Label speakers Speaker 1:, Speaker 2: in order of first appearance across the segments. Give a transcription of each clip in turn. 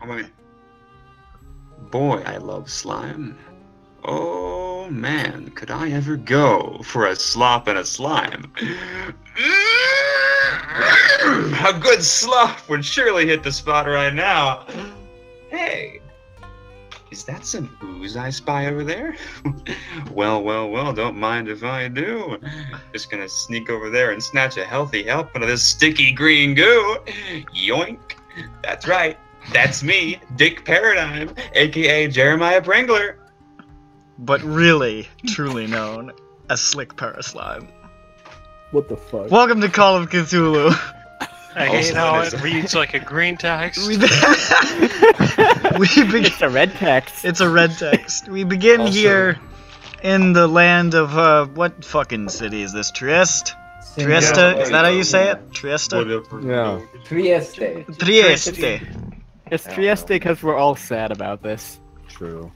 Speaker 1: Oh my. Boy, I love slime. Oh man, could I ever go for a slop and a slime? A good slop would surely hit the spot right now. Hey, is that some ooze I spy over there? Well, don't mind if I do. Just gonna sneak over there and snatch a healthy helping of this sticky green goo. Yoink. That's right. That's me, Dick Peridime, aka Jeremiah Brangler.
Speaker 2: But really, truly known as Slick Paraslime.
Speaker 3: What the fuck?
Speaker 2: Welcome to Call of Cthulhu.
Speaker 4: I hate how it reads like a green text.
Speaker 3: It's a red text.
Speaker 2: It's a red text. We begin here in the land of, what fucking city is this? Trieste? Trieste? Is that how you say it? Trieste?
Speaker 3: Yeah.
Speaker 5: Trieste.
Speaker 2: Trieste.
Speaker 3: It's Trieste because we're all sad about this. True.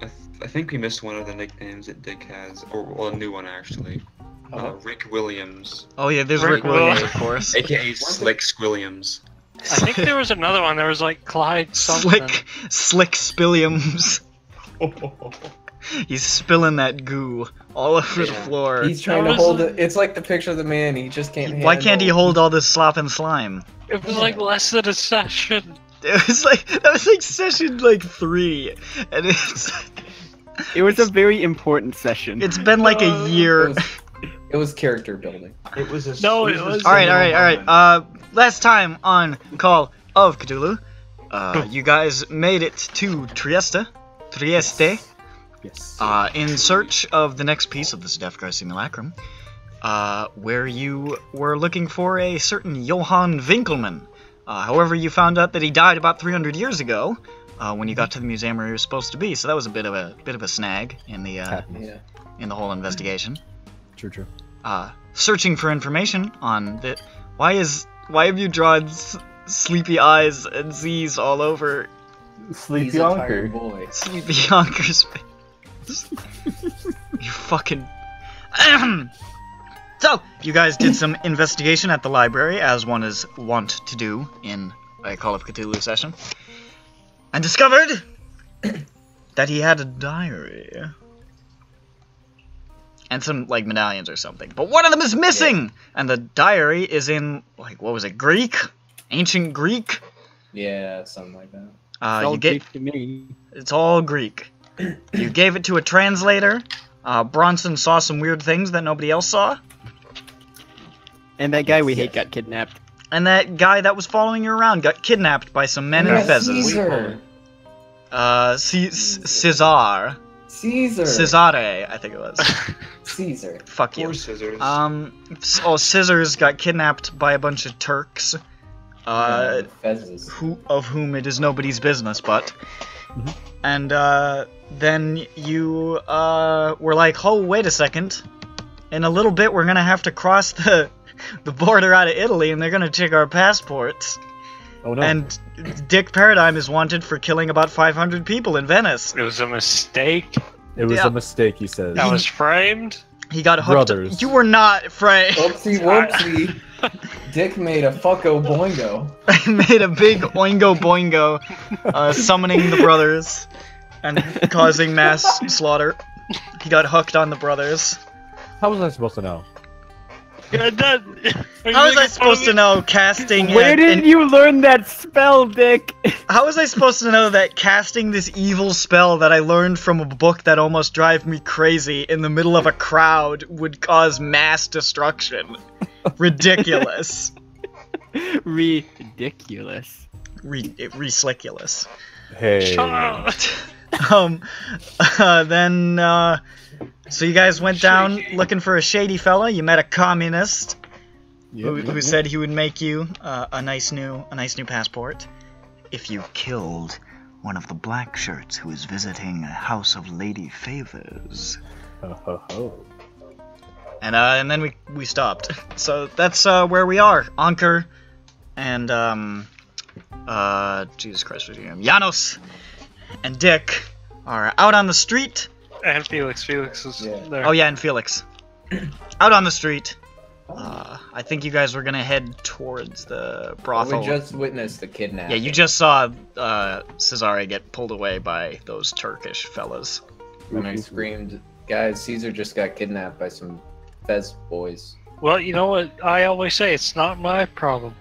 Speaker 1: I think we missed one of the nicknames that Dick has, or well, a new one actually. Rick Williams.
Speaker 2: Oh yeah, there's Rick Williams, of course.
Speaker 1: AKA Slick Squilliams.
Speaker 4: I think there was another one. There was like Clyde something.
Speaker 2: Slick Spilliams. He's spilling that goo all over the floor.
Speaker 5: He's trying to hold it. It's like the picture of the man. He just can't handle.
Speaker 2: Why can't he hold all this slop and slime?
Speaker 4: It was like less than a session.
Speaker 2: It was like, that was like session like 3. And
Speaker 3: it was a very important session.
Speaker 2: It's been like a year.
Speaker 5: It was character building.
Speaker 1: It was a
Speaker 2: Alright. Last time on Call of Cthulhu, you guys made it to Trieste.
Speaker 3: Yes.
Speaker 2: In search of the next piece of the Seductive simulacrum, where you were looking for a certain Johann Winkelmann. However, you found out that he died about 300 years ago when you got to the museum where he was supposed to be. So that was a bit of a snag in the in the whole investigation.
Speaker 3: True.
Speaker 2: Searching for information on the why have you drawn sleepy eyes and Z's all over
Speaker 3: Sleepy Yonker.
Speaker 2: Sleepy Yonker's face? You fucking. So, you guys did some investigation at the library, as one is wont to do in a Call of Cthulhu session, and discovered that he had a diary. And some, like, medallions or something. But one of them is missing! Yeah. And the diary is in, like, what was it, Greek? Ancient Greek?
Speaker 5: Yeah, something like that.
Speaker 3: It's all Greek to me.
Speaker 2: It's all Greek. You gave it to a translator. Bronson saw some weird things that nobody else saw.
Speaker 3: And that guy we hate got kidnapped.
Speaker 2: And that guy that was following you around got kidnapped by some men in fezzes.
Speaker 5: Caesar.
Speaker 2: Cesare, I think it was.
Speaker 5: Caesar.
Speaker 2: Fuck you.
Speaker 1: Or Scissors.
Speaker 2: Scissors got kidnapped by a bunch of Turks.
Speaker 5: Fezzes.
Speaker 2: Of whom it is nobody's business, but. And then you were like, oh, wait a second. In a little bit, we're gonna have to cross the border out of Italy, and they're gonna check our passports.
Speaker 3: Oh no.
Speaker 2: And Dick Peridime is wanted for killing about 500 people in Venice.
Speaker 4: It was a mistake.
Speaker 3: It was a mistake, he says.
Speaker 4: That was framed.
Speaker 2: He got hooked.
Speaker 3: Brothers.
Speaker 2: You were not framed.
Speaker 5: Whoopsie. Dick made a fucko boingo.
Speaker 2: I made a big oingo boingo, summoning the brothers and causing mass slaughter. He got hooked on the brothers.
Speaker 3: How was I supposed to know?
Speaker 4: How
Speaker 2: was I supposed to know casting?
Speaker 3: Where did you learn that spell, Dick?
Speaker 2: How was I supposed to know that casting this evil spell that I learned from a book that almost drive me crazy in the middle of a crowd would cause mass destruction? Ridiculous.
Speaker 3: Ridiculous.
Speaker 2: Resliculous.
Speaker 3: Hey.
Speaker 2: So you guys went down looking for a shady fella. You met a communist who said he would make you a nice new passport if you killed one of the blackshirts who is visiting a house of lady favors. And then we stopped. So that's where we are. Anker and Jesus Christ, what's your name? Janos and Dick are out on the street.
Speaker 4: And Felix was there.
Speaker 2: Oh yeah, and Felix. Out on the street, I think you guys were gonna head towards the brothel.
Speaker 5: We just witnessed the kidnapping.
Speaker 2: Yeah, you just saw Cesare get pulled away by those Turkish fellas.
Speaker 5: When I screamed, guys, Caesar just got kidnapped by some Fez boys.
Speaker 4: Well, you know what I always say, it's not my problem.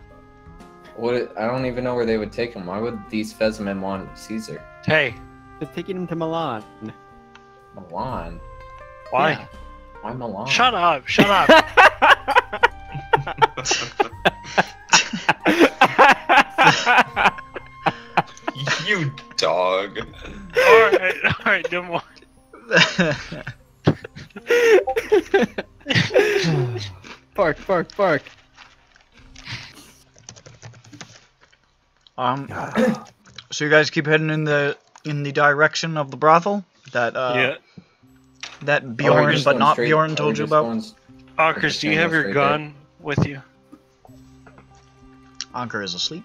Speaker 5: What? I don't even know where they would take him. Why would these Fez men want Caesar?
Speaker 4: Hey,
Speaker 3: They're taking him to Milan.
Speaker 5: Milan?
Speaker 4: why?
Speaker 5: Yeah. Why Milan?
Speaker 4: Shut up, shut up.
Speaker 1: You dog.
Speaker 4: Alright, no more.
Speaker 3: Bark, bark, bark.
Speaker 2: So you guys keep heading in the direction of the brothel that
Speaker 4: Yeah.
Speaker 2: that Bjorn, but not Bjorn, told you about.
Speaker 4: Ockers, do you have your gun with you?
Speaker 2: Anker is asleep.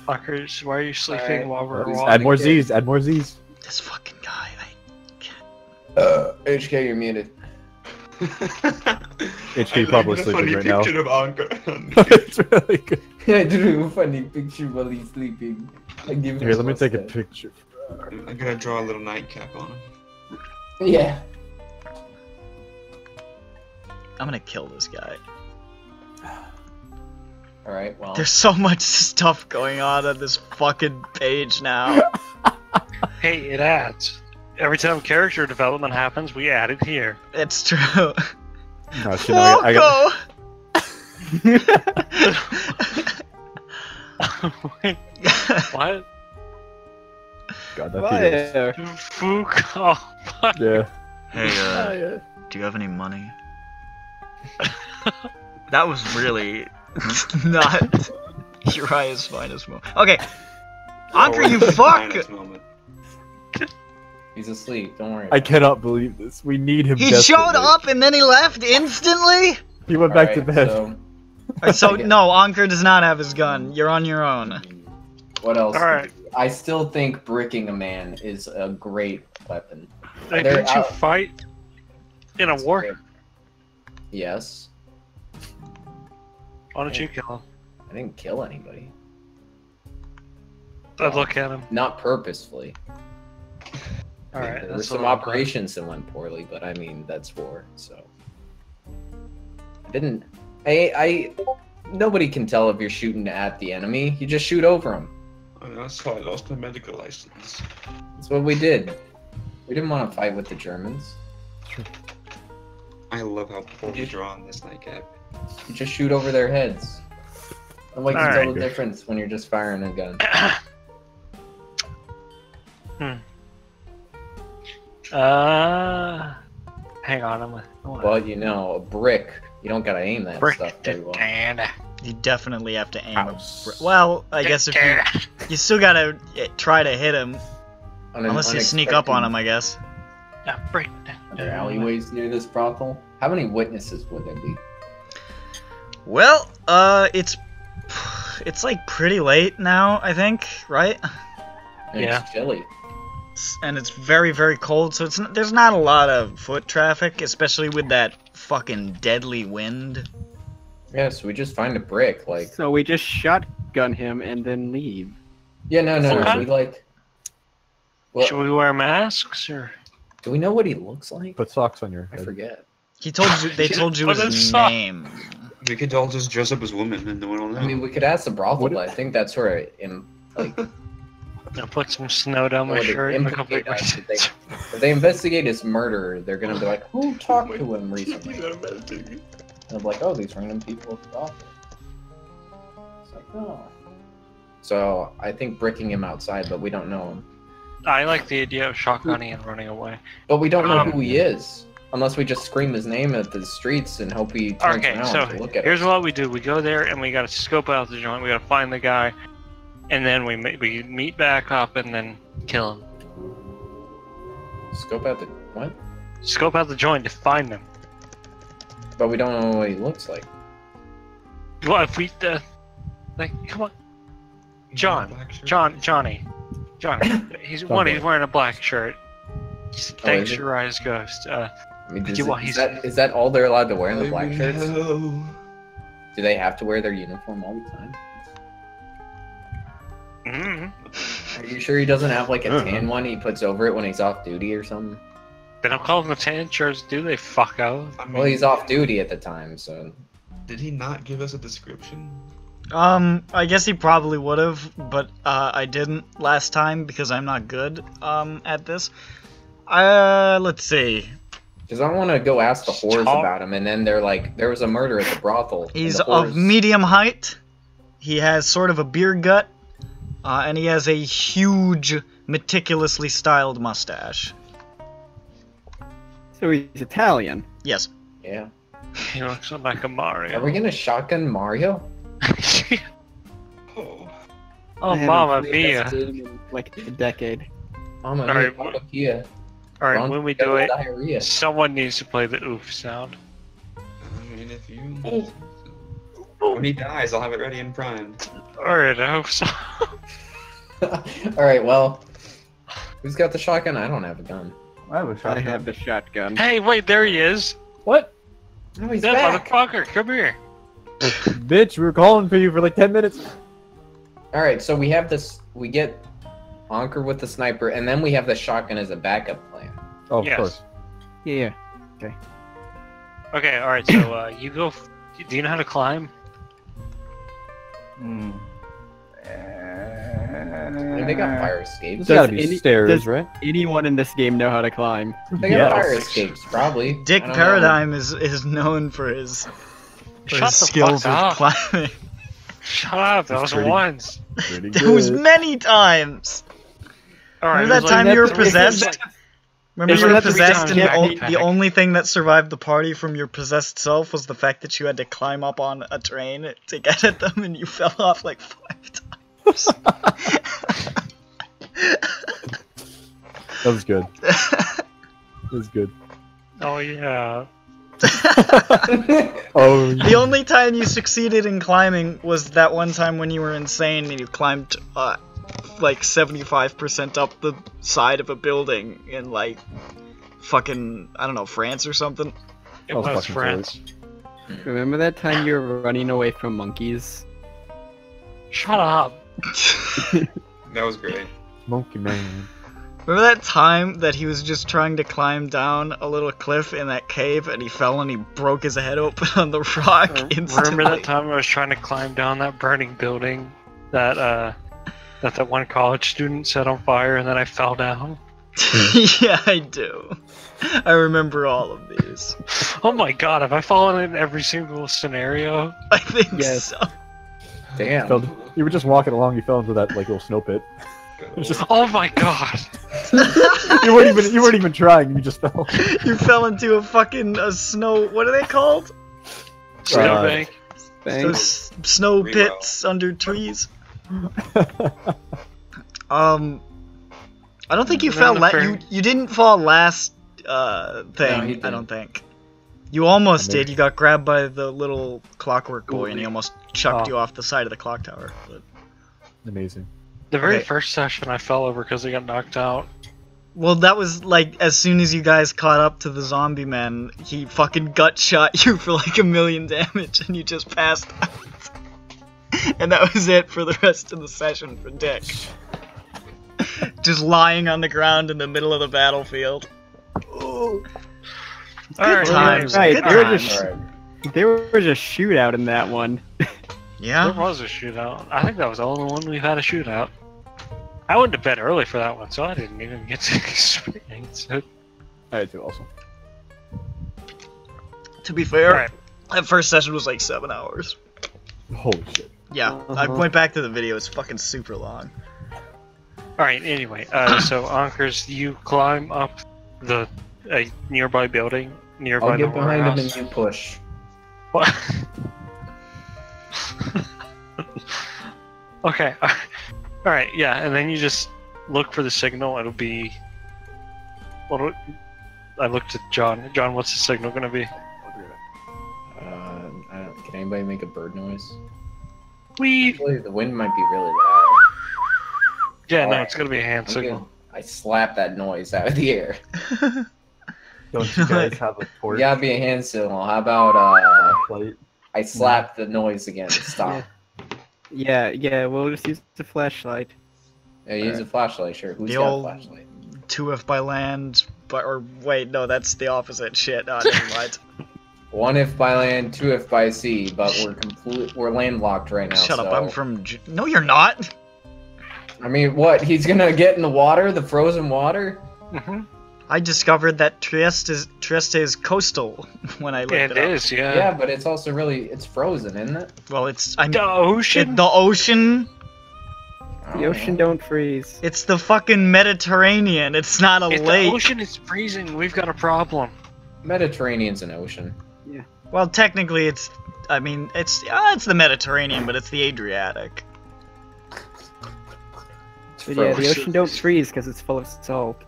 Speaker 4: Ockers, why are you sleeping
Speaker 5: Alright.
Speaker 4: while we're
Speaker 5: Add
Speaker 4: walking?
Speaker 6: Add more Z's. Add more Z's.
Speaker 2: This fucking guy, I can't.
Speaker 5: HK, you're muted.
Speaker 6: HK probably sleeping right now.
Speaker 1: Picture of Anka.
Speaker 6: It's really good.
Speaker 5: I drew a funny picture while he's sleeping. I give him
Speaker 6: Here, let me take a
Speaker 5: mustache.
Speaker 6: picture.
Speaker 1: I'm gonna draw a little nightcap on him.
Speaker 5: Yeah.
Speaker 2: I'm gonna kill this guy.
Speaker 5: Alright, well.
Speaker 2: There's so much stuff going on this fucking page now.
Speaker 4: Hey, it adds. Every time character development happens, we add it here.
Speaker 2: It's true.
Speaker 6: Oh, shit, no, I got...
Speaker 4: What?
Speaker 6: God, that feels...
Speaker 3: Fire.
Speaker 4: Fook. Oh, fuck.
Speaker 6: Yeah.
Speaker 2: Hey,
Speaker 3: Fire.
Speaker 2: do you have any money? That was really not Uriah's finest moment. Okay, Anker, you fuck!
Speaker 1: Finest moment.
Speaker 5: He's asleep, don't worry.
Speaker 6: I cannot believe this. We need him
Speaker 2: He
Speaker 6: desperately.
Speaker 2: showed up and then he left instantly?
Speaker 6: He went back to
Speaker 5: Alright,
Speaker 6: bed.
Speaker 2: So, no, Anker does not have his gun. You're on your own.
Speaker 5: What else?
Speaker 4: Alright.
Speaker 5: I still think bricking a man is a great weapon.
Speaker 4: Hey,
Speaker 5: They're
Speaker 4: didn't you
Speaker 5: out.
Speaker 4: fight in a war?
Speaker 5: Yes.
Speaker 4: Why don't you kill him?
Speaker 5: I didn't kill anybody.
Speaker 4: I'd look at him.
Speaker 5: Not purposefully.
Speaker 4: Alright,
Speaker 5: There were
Speaker 4: that's
Speaker 5: some
Speaker 4: a little
Speaker 5: operations that went poorly, but I mean, that's war, so. I didn't. I nobody can tell if you're shooting at the enemy. You just shoot over them.
Speaker 1: That's why I lost my medical license.
Speaker 5: That's what we did. We didn't want to fight with the Germans.
Speaker 1: I love how poorly drawn this nightcap.
Speaker 5: You just shoot over their heads. Nobody can
Speaker 4: Alright.
Speaker 5: tell the difference when you're just firing a gun.
Speaker 4: Hang on, I'm
Speaker 5: Well, you know, a brick, you don't gotta aim that
Speaker 4: Brick.
Speaker 5: stuff very well.
Speaker 2: You definitely have to aim.
Speaker 6: House.
Speaker 2: Well, I guess if you still gotta try to hit him,
Speaker 5: On an
Speaker 2: unless you sneak up on him, I guess.
Speaker 4: Break.
Speaker 5: Are there alleyways near this brothel? How many witnesses would there be?
Speaker 2: Well, it's like pretty late now, I think, right?
Speaker 5: And
Speaker 4: Yeah.
Speaker 5: It's chilly.
Speaker 2: And it's very, very cold, so there's not a lot of foot traffic, especially with that fucking deadly wind.
Speaker 5: Yeah, so we just find a brick, like.
Speaker 3: So we just shotgun him and then leave.
Speaker 5: Yeah, no.
Speaker 4: Okay.
Speaker 5: We like. Well,
Speaker 4: Should we wear masks or?
Speaker 5: do we know what he looks like?
Speaker 6: Put socks on your
Speaker 5: I
Speaker 6: head.
Speaker 5: forget.
Speaker 2: He told you. They told you
Speaker 4: What
Speaker 2: his
Speaker 4: a sock.
Speaker 2: name.
Speaker 1: We could all just dress up as women and no one will know.
Speaker 5: I mean, we could ask the brothel,
Speaker 6: What-
Speaker 5: but I think that's where it, like,
Speaker 4: Put some snow down my
Speaker 5: would
Speaker 4: shirt and a couple of
Speaker 5: implicate us. If they investigate his murder, they're gonna be like, "Who talked to him recently?" And they're like, "Oh, these random people at the brothel." It's like, oh. So I think bricking him outside, but we don't know him.
Speaker 4: I like the idea of shotgunning and running away.
Speaker 5: But we don't know
Speaker 4: Um,
Speaker 5: who he is, unless we just scream his name at the streets and hope he turns
Speaker 4: Okay,
Speaker 5: around
Speaker 4: so
Speaker 5: to look at
Speaker 4: here's
Speaker 5: us.
Speaker 4: what we do. We go there and we gotta scope out the joint. We gotta find the guy, and then we meet back up and then kill him.
Speaker 5: Scope out the what?
Speaker 4: Scope out the joint to find them.
Speaker 5: But we don't know what he looks like.
Speaker 4: Well, if we like, come on, Johnny. He's
Speaker 6: John
Speaker 4: he's
Speaker 6: Boy.
Speaker 4: wearing a black shirt. Thanks
Speaker 5: is he?
Speaker 4: to Rise Ghost.
Speaker 5: I mean,
Speaker 4: He's-
Speaker 5: is that all they're allowed to wear in the black shirts?
Speaker 1: No.
Speaker 5: Do they have to wear their uniform all the time? Are you sure he doesn't have like a tan one he puts over it when he's off duty or something?
Speaker 4: They don't call them the tan shirts, do they? Fuck out.
Speaker 1: I mean,
Speaker 5: Well, he's off duty at the time, so.
Speaker 1: Did he not give us a description?
Speaker 2: I guess he probably would have, but I didn't last time because I'm not good at this. Let's see.
Speaker 5: Because I want to go ask the whores about him, and then they're like, there was a murder at the brothel. and
Speaker 2: He's
Speaker 5: the
Speaker 2: of
Speaker 5: whores-
Speaker 2: medium height. He has sort of a beer gut, and he has a huge, meticulously styled mustache.
Speaker 3: So he's Italian.
Speaker 2: Yes.
Speaker 5: Yeah.
Speaker 4: He looks like a Mario.
Speaker 5: Are we gonna shotgun Mario?
Speaker 1: Oh.
Speaker 4: Oh,
Speaker 3: I haven't
Speaker 4: Mamma
Speaker 3: played
Speaker 4: mia.
Speaker 3: this game in, like a decade.
Speaker 5: Mama
Speaker 4: Alright,
Speaker 5: mia, Papa Pia.
Speaker 4: Alright,
Speaker 5: Ron
Speaker 4: when we do it,
Speaker 5: diarrhea.
Speaker 4: someone needs to play the oof sound.
Speaker 1: I mean, if you. When he dies, I'll have it ready and primed.
Speaker 4: Alright, I hope so.
Speaker 5: Alright, well. Who's got the shotgun? I don't have a gun.
Speaker 6: I have a
Speaker 3: I
Speaker 6: shotgun.
Speaker 3: have the shotgun.
Speaker 4: Hey, wait, there he is.
Speaker 6: What?
Speaker 5: No, he's
Speaker 4: That
Speaker 5: back.
Speaker 4: motherfucker, come here.
Speaker 6: Bitch, we were calling for you for like 10 minutes.
Speaker 5: Alright, so we have this. We get Anker with the sniper, and then we have the shotgun as a backup plan.
Speaker 6: Oh, of
Speaker 4: Yes.
Speaker 6: course.
Speaker 3: Yeah.
Speaker 4: Okay, alright, so you go. Do you know how to climb?
Speaker 5: They got fire escapes.
Speaker 6: There's gotta
Speaker 3: Does
Speaker 6: be stairs,
Speaker 3: does
Speaker 6: right?
Speaker 3: anyone in this game know how to climb?
Speaker 5: They got
Speaker 6: Yes.
Speaker 5: fire escapes, probably.
Speaker 2: Dick
Speaker 5: I don't know.
Speaker 2: Peridime is known for his
Speaker 4: Shut the
Speaker 2: skills
Speaker 4: fuck
Speaker 2: with
Speaker 4: up.
Speaker 2: climbing.
Speaker 4: Shut up, that was
Speaker 6: pretty-
Speaker 4: once.
Speaker 6: Pretty
Speaker 2: That was
Speaker 6: good.
Speaker 2: many times.
Speaker 4: Alright,
Speaker 2: Remember that time you were possessed? Remember
Speaker 4: It's
Speaker 2: you were
Speaker 4: like 3
Speaker 2: possessed and
Speaker 4: times
Speaker 2: the only thing that survived the party from your possessed self was the fact that you had to climb up on a train to get at them and you fell off like 5 times.
Speaker 6: That was good. That was good.
Speaker 4: Oh yeah.
Speaker 6: Oh,
Speaker 2: The only time you succeeded in climbing was that one time when you were insane and you climbed like 75% up the side of a building in like fucking, I don't know, France or something.
Speaker 4: It
Speaker 6: That was
Speaker 4: was
Speaker 6: fucking
Speaker 4: France.
Speaker 3: Remember that time you were running away from monkeys?
Speaker 4: Shut up.
Speaker 1: That was great.
Speaker 6: Monkey Man.
Speaker 2: Remember that time that he was just trying to climb down a little cliff in that cave and he fell and he broke his head open on the rock instantly?
Speaker 4: Remember that time I was trying to climb down that burning building that that one college student set on fire and then I fell down?
Speaker 2: Yeah, I do. I remember all of these.
Speaker 4: Oh my god, have I fallen in every single scenario?
Speaker 2: I think
Speaker 3: Yes.
Speaker 2: so.
Speaker 5: Damn.
Speaker 6: You were just walking along, you fell into that like little snow pit. It's just-
Speaker 4: Oh my god.
Speaker 6: you weren't even trying, you just fell.
Speaker 2: You fell into a snow. What are they called?
Speaker 4: Snowbank.
Speaker 2: Those snow
Speaker 1: Reroll.
Speaker 2: pits under trees. I don't think you
Speaker 4: And
Speaker 2: fell.
Speaker 4: then the fair-
Speaker 2: You didn't fall last thing.
Speaker 5: No, he
Speaker 2: I
Speaker 5: didn't.
Speaker 2: don't think. You almost
Speaker 6: Maybe.
Speaker 2: did. You got grabbed by the little clockwork boy, and he almost chucked
Speaker 6: Oh.
Speaker 2: you off the side of the clock tower. But...
Speaker 6: Amazing.
Speaker 4: The very
Speaker 2: Okay.
Speaker 4: first session I fell over because I got knocked out.
Speaker 2: Well, that was like as soon as you guys caught up to the zombie man, he fucking gut shot you for like 1,000,000 damage, and you just passed out. And that was it for the rest of the session for Dick. Just lying on the ground in the middle of the battlefield.
Speaker 4: Alright,
Speaker 2: times.
Speaker 3: Right,
Speaker 2: Good
Speaker 3: they were
Speaker 2: times.
Speaker 3: just
Speaker 5: Alright.
Speaker 3: they were just shootout in that one.
Speaker 4: There
Speaker 2: Yeah?
Speaker 4: was a shootout. I think that was the only one we've had a shootout. I went to bed early for that one, so I didn't even get to experience it.
Speaker 6: I had to also.
Speaker 2: To be fair,
Speaker 4: Alright.
Speaker 2: that first session was like 7 hours.
Speaker 6: Holy shit.
Speaker 2: Yeah, I went back to the video, it's fucking super long.
Speaker 4: Alright, anyway, so Ankers, you climb up the nearby building, nearby
Speaker 5: I'll
Speaker 4: the
Speaker 5: get behind him
Speaker 4: warehouse.
Speaker 5: and you push.
Speaker 4: What? Okay, alright, yeah, and then you just look for the signal, it'll be... I looked at John. John, what's the signal gonna be?
Speaker 5: Can anybody make a bird noise?
Speaker 4: Wee!
Speaker 5: Actually, the wind might be really loud.
Speaker 4: Yeah, no,
Speaker 5: Alright.
Speaker 4: it's gonna be a hand signal.
Speaker 5: I slap that noise out of the air.
Speaker 6: Don't you guys have a torch?
Speaker 5: You gotta be a hand signal. How about
Speaker 6: Flashlight?
Speaker 5: I slap the noise again. Stop.
Speaker 3: Yeah, we'll just use the flashlight.
Speaker 5: Yeah, use a flashlight, sure. Who's
Speaker 2: The
Speaker 5: got a
Speaker 2: old-
Speaker 5: flashlight?
Speaker 2: 2 if by land, or wait, no, that's the opposite shit. Oh, never mind.
Speaker 5: 1 if by land, 2 if by sea, but we're landlocked right now.
Speaker 2: Shut up,
Speaker 5: so-
Speaker 2: I'm from. No, you're not.
Speaker 5: I mean, what? He's gonna get in the water, the frozen water?
Speaker 4: Mm-hmm.
Speaker 2: I discovered that Trieste is coastal when I looked
Speaker 4: It
Speaker 2: it up.
Speaker 4: is, yeah.
Speaker 5: Yeah, but it's also it's frozen, isn't it?
Speaker 2: Well, it's
Speaker 4: The ocean?
Speaker 2: the ocean.
Speaker 5: I don't
Speaker 3: The ocean
Speaker 5: know.
Speaker 3: don't freeze.
Speaker 2: It's the fucking Mediterranean. It's not a
Speaker 4: If
Speaker 2: lake.
Speaker 4: the ocean is freezing, we've got a problem.
Speaker 5: Mediterranean's an ocean.
Speaker 2: Well, technically, it's. I mean, it's the Mediterranean, but it's the Adriatic.
Speaker 5: It's
Speaker 3: But yeah, the
Speaker 5: frozen.
Speaker 3: ocean don't freeze because it's full of salt.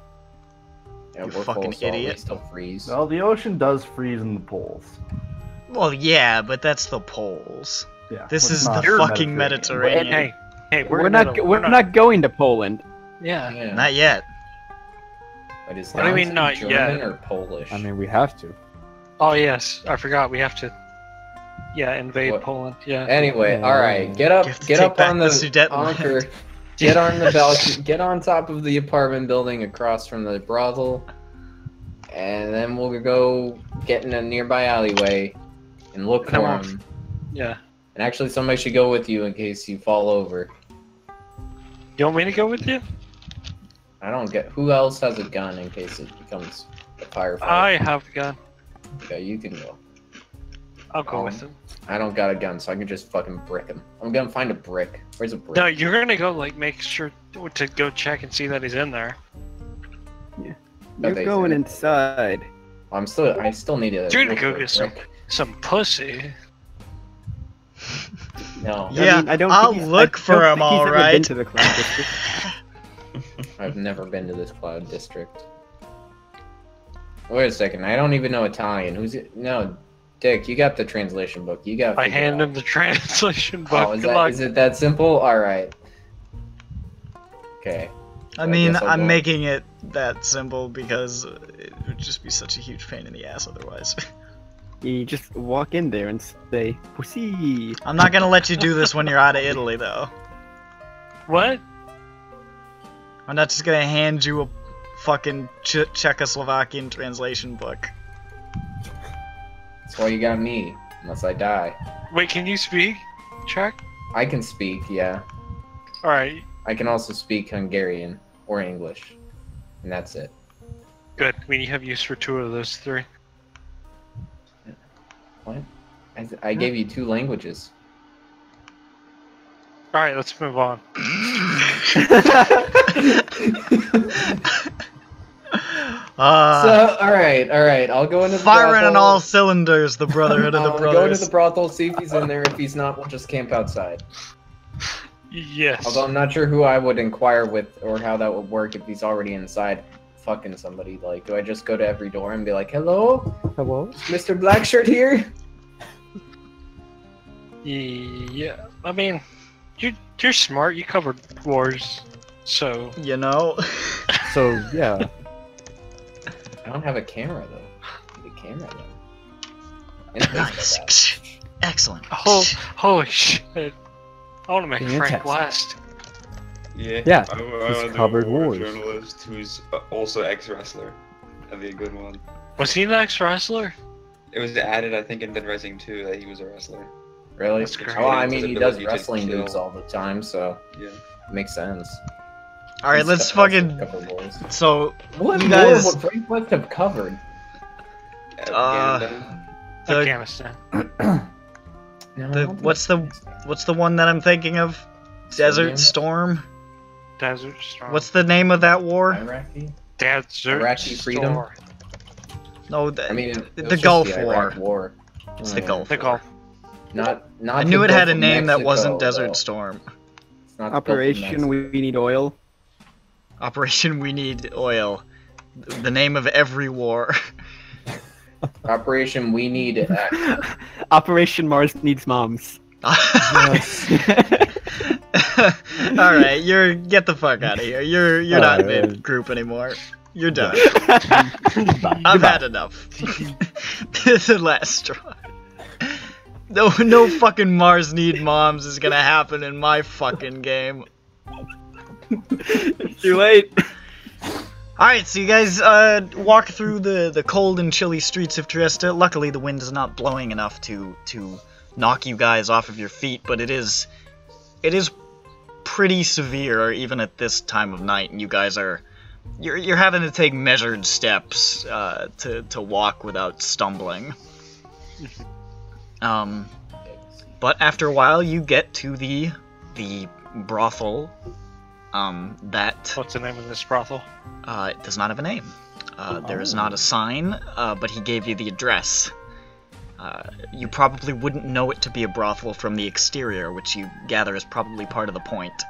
Speaker 5: Yeah,
Speaker 2: You
Speaker 5: we're full
Speaker 2: fucking
Speaker 5: of salt, we
Speaker 2: idiot.
Speaker 5: still freeze.
Speaker 6: Well, the ocean does freeze in the poles.
Speaker 2: Well, yeah, but that's the poles.
Speaker 6: Yeah.
Speaker 2: This
Speaker 6: it's
Speaker 2: is the
Speaker 6: not
Speaker 2: fucking Mediterranean.
Speaker 4: Hey,
Speaker 3: We're not going to Poland.
Speaker 4: Yeah.
Speaker 5: Yeah.
Speaker 2: Not yet.
Speaker 5: But is
Speaker 4: What do you
Speaker 5: that
Speaker 4: mean, not
Speaker 5: German
Speaker 4: yet?
Speaker 5: or Polish?
Speaker 6: I mean, we have to.
Speaker 4: Oh, yes. I forgot. We have to, invade
Speaker 5: What?
Speaker 4: Poland. Yeah.
Speaker 5: Anyway,
Speaker 6: Yeah.
Speaker 5: all right, get
Speaker 2: You have to take
Speaker 5: up
Speaker 2: back
Speaker 5: on
Speaker 2: the
Speaker 5: the
Speaker 2: Sudetenland.
Speaker 5: anchor, get on the balcony, get on top of the apartment building across from the brothel, and then we'll go get in a nearby alleyway and look
Speaker 4: And then
Speaker 5: for
Speaker 4: we'll-
Speaker 5: him.
Speaker 4: Yeah.
Speaker 5: And actually, somebody should go with you in case you fall over.
Speaker 4: You want me to go with you?
Speaker 5: I don't get who else has a gun in case it becomes a firefight.
Speaker 4: I have the gun.
Speaker 5: Okay, you can go.
Speaker 4: I'll go
Speaker 5: Um,
Speaker 4: with him.
Speaker 5: I don't got a gun, so I can just fucking brick him. I'm gonna find a brick. Where's a brick?
Speaker 4: No, you're gonna go make sure to go check and see that he's in there.
Speaker 3: You're
Speaker 5: they
Speaker 3: going
Speaker 5: said.
Speaker 3: inside.
Speaker 5: I still need to.
Speaker 4: You're gonna
Speaker 5: look
Speaker 4: go
Speaker 5: for a
Speaker 4: get some-
Speaker 5: brick.
Speaker 4: Some pussy.
Speaker 5: No,
Speaker 2: Yeah, I'll look for him,
Speaker 3: I've never been
Speaker 2: alright.
Speaker 3: to the Cloud District.
Speaker 5: I've never been to this cloud district. Wait a second, I don't even know Italian. Who's it? No, Dick, you got the translation book. You got.
Speaker 4: I hand him the translation book.
Speaker 5: Oh,
Speaker 4: Good luck.
Speaker 5: is it that simple? All right. Okay.
Speaker 2: I
Speaker 5: I
Speaker 2: mean,
Speaker 5: guess I'll
Speaker 2: I'm
Speaker 5: go.
Speaker 2: making it that simple because it would just be such a huge pain in the ass otherwise.
Speaker 3: You just walk in there and say, "Pussy."
Speaker 2: I'm not gonna let you do this when you're out of Italy, though.
Speaker 4: What?
Speaker 2: I'm not just gonna hand you a fucking Czechoslovakian translation book.
Speaker 5: That's why you got me. Unless I die.
Speaker 4: Wait, can you speak Czech?
Speaker 5: I can speak, yeah.
Speaker 4: All right.
Speaker 5: I can also speak Hungarian or English, and that's it.
Speaker 4: Good. I mean, you have use for 2 of those 3.
Speaker 5: What? I gave you 2 languages.
Speaker 4: All right, let's move on.
Speaker 5: So, all right. I'll go into the
Speaker 2: Firing on
Speaker 5: brothel.
Speaker 2: all cylinders, the Brotherhood of the
Speaker 5: I'll go to
Speaker 2: Brothers.
Speaker 5: the brothel, see if he's in there. If he's not, we'll just camp outside.
Speaker 4: Yes.
Speaker 5: Although I'm not sure who I would inquire with or how that would work if he's already inside fucking somebody. Like, do I just go to every door and be like, "Hello,
Speaker 6: Hello?
Speaker 5: Mr. Blackshirt here"?
Speaker 4: Yeah. I mean, you're smart. You covered wars, so
Speaker 2: You know?
Speaker 6: So, yeah.
Speaker 5: I don't have a camera though. I need a camera though. And a
Speaker 2: Nice.
Speaker 5: baseball bat.
Speaker 2: Psh, excellent.
Speaker 4: holy shit! I want to make Frank
Speaker 6: Fantastic.
Speaker 4: last.
Speaker 6: Yeah,
Speaker 1: I
Speaker 6: he's
Speaker 1: want
Speaker 6: covered
Speaker 1: a war
Speaker 6: wars.
Speaker 1: journalist who's also ex-wrestler. That'd be a good one.
Speaker 4: Was he the ex-wrestler?
Speaker 1: It was added, I think, in Dead Rising 2 that he was a wrestler.
Speaker 5: Really?
Speaker 4: That's great.
Speaker 5: Well, I mean, he does
Speaker 1: Ability to
Speaker 5: wrestling
Speaker 1: kill.
Speaker 5: moves all the time, so
Speaker 1: Yeah.
Speaker 5: it makes sense.
Speaker 2: Alright,
Speaker 5: He's
Speaker 2: let's
Speaker 5: also
Speaker 2: fucking.
Speaker 5: covered wars.
Speaker 2: So,
Speaker 5: What
Speaker 2: You
Speaker 5: more
Speaker 2: guys-
Speaker 5: would Frank must have covered?
Speaker 1: Afghanistan.
Speaker 2: the,
Speaker 4: Afghanistan.
Speaker 5: No, I
Speaker 2: the
Speaker 5: don't
Speaker 2: what's
Speaker 5: think
Speaker 2: what's the one that I'm thinking of? Desert Storm?
Speaker 4: Desert Storm.
Speaker 2: What's the name of that war?
Speaker 5: Iraqi?
Speaker 4: Desert
Speaker 5: Iraqi freedom?
Speaker 4: Storm.
Speaker 2: No,
Speaker 5: I mean, it was
Speaker 2: the
Speaker 5: just
Speaker 2: Gulf
Speaker 5: the
Speaker 2: War.
Speaker 5: Iraq War.
Speaker 2: It's the Gulf.
Speaker 4: The Gulf.
Speaker 5: Not
Speaker 2: I
Speaker 5: the
Speaker 2: knew it
Speaker 5: Gulf
Speaker 2: had a
Speaker 5: of
Speaker 2: name that wasn't
Speaker 5: Mexico,
Speaker 2: Desert
Speaker 5: though.
Speaker 2: Storm.
Speaker 5: It's not the Gulf of
Speaker 3: Operation
Speaker 5: Mexico.
Speaker 3: We Need Oil.
Speaker 2: Operation We Need Oil. The name of every war.
Speaker 5: Operation We Need
Speaker 3: Operation Mars Needs Moms.
Speaker 2: Alright, get the fuck out of here. You're not
Speaker 6: Alright.
Speaker 2: mid group anymore. You're done. I've had enough. This is the last straw. No fucking Mars Need Moms is gonna happen in my fucking game.
Speaker 3: It's too late.
Speaker 2: Alright, so you guys walk through the cold and chilly streets of Trieste. Luckily, the wind is not blowing enough to knock you guys off of your feet, but it is pretty severe even at this time of night, and you guys are you're having to take measured steps to walk without stumbling. But after a while, you get to the brothel.
Speaker 4: What's the name of this brothel?
Speaker 2: It does not have a name. There is not a sign, but he gave you the address. You probably wouldn't know it to be a brothel from the exterior, which you gather is probably part of the point.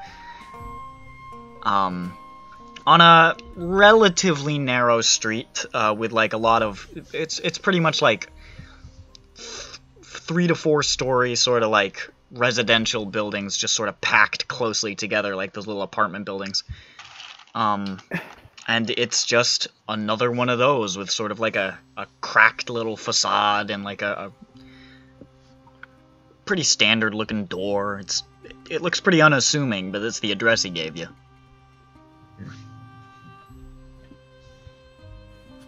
Speaker 2: On a relatively narrow street, with like a lot of... It's pretty much like 3 to 4 story sort of like residential buildings just sort of packed closely together like those little apartment buildings. And it's just another one of those with sort of like a cracked little facade and like a pretty standard looking door. It looks pretty unassuming, but it's the address he gave you.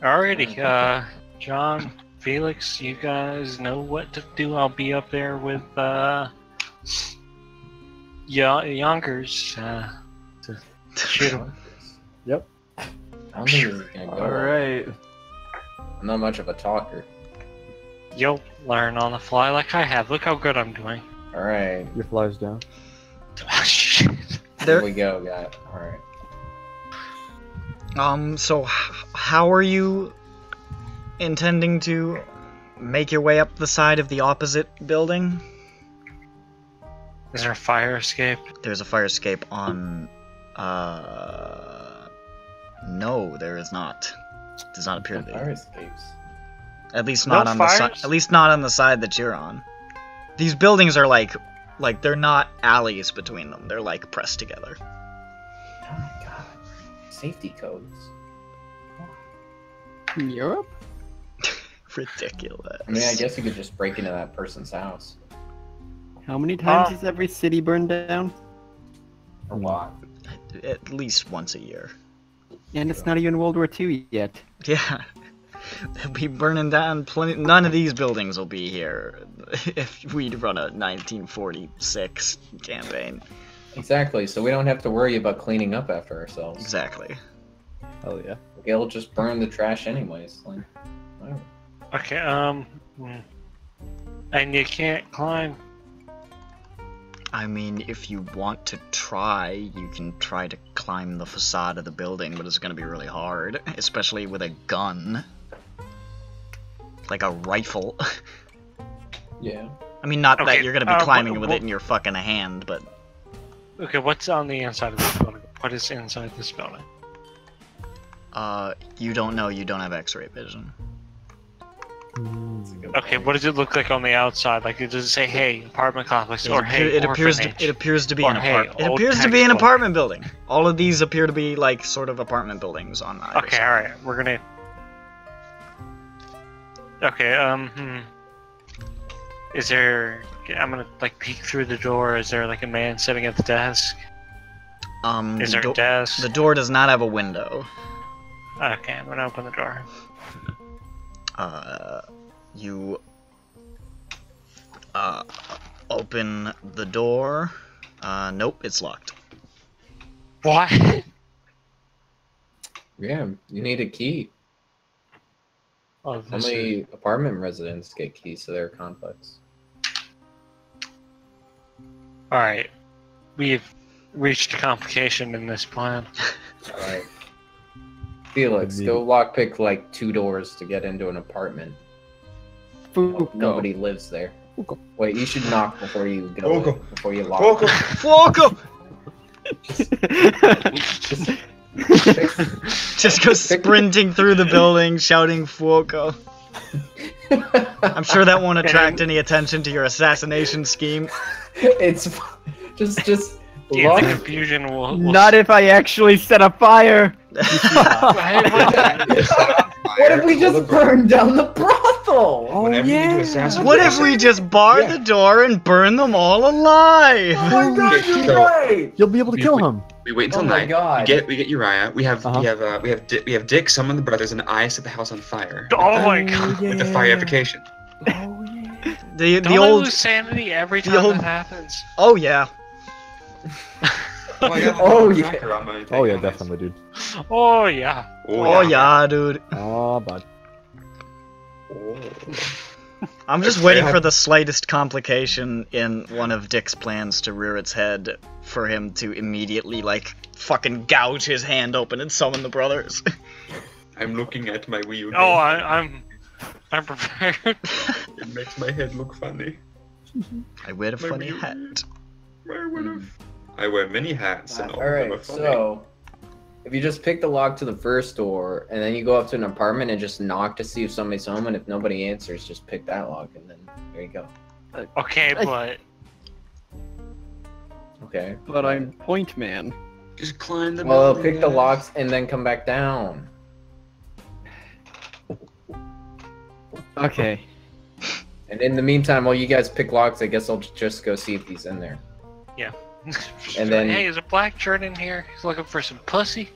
Speaker 4: Alrighty, John, Felix, you guys know what to do. I'll be up there with Yonkers to shoot him.
Speaker 6: Yep.
Speaker 5: I don't think this is gonna go.
Speaker 3: Alright.
Speaker 5: I'm not much of a talker.
Speaker 4: You'll learn on the fly like I have. Look how good I'm doing.
Speaker 5: Alright.
Speaker 6: Your fly's down.
Speaker 4: Shit.
Speaker 5: Here we go, guys. Alright.
Speaker 2: So how are you intending to make your way up the side of the opposite building?
Speaker 4: Is there a fire escape?
Speaker 2: There's a fire escape on... No, there is not. Does not appear to be.
Speaker 5: Fire escapes.
Speaker 2: At least not
Speaker 4: No
Speaker 2: on the side.
Speaker 4: fires?
Speaker 2: At least not on the side that you're on. These buildings are like they're not alleys between them. They're like pressed together.
Speaker 5: Oh my god. Safety codes.
Speaker 3: Europe?
Speaker 2: Ridiculous.
Speaker 5: I mean, I guess you could just break into that person's house.
Speaker 3: How many times has every city burned down?
Speaker 5: A lot.
Speaker 2: At least once a year.
Speaker 3: And it's not even World War II yet.
Speaker 2: Yeah. They'll be burning down plenty. None of these buildings will be here if we'd run a 1946 campaign.
Speaker 5: Exactly, so we don't have to worry about cleaning up after ourselves.
Speaker 2: Exactly.
Speaker 6: Hell yeah.
Speaker 5: It'll just burn the trash anyways. Like, whatever.
Speaker 4: Okay, and you can't climb.
Speaker 2: I mean, if you want to try, you can try to climb the facade of the building, but it's going to be really hard, especially with a gun. Like a rifle.
Speaker 5: Yeah.
Speaker 2: I mean, not that
Speaker 4: Okay,
Speaker 2: you're going to be climbing
Speaker 4: what-
Speaker 2: with it in your fucking hand, but...
Speaker 4: Okay, what's on the inside of this building? What is inside this building?
Speaker 2: You don't know, you don't have x-ray vision.
Speaker 4: Okay, what does it look like on the outside? Like, does it say, "Hey, apartment complex," or "Hey,
Speaker 2: it appears to be
Speaker 4: or,
Speaker 2: an
Speaker 4: "Hey,
Speaker 2: apartment. It
Speaker 4: old
Speaker 2: appears to be an
Speaker 4: textbook."
Speaker 2: apartment building. All of these appear to be like sort of apartment buildings on either
Speaker 4: Okay,
Speaker 2: side.
Speaker 4: alright, we're gonna... Okay, is there... I'm gonna, like, peek through the door. Is there, like, a man sitting at the desk? Is there a desk?
Speaker 2: The door does not have a window.
Speaker 4: Okay, I'm gonna open the door.
Speaker 2: You open the door. Nope, it's locked.
Speaker 4: What?
Speaker 5: Yeah, you need a key.
Speaker 4: Oh, this
Speaker 5: Only apartment residents get keys to their complex.
Speaker 4: Alright, we've reached a complication in this plan.
Speaker 5: Alright. Felix, go lockpick like 2 doors to get into an apartment.
Speaker 3: Fuko.
Speaker 5: Nobody lives there.
Speaker 3: Fuko.
Speaker 5: Wait, you should knock before you go.
Speaker 1: Fuko.
Speaker 5: Before you lock.
Speaker 2: Fuoco! Just go sprinting through the building, shouting Fuoco. I'm sure that won't attract any attention to your assassination scheme.
Speaker 5: It's just
Speaker 4: The
Speaker 5: Lock-
Speaker 4: confusion will
Speaker 3: Not if I actually set a fire.
Speaker 5: What if we just burn down the brothel?
Speaker 3: Oh
Speaker 1: Whenever you do
Speaker 3: yeah.
Speaker 1: assassination-
Speaker 2: What if we just bar the door and burn them all alive?
Speaker 5: Oh my god,
Speaker 1: Okay,
Speaker 5: you're
Speaker 1: so-
Speaker 5: right!
Speaker 6: You'll be able to kill him.
Speaker 1: We wait until
Speaker 5: Oh my
Speaker 1: night.
Speaker 5: God.
Speaker 1: We get Uriah. We have
Speaker 6: Uh-huh.
Speaker 1: we have Dick summon the brothers, and I set the house on fire.
Speaker 4: Oh my god.
Speaker 1: With the fireification.
Speaker 6: Oh yeah.
Speaker 2: The
Speaker 4: Don't I
Speaker 2: old.
Speaker 4: lose sanity every
Speaker 2: the
Speaker 4: time
Speaker 2: old-
Speaker 4: that happens?
Speaker 2: Oh yeah.
Speaker 1: Oh, I got
Speaker 5: Oh,
Speaker 1: a
Speaker 5: yeah.
Speaker 1: cracker on my thing.
Speaker 6: Oh yeah,
Speaker 1: Nice.
Speaker 6: definitely, dude.
Speaker 4: Oh yeah.
Speaker 2: Oh yeah, dude.
Speaker 6: Oh, bud.
Speaker 1: Oh.
Speaker 2: I'm just
Speaker 1: Okay.
Speaker 2: waiting for the slightest complication in one of Dick's plans to rear its head for him to immediately, like, fucking gouge his hand open and summon the brothers.
Speaker 1: I'm looking at my Wii U.
Speaker 4: Oh,
Speaker 1: game.
Speaker 4: I'm prepared.
Speaker 1: It makes my head look funny.
Speaker 2: I wear a
Speaker 1: My
Speaker 2: funny
Speaker 1: Wii U.
Speaker 2: hat.
Speaker 1: I wear many hats and all of them are
Speaker 5: Alright,
Speaker 1: funny.
Speaker 5: so if you just pick the lock to the first door and then you go up to an apartment and just knock to see if somebody's home, and if nobody answers, just pick that lock and then there you go.
Speaker 4: Okay, but
Speaker 5: Okay.
Speaker 3: But I'm point man.
Speaker 1: Just climb the
Speaker 5: Well,
Speaker 1: building,
Speaker 5: pick the
Speaker 1: guys.
Speaker 5: locks and then come back down.
Speaker 3: Okay.
Speaker 5: And in the meantime, while you guys pick locks, I guess I'll just go see if he's in there. And then-
Speaker 4: hey, is a black shirt in here? He's looking for some pussy.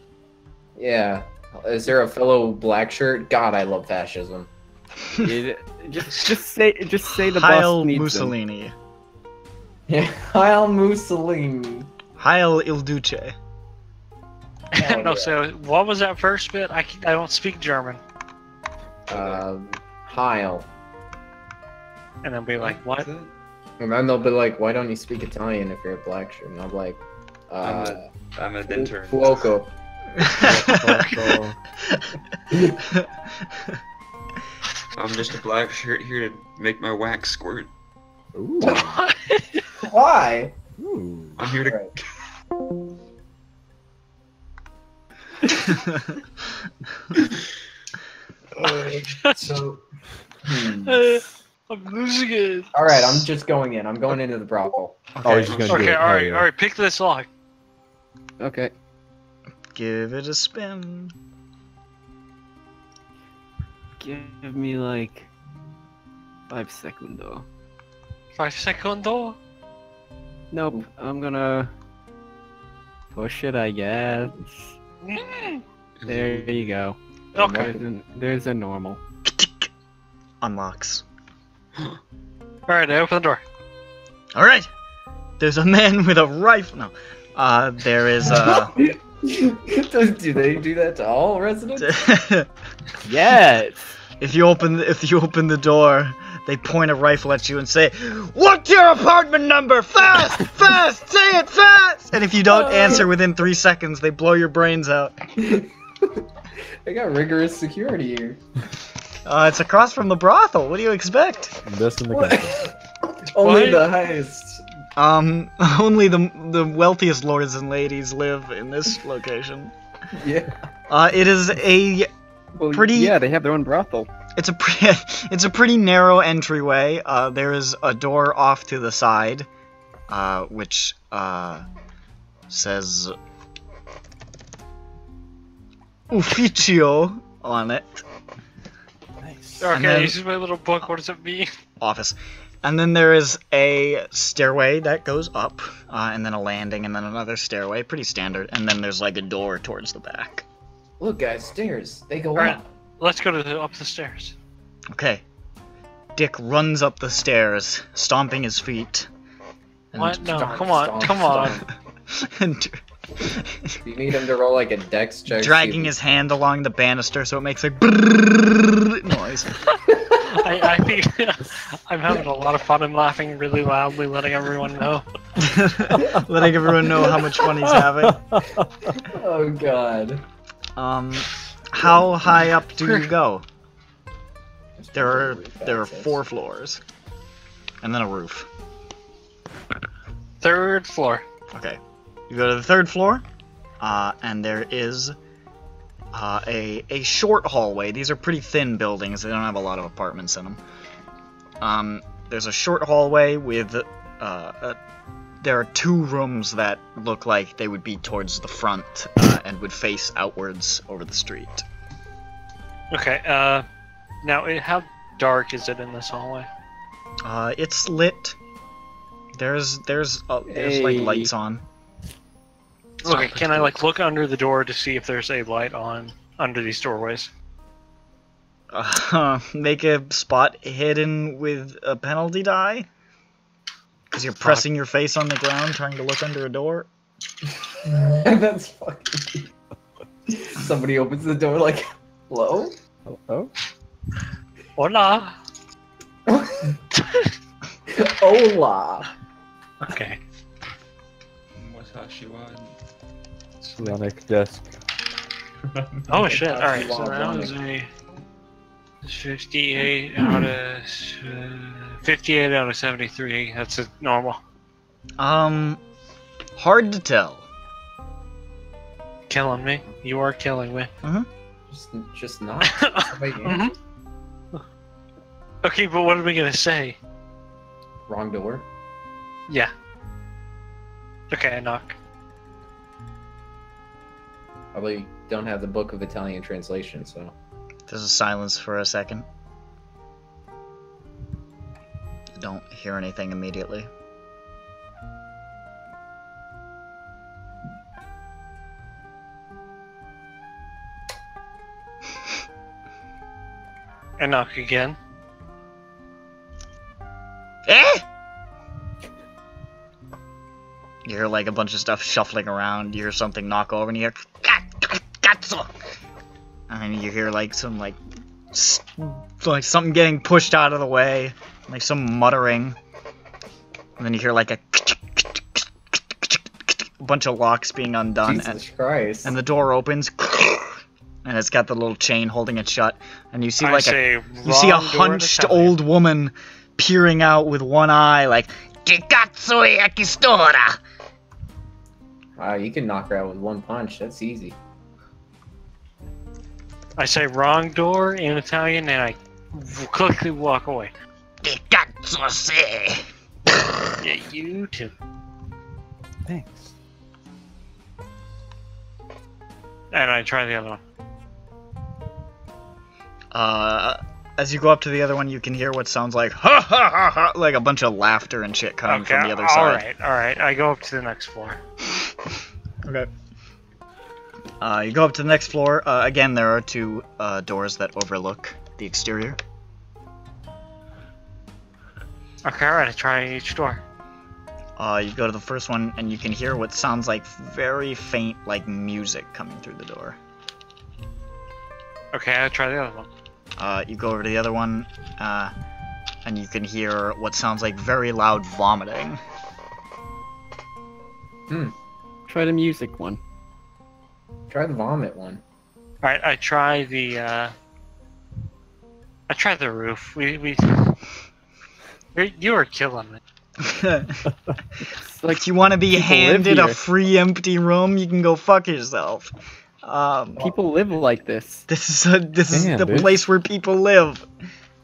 Speaker 5: Yeah. Is there a fellow black shirt? God, I love fascism.
Speaker 3: Just say the
Speaker 2: Heil
Speaker 3: boss needs him.
Speaker 2: Mussolini.
Speaker 5: Yeah, Heil Mussolini.
Speaker 2: Heil Il Duce.
Speaker 5: Oh,
Speaker 4: No,
Speaker 5: yeah.
Speaker 4: so what was that first bit? I don't speak German.
Speaker 5: Heil.
Speaker 4: And then be like, what?
Speaker 5: And then they'll be like, why don't you speak Italian if you're a black shirt? And I'll be like,
Speaker 1: I'm an intern.
Speaker 5: Fuoco.
Speaker 1: I'm just a black shirt here to make my wax squirt.
Speaker 6: Ooh.
Speaker 5: Why?
Speaker 6: Ooh.
Speaker 1: I'm here to.
Speaker 5: Right. So.
Speaker 4: I'm losing it.
Speaker 5: All right, I'm just going in. I'm going into the brothel.
Speaker 6: Oh, he's just gonna do
Speaker 4: Okay,
Speaker 6: it.
Speaker 4: alright,
Speaker 6: yeah.
Speaker 4: alright, pick this lock.
Speaker 3: Okay.
Speaker 2: Give it a spin.
Speaker 3: Give me like 5 secundo.
Speaker 4: 5 secondo.
Speaker 3: Nope. I'm gonna push it, I guess. There you go.
Speaker 4: Okay.
Speaker 3: There's a normal.
Speaker 2: Unlocks.
Speaker 4: Alright, I open the door.
Speaker 2: Alright. There's a man with a rifle. No. There is
Speaker 5: Do they do that to all residents?
Speaker 3: Yes.
Speaker 2: if you open the door, they point a rifle at you and say, "What's your apartment number? Fast! Fast! Say it fast!" And if you don't answer within 3 seconds, they blow your brains out.
Speaker 5: They got rigorous security here.
Speaker 2: It's across from the brothel. What do you expect?
Speaker 6: This in the
Speaker 5: What?
Speaker 6: country.
Speaker 5: Only
Speaker 4: What?
Speaker 5: the highest.
Speaker 2: Only the wealthiest lords and ladies live in this location.
Speaker 5: Yeah.
Speaker 2: It is a
Speaker 3: Well,
Speaker 2: Pretty-
Speaker 3: Yeah, they have their own brothel.
Speaker 2: it's a pretty narrow entryway. There is a door off to the side, which says Ufficio on it.
Speaker 6: Nice.
Speaker 4: Okay,
Speaker 2: then-
Speaker 4: this is my little book. What does it mean?
Speaker 2: Office. And then there is a stairway that goes up, and then a landing, and then another stairway. Pretty standard. And then there's like a door towards the back.
Speaker 5: Look, guys, stairs. They go
Speaker 4: Alright,
Speaker 5: up.
Speaker 4: let's go up the stairs.
Speaker 2: Okay. Dick runs up the stairs, stomping his feet. And,
Speaker 4: What? No,
Speaker 5: Stomp,
Speaker 4: come on,
Speaker 5: stomp,
Speaker 4: come on.
Speaker 5: stomp.
Speaker 2: and
Speaker 5: You need him to roll like a dex check. to see
Speaker 2: dragging
Speaker 5: if
Speaker 2: his hand along the banister so it makes a brrrr noise.
Speaker 4: I think I'm having a lot of fun and laughing really loudly, letting everyone know.
Speaker 2: Letting everyone know how much fun he's having.
Speaker 5: Oh god.
Speaker 2: How high up do you go? There are 4 floors. And then a roof.
Speaker 4: 3rd floor.
Speaker 2: Okay. You go to the 3rd floor, and there is a short hallway. These are pretty thin buildings. They don't have a lot of apartments in them. There's a short hallway with there are 2 rooms that look like they would be towards the front and would face outwards over the street.
Speaker 4: Okay, now, how dark is it in this hallway?
Speaker 2: It's lit. There's like lights on.
Speaker 4: Okay, can I like look under the door to see if there's a light on under these doorways?
Speaker 2: Make a spot hidden with a penalty die? Because you're pressing your face on the ground trying to look under a door?
Speaker 5: That's fucking... Somebody opens the door like, hello?
Speaker 6: Oh?
Speaker 4: Hola!
Speaker 5: Hola!
Speaker 4: Okay.
Speaker 6: Psionic desk.
Speaker 4: Oh shit, alright, so that was a 58 out of 58 out of 73. That's a normal.
Speaker 2: Hard to tell.
Speaker 4: Killing me. You are killing me.
Speaker 5: Just not. Somebody answer.
Speaker 4: Okay, but what are we gonna say?
Speaker 5: Wrong door.
Speaker 4: Yeah. Okay, I knock.
Speaker 5: Probably don't have the book of Italian translation, so.
Speaker 2: There's a silence for a second. You don't hear anything immediately.
Speaker 4: I knock again.
Speaker 2: Eh? You hear like a bunch of stuff shuffling around, you hear something knock over, and you hear Katsu! And then you hear like some like something getting pushed out of the way, like some muttering. And then you hear like a bunch of locks being undone,
Speaker 5: Jesus Christ.
Speaker 2: and the door opens, and it's got the little chain holding it shut, and you see like a hunched old woman peering out with one eye, like Kikatsui Akistora.
Speaker 5: Wow, you can knock her out with one punch. That's easy.
Speaker 4: I say wrong door in Italian, and I quickly walk away.
Speaker 2: Kikatsuse.
Speaker 4: Yeah, you too.
Speaker 6: Thanks.
Speaker 4: And I try the other one.
Speaker 2: As you go up to the other one, you can hear what sounds like ha ha ha ha, like a bunch of laughter and shit coming from the other side.
Speaker 4: Alright. I go up to the next floor.
Speaker 2: Okay. You go up to the next floor. Again, there are 2 doors that overlook the exterior.
Speaker 4: Okay, alright, I try each door.
Speaker 2: You go to the first one, and you can hear what sounds like very faint, like music coming through the door.
Speaker 4: Okay, I try the other one.
Speaker 2: You go over to the other one, and you can hear what sounds like very loud vomiting.
Speaker 3: Try the music one.
Speaker 5: Try the vomit one.
Speaker 4: Alright, I try the roof. You are killing me.
Speaker 2: Like, if you want to be
Speaker 3: people
Speaker 2: handed
Speaker 3: live
Speaker 2: a
Speaker 3: here.
Speaker 2: free empty room, you can go fuck yourself.
Speaker 3: People live like this.
Speaker 2: This is the
Speaker 6: bitch.
Speaker 2: place where people live.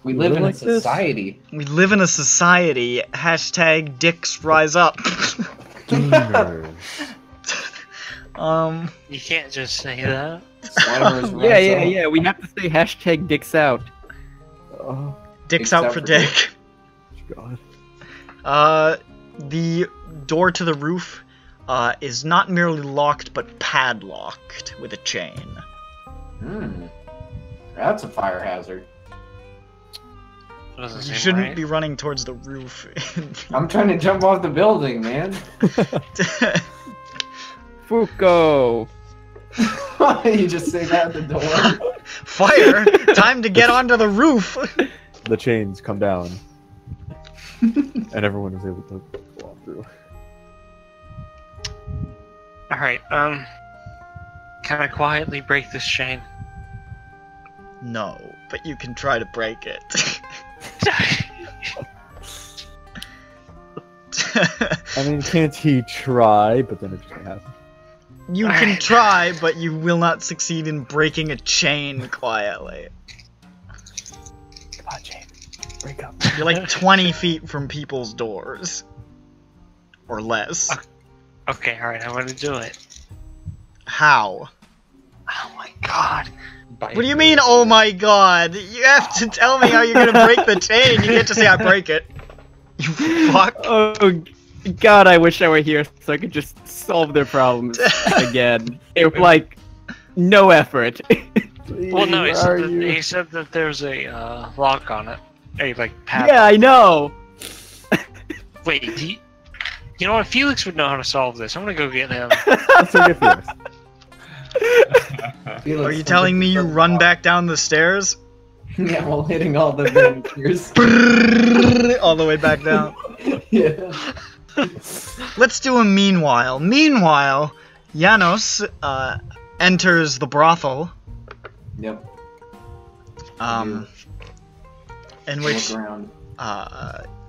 Speaker 5: We live in
Speaker 6: like
Speaker 5: a
Speaker 6: this?
Speaker 5: society.
Speaker 2: We live in a society. Hashtag dicks rise up.
Speaker 6: Gamers.
Speaker 4: You can't just say that.
Speaker 5: Slimers rise
Speaker 3: Yeah. We have to say hashtag dicks out.
Speaker 6: Oh,
Speaker 2: Dicks out for dick.
Speaker 6: God.
Speaker 2: The door to the roof is not merely locked, but padlocked with a chain.
Speaker 5: That's a fire hazard.
Speaker 4: That doesn't
Speaker 2: You
Speaker 4: seem
Speaker 2: shouldn't
Speaker 4: right.
Speaker 2: be running towards the roof.
Speaker 5: I'm trying to jump off the building, man.
Speaker 3: Fuko.
Speaker 5: You just say that at the door.
Speaker 2: Fire! Time to get onto the roof!
Speaker 6: The chains come down. And everyone is able to walk through.
Speaker 4: Alright, can I quietly break this chain?
Speaker 2: No, but you can try to break it.
Speaker 6: I mean, can't he try? But then it just happens.
Speaker 2: You can try, but you will not succeed in breaking a chain quietly.
Speaker 6: Come on, Jane. Break up.
Speaker 2: You're like 20 feet from people's doors. or less.
Speaker 4: Okay, alright, I'm gonna do it.
Speaker 2: How?
Speaker 4: Oh my god.
Speaker 2: What do you mean, oh my god? You have to tell me how you're gonna break the chain. You can't just say I break it. You fuck.
Speaker 3: Oh god, I wish I were here so I could just solve their problems again. It like no effort.
Speaker 4: Well, no, he said that there's a lock on it. A like padlock.
Speaker 3: Yeah, I know.
Speaker 4: Wait, you know what? Felix would know how to solve this. I'm gonna go get him.
Speaker 6: Let's go get Felix.
Speaker 2: Are you telling me you run back down the stairs?
Speaker 5: Yeah, while hitting all the miniatures.
Speaker 2: All the way back down.
Speaker 5: Yeah.
Speaker 2: Let's do a meanwhile. Meanwhile, Janos enters the brothel.
Speaker 5: Yep.
Speaker 2: In which
Speaker 5: Look around.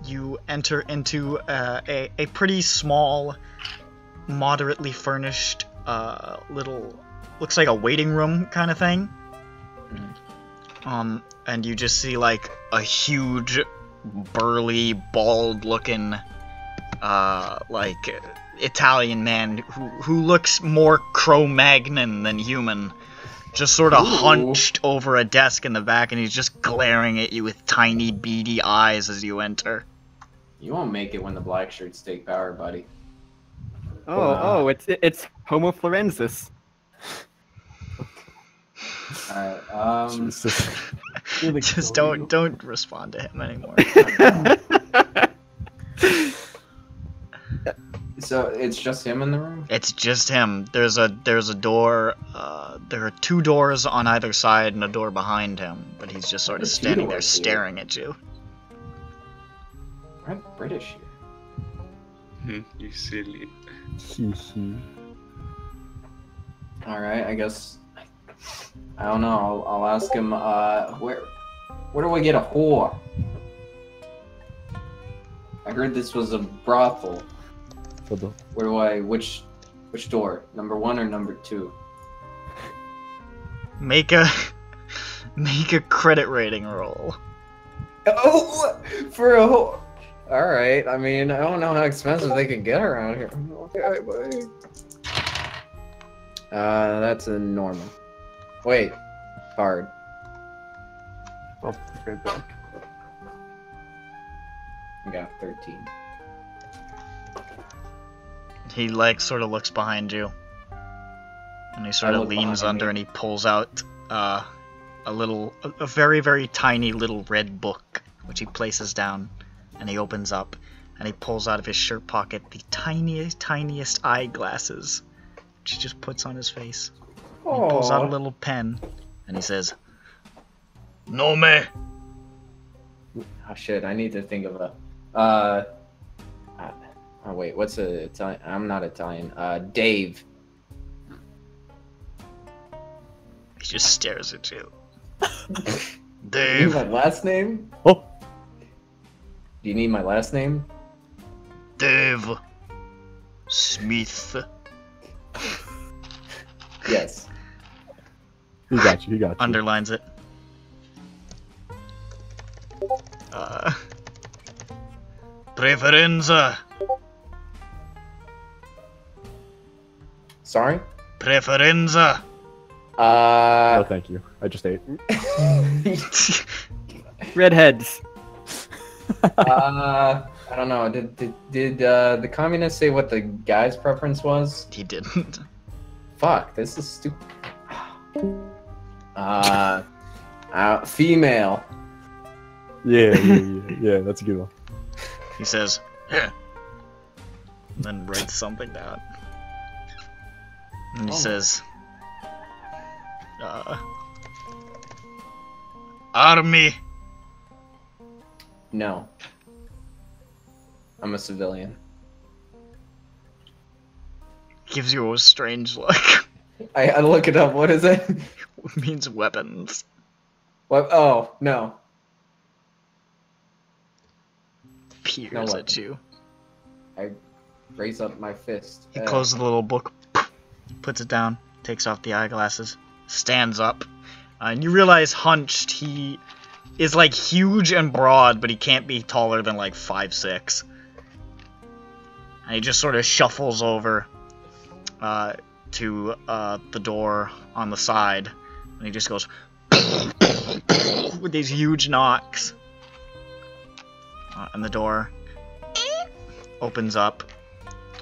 Speaker 2: you enter into a pretty small, moderately furnished little, looks like a waiting room kind of thing. And you just see like a huge, burly, bald-looking, like Italian man who looks more Cro-Magnon than human. Just sort of hunched over a desk in the back, and he's just glaring at you with tiny, beady eyes as you enter.
Speaker 5: You won't make it when the black shirts take power, buddy.
Speaker 3: Oh, it's Homo florensis.
Speaker 5: Alright,
Speaker 2: Just don't respond to him anymore.
Speaker 5: So it's just him in the room?
Speaker 2: It's just him. There's a door. There are two doors on either side and a door behind him, but he's just sort of standing there staring at you.
Speaker 5: I'm British here.
Speaker 1: You silly.
Speaker 5: Alright, I guess. I don't know. I'll ask him. Where do we get a whore? I heard this was a brothel. Where do I? Which door? Number 1 or number 2?
Speaker 2: Make a credit rating roll.
Speaker 5: Oh, for a whore. All right. I mean, I don't know how expensive they can get around here. Okay, buddy. That's a normal. Wait, hard.
Speaker 6: Oh, right back.
Speaker 5: I got 13.
Speaker 2: He like sort of looks behind you, and he sort of leans under and he pulls out a very, very tiny little red book, which he places down, and he opens up, and he pulls out of his shirt pocket the tiniest eyeglasses, which he just puts on his face. He pulls out a little pen, and he says, "Nome."
Speaker 5: Oh shit! I need to think of a. Oh wait, what's a Italian? I'm not Italian. Dave.
Speaker 2: He just stares at you.
Speaker 5: Do you
Speaker 2: Dave.
Speaker 5: need my last name?
Speaker 6: Oh.
Speaker 5: Do you need my last name?
Speaker 2: Dave. Smith.
Speaker 5: Yes.
Speaker 6: He got you.
Speaker 2: Underlines it. Preferenza.
Speaker 5: Sorry?
Speaker 2: Preferenza.
Speaker 6: No, thank you. I just ate.
Speaker 3: Redheads.
Speaker 5: I don't know. Did the communists say what the guy's preference was?
Speaker 2: He didn't.
Speaker 5: Fuck, this is stupid. Female.
Speaker 6: Yeah, that's a good one.
Speaker 2: He says, "Yeah," and then writes something down. And he says, Army.
Speaker 5: No. I'm a civilian.
Speaker 2: Gives you a strange look.
Speaker 5: I look it up. What is it?
Speaker 2: It means weapons.
Speaker 5: What? Oh, no.
Speaker 2: Peers at you.
Speaker 5: I raise up my fist.
Speaker 2: He closes the little book, puts it down, takes off the eyeglasses, stands up, and you realize hunched he is like huge and broad, but he can't be taller than like 5'6". And he just sort of shuffles over to the door on the side, and he just goes with these huge knocks. And the door opens up,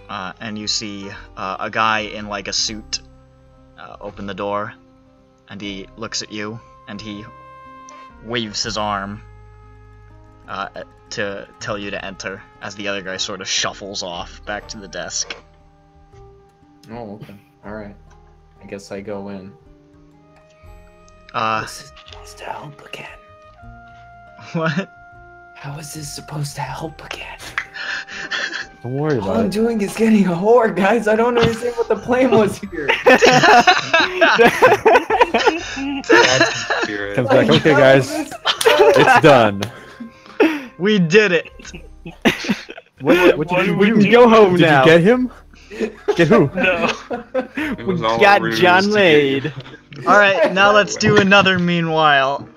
Speaker 2: and you see a guy in like a suit open the door, and he looks at you, and he waves his arm to tell you to enter, as the other guy sort of shuffles off back to the desk.
Speaker 5: Oh, okay. Alright. I guess I go in.
Speaker 3: This is supposed to help again.
Speaker 2: What?
Speaker 5: How is this supposed to help again?
Speaker 6: Don't worry
Speaker 5: All
Speaker 6: about
Speaker 5: I'm
Speaker 6: it.
Speaker 5: doing is getting a whore, guys. I don't understand what the plan was here.
Speaker 1: That's the spirit.
Speaker 6: Comes back. Okay, guys, it's done.
Speaker 2: We did it!
Speaker 6: What did
Speaker 3: We
Speaker 6: you
Speaker 3: can
Speaker 6: do?
Speaker 3: go home
Speaker 6: Did
Speaker 3: now.
Speaker 6: you get him? Get who?
Speaker 4: No.
Speaker 1: It
Speaker 3: We
Speaker 1: was all a
Speaker 3: got
Speaker 1: ruse
Speaker 3: John
Speaker 1: to get
Speaker 3: laid.
Speaker 1: you.
Speaker 2: Alright, now let's do another meanwhile.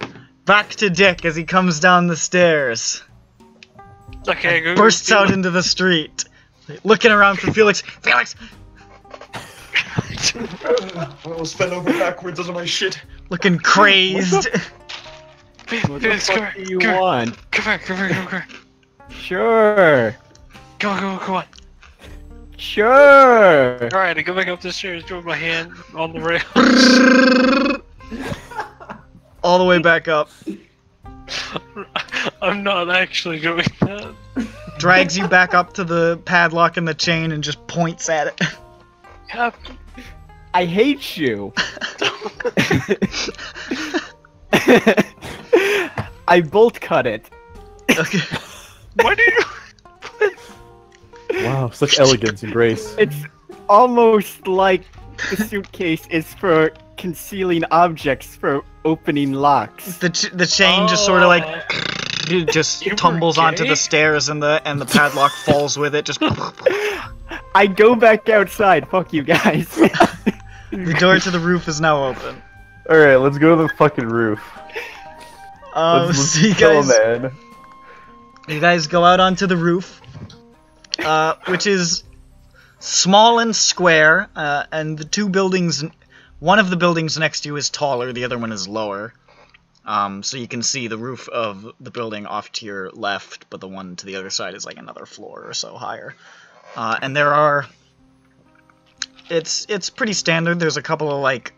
Speaker 2: Back to Dick as he comes down the stairs.
Speaker 4: Okay, go.
Speaker 2: Bursts out into the street. Looking around for Felix. Felix!
Speaker 1: I almost fell over backwards under my shit.
Speaker 2: Looking crazed.
Speaker 3: What the
Speaker 4: Felix, come
Speaker 3: fuck
Speaker 4: here.
Speaker 3: do you
Speaker 4: Come here.
Speaker 3: want?
Speaker 4: Come here. Come here. Come here.
Speaker 3: Sure.
Speaker 4: Come on.
Speaker 3: Sure.
Speaker 4: All right, I go back up the stairs, throw my hand on the rail.
Speaker 2: All the way back up.
Speaker 4: I'm not actually doing that.
Speaker 2: Drags you back up to the padlock and the chain and just points at it.
Speaker 4: Yeah,
Speaker 3: I hate you. I bolt cut it.
Speaker 2: Okay.
Speaker 4: why do you?
Speaker 6: Wow, such elegance and grace.
Speaker 3: It's almost like the suitcase is for concealing objects for opening locks.
Speaker 2: The chain just sort of like it just
Speaker 4: You were
Speaker 2: tumbles onto
Speaker 4: gay?
Speaker 2: the stairs and the padlock falls with it. Just
Speaker 3: I go back outside. Fuck you guys.
Speaker 2: the door to the roof is now open.
Speaker 6: All right, let's go to the fucking roof. Let's
Speaker 2: So you
Speaker 6: kill
Speaker 2: guys,
Speaker 6: a man.
Speaker 2: you guys go out onto the roof, which is small and square, and the two buildings, one of the buildings next to you is taller, the other one is lower. So you can see the roof of the building off to your left, but the one to the other side is like another floor or so higher. And there are... It's pretty standard. There's a couple of, like...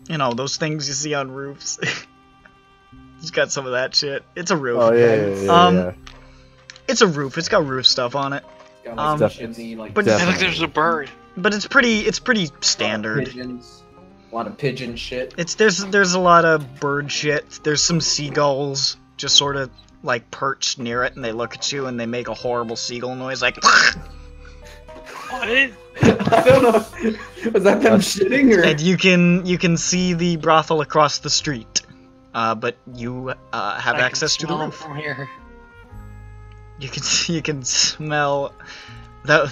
Speaker 2: You know, those things you see on roofs. It's got some of that shit. It's a roof.
Speaker 6: Oh yeah.
Speaker 2: yeah. It's a roof. It's got roof stuff on it.
Speaker 5: Got
Speaker 2: Um,
Speaker 5: like chimney, like
Speaker 2: but-
Speaker 4: I
Speaker 6: Definitely.
Speaker 4: think there's a bird.
Speaker 2: But it's pretty standard.
Speaker 5: pigeons, a lot of pigeon shit.
Speaker 2: There's a lot of bird shit. There's some seagulls just sort of like perched near it, and they look at you and they make a horrible seagull noise, like.
Speaker 4: What?
Speaker 5: I don't know. Was that them shitting or?
Speaker 2: And you can see the brothel across the street, but you have
Speaker 4: I
Speaker 2: access to
Speaker 4: can
Speaker 2: the
Speaker 4: smell it
Speaker 2: roof.
Speaker 4: from here.
Speaker 2: You can smell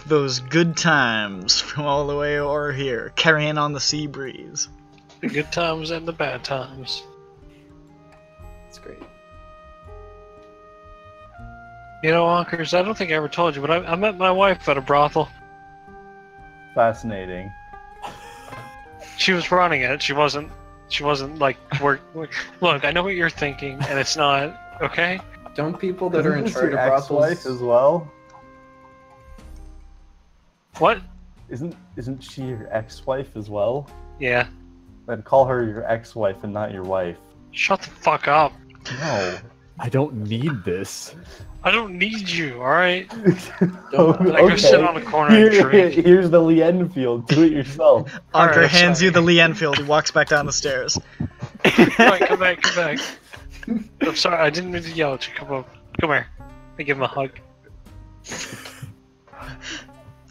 Speaker 2: those good times from all the way over here, carrying on the sea breeze.
Speaker 4: The good times and the bad times.
Speaker 5: That's great.
Speaker 4: You know, Onkers, I don't think I ever told you, but I met my wife at a brothel.
Speaker 6: Fascinating.
Speaker 4: She was running it. She wasn't like work. Look, I know what you're thinking, and it's not okay.
Speaker 5: Don't people that are in
Speaker 6: Isn't this
Speaker 5: charge
Speaker 6: your
Speaker 5: of brothels?
Speaker 6: ex-wife as well?
Speaker 4: What?
Speaker 6: Isn't she your ex-wife as well?
Speaker 4: Yeah.
Speaker 6: Then call her your ex-wife and not your wife.
Speaker 4: Shut the fuck up.
Speaker 6: No, I don't need this.
Speaker 4: I don't need you. All right.
Speaker 5: Don't-
Speaker 4: I go sit on a corner and drink.
Speaker 6: Here's the Lee Enfield. Do it yourself.
Speaker 2: Anker
Speaker 4: Alright,
Speaker 2: hands
Speaker 4: sorry.
Speaker 2: you the Lee Enfield. He walks back down the stairs.
Speaker 4: Right, come back. I'm sorry, I didn't mean to yell at you. Come here. I give him a hug.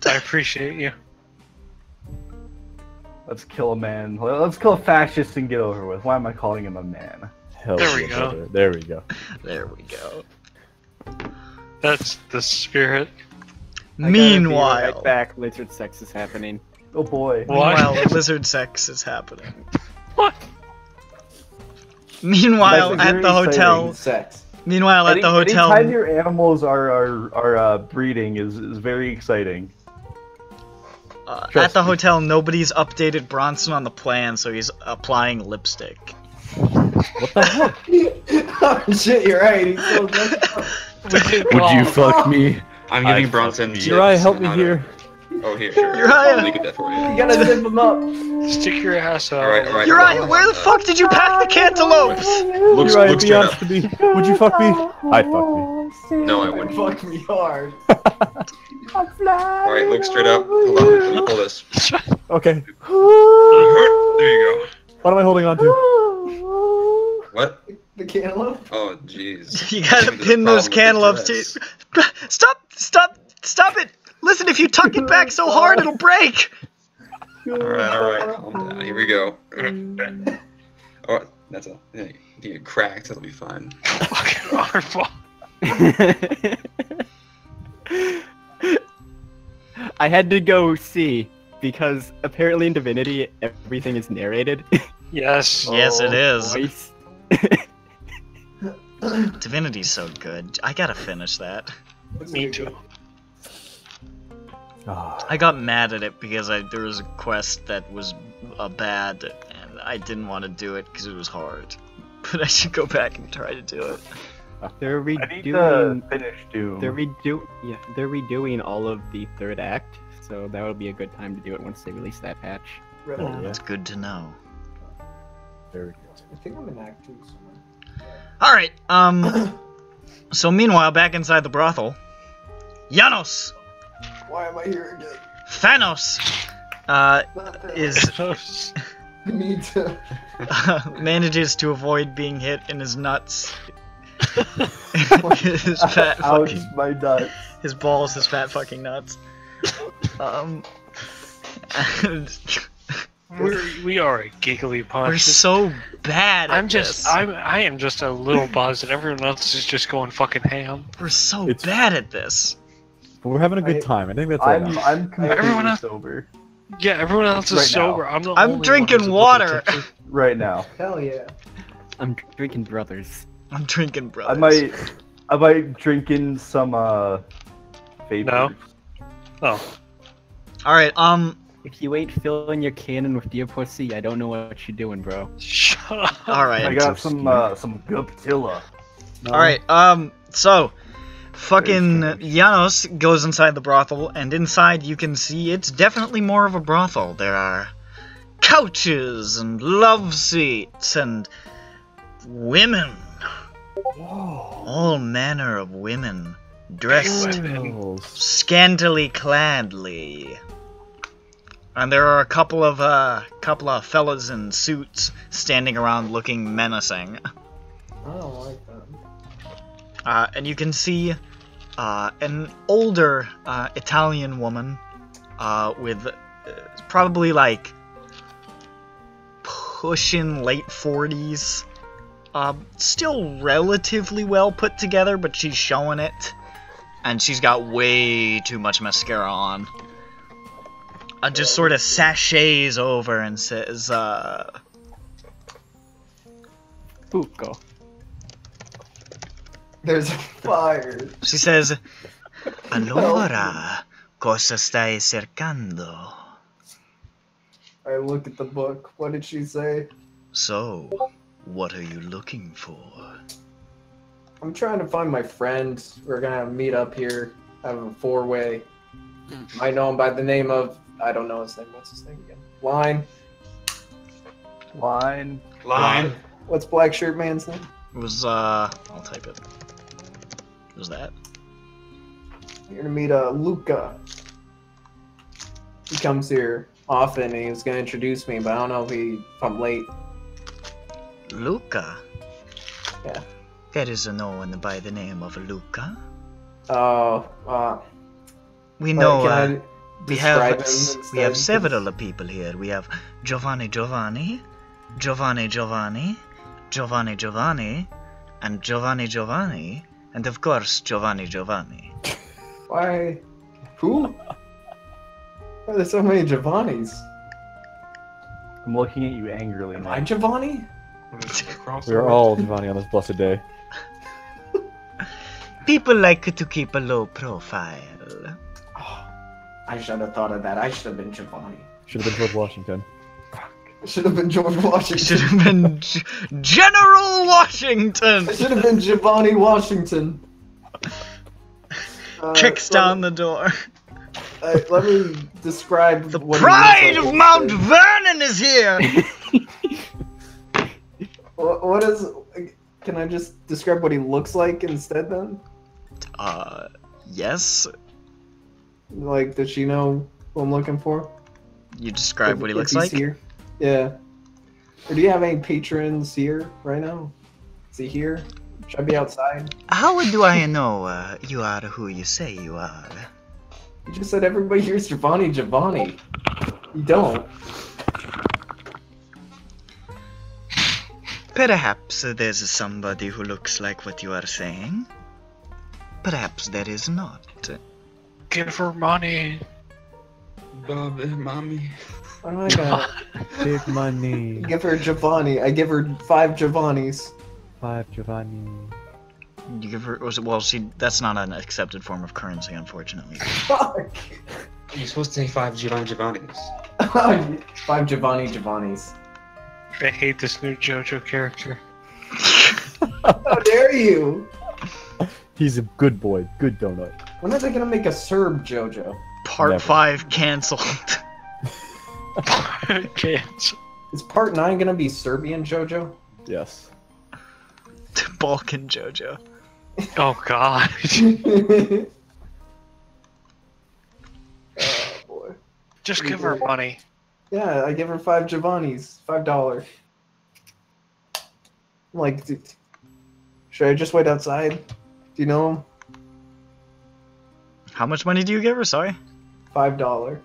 Speaker 4: I appreciate you.
Speaker 6: Let's kill a man. Let's kill a fascist and get over with. Why am I calling him a man? Hell
Speaker 4: There we
Speaker 6: yeah,
Speaker 4: go.
Speaker 6: brother. There we go.
Speaker 2: There we go.
Speaker 4: That's the spirit.
Speaker 3: I gotta be
Speaker 2: Meanwhile,
Speaker 3: right back. Lizard sex is happening.
Speaker 6: Oh boy.
Speaker 4: What?
Speaker 2: meanwhile, lizard sex is happening.
Speaker 4: What?
Speaker 2: Meanwhile,
Speaker 6: That's
Speaker 2: at the
Speaker 6: very
Speaker 2: hotel,
Speaker 5: Sex.
Speaker 2: Meanwhile, at the hotel,
Speaker 6: Anytime your animals are breeding is very exciting.
Speaker 2: at the hotel, nobody's updated Bronson on the plan, so he's applying lipstick.
Speaker 6: What the hell?
Speaker 5: Oh shit, you're right. He's so messed up.
Speaker 6: Would you fuck me?
Speaker 1: I'm giving
Speaker 6: I'd
Speaker 1: Bronson
Speaker 6: fuck
Speaker 1: tips.
Speaker 6: you. Uriah, help me
Speaker 1: on how to-
Speaker 6: here.
Speaker 1: Oh, here, sure.
Speaker 2: Uriah.
Speaker 1: I'll leak that for you.
Speaker 5: You gotta zip him up.
Speaker 4: Stick your ass out.
Speaker 1: Alright.
Speaker 2: Uriah, where the fuck did you pack the cantaloupes?
Speaker 1: Looks
Speaker 6: Uriah, be
Speaker 1: straight up.
Speaker 6: honest with me. Would you fuck me? I'd fuck me.
Speaker 1: No, I wouldn't.
Speaker 5: Fuck me hard.
Speaker 1: Alright, look straight up. Hold on, let me pull this.
Speaker 6: Okay.
Speaker 1: There you
Speaker 6: What am I holding on to?
Speaker 1: go. What?
Speaker 5: The cantaloupe?
Speaker 1: Oh, jeez.
Speaker 2: You gotta
Speaker 1: Maybe
Speaker 2: pin
Speaker 1: there's
Speaker 2: those
Speaker 1: a problem with the
Speaker 2: cantaloupes to.
Speaker 1: dress.
Speaker 2: Stop it! Listen, if you tuck it back so hard, it'll break.
Speaker 1: Alright, calm down. Here we go. Oh, that's a. Yeah, you get cracked, that'll be fine.
Speaker 4: Fucking armful.
Speaker 3: I had to go see because apparently in Divinity everything is narrated.
Speaker 4: Yes.
Speaker 2: Yes, it is.
Speaker 3: Voice.
Speaker 2: Divinity's so good. I gotta finish that.
Speaker 4: Me too.
Speaker 6: Ah,
Speaker 2: I got mad at it because there was a quest that was bad, and I didn't want to do it because it was hard. But I should go back and try to do it.
Speaker 3: They're
Speaker 6: I need to
Speaker 3: redoing.
Speaker 6: finish Doom.
Speaker 3: They're redoing all of the third act, so that would be a good time to do it once they release that patch.
Speaker 6: Yeah.
Speaker 2: It's good to know.
Speaker 6: There we go.
Speaker 5: I think I'm in Act 2 somewhere.
Speaker 2: Alright, so meanwhile, back inside the brothel, Janos!
Speaker 5: Why am I here again?
Speaker 2: Thanos!
Speaker 5: Not that.
Speaker 2: Is
Speaker 5: I need to.
Speaker 2: manages to avoid being hit in his nuts. His fat
Speaker 6: Ouch,
Speaker 2: fucking,
Speaker 6: my nuts.
Speaker 2: his balls, his fat fucking nuts. And
Speaker 4: We are a giggly bunch.
Speaker 2: we're so bad at
Speaker 4: I am just a little buzzed, and everyone else is just going fucking ham.
Speaker 2: We're so
Speaker 6: It's-
Speaker 2: bad at this.
Speaker 6: But we're having a good time. I think that's enough.
Speaker 5: I'm completely
Speaker 4: Everyone else-
Speaker 5: sober.
Speaker 4: Yeah, everyone else is
Speaker 6: Right now.
Speaker 4: sober. I'm the
Speaker 2: I'm
Speaker 4: only one
Speaker 2: drinking
Speaker 4: who's a little
Speaker 2: water.
Speaker 4: tipsy.
Speaker 6: Right now.
Speaker 5: Hell yeah.
Speaker 3: I'm drinking Brothers.
Speaker 2: I'm drinking, brothers.
Speaker 6: I might drink in some vapors.
Speaker 4: No. Oh,
Speaker 2: Alright,
Speaker 3: If you ain't filling your cannon with deer pussy, I don't know what you're doing, bro.
Speaker 4: shut up.
Speaker 2: alright.
Speaker 6: I got some Guptilla. No?
Speaker 2: Alright, so fucking Janos goes inside the brothel, and inside you can see it's definitely more of a brothel. There are couches and love seats and women. All manner of women, dressed scantily cladly. And there are a couple of fellas in suits standing around looking menacing.
Speaker 5: I don't like that.
Speaker 2: And you can see an older Italian woman with probably like pushing late 40s. Still relatively well put together, but she's showing it. And she's got way too much mascara on. Just sort of sachets over and says,
Speaker 3: Pucco.
Speaker 5: There's a fire.
Speaker 2: she says, Allora, cosa stai cercando?
Speaker 5: I look at the book. What did she say?
Speaker 2: So, what are you looking for?
Speaker 5: I'm trying to find my friend. We're gonna meet up here. Have a four-way. I know him by the name of... I don't know his name. What's his name again? Line.
Speaker 1: Line.
Speaker 5: What's Black Shirt Man's name?
Speaker 2: It was, I'll type it. It was that?
Speaker 5: You're gonna meet Luca. He comes here often and he was gonna introduce me, but I don't know if I'm late.
Speaker 2: Luca?
Speaker 5: Yeah.
Speaker 2: There is no one by the name of Luca. We know,
Speaker 5: can I
Speaker 2: we
Speaker 5: describe
Speaker 2: have
Speaker 5: him
Speaker 2: we have
Speaker 5: instead?
Speaker 2: several people here. We have Giovanni, and Giovanni, and of course Giovanni.
Speaker 5: Why? Who? Why are there so many Giovannis?
Speaker 6: I'm looking at you angrily
Speaker 5: Am
Speaker 6: now.
Speaker 5: I Giovanni?
Speaker 6: We're all Giovanni on this blessed day.
Speaker 2: people like to keep a low profile.
Speaker 5: Oh, I should have thought of that. I should have been Giovanni.
Speaker 6: Should have been George Washington.
Speaker 5: Should have been George Washington.
Speaker 2: Should have been General Washington.
Speaker 5: I should have been Giovanni Washington.
Speaker 2: Kicks down the door.
Speaker 5: Let me describe
Speaker 2: The
Speaker 5: what
Speaker 2: pride of Mount
Speaker 5: instead.
Speaker 2: Vernon is here.
Speaker 5: What is? Can I just describe what he looks like instead then?
Speaker 2: Yes.
Speaker 5: Like, does she know who I'm looking for?
Speaker 2: You describe what he
Speaker 5: If
Speaker 2: looks
Speaker 5: he's
Speaker 2: like?
Speaker 5: Here? Yeah. Or do you have any patrons here right now? Is he here? Should I be outside?
Speaker 2: How do I know you are who you say you are?
Speaker 5: You just said everybody here's Giovanni. You don't.
Speaker 2: Perhaps there's somebody who looks like what you are saying. Perhaps there is not.
Speaker 4: Give her money.
Speaker 1: Bobby, mommy.
Speaker 5: What do I got?
Speaker 6: Big money.
Speaker 5: Give her Giovanni. I give her 5 Giovannis.
Speaker 6: 5 Giovanni.
Speaker 2: You give her well, that's not an accepted form of currency, unfortunately.
Speaker 5: Fuck.
Speaker 1: You're supposed to say 5 Giovanni's.
Speaker 5: 5 Giovannis.
Speaker 4: I hate this new JoJo character.
Speaker 5: How dare you?
Speaker 6: He's a good boy. Good donut.
Speaker 5: When are they gonna make a Serb JoJo?
Speaker 2: Part
Speaker 6: Never.
Speaker 2: 5 cancelled.
Speaker 4: Can't.
Speaker 5: Is part 9 gonna be Serbian JoJo?
Speaker 6: Yes.
Speaker 2: Balkan JoJo.
Speaker 4: Oh god.
Speaker 5: Oh boy.
Speaker 4: Just give her money.
Speaker 5: Yeah, I give her 5 Giovannis. $5. I'm like, dude, should I just wait outside? Do you know him?
Speaker 2: How much money do you give her? Sorry.
Speaker 5: $5.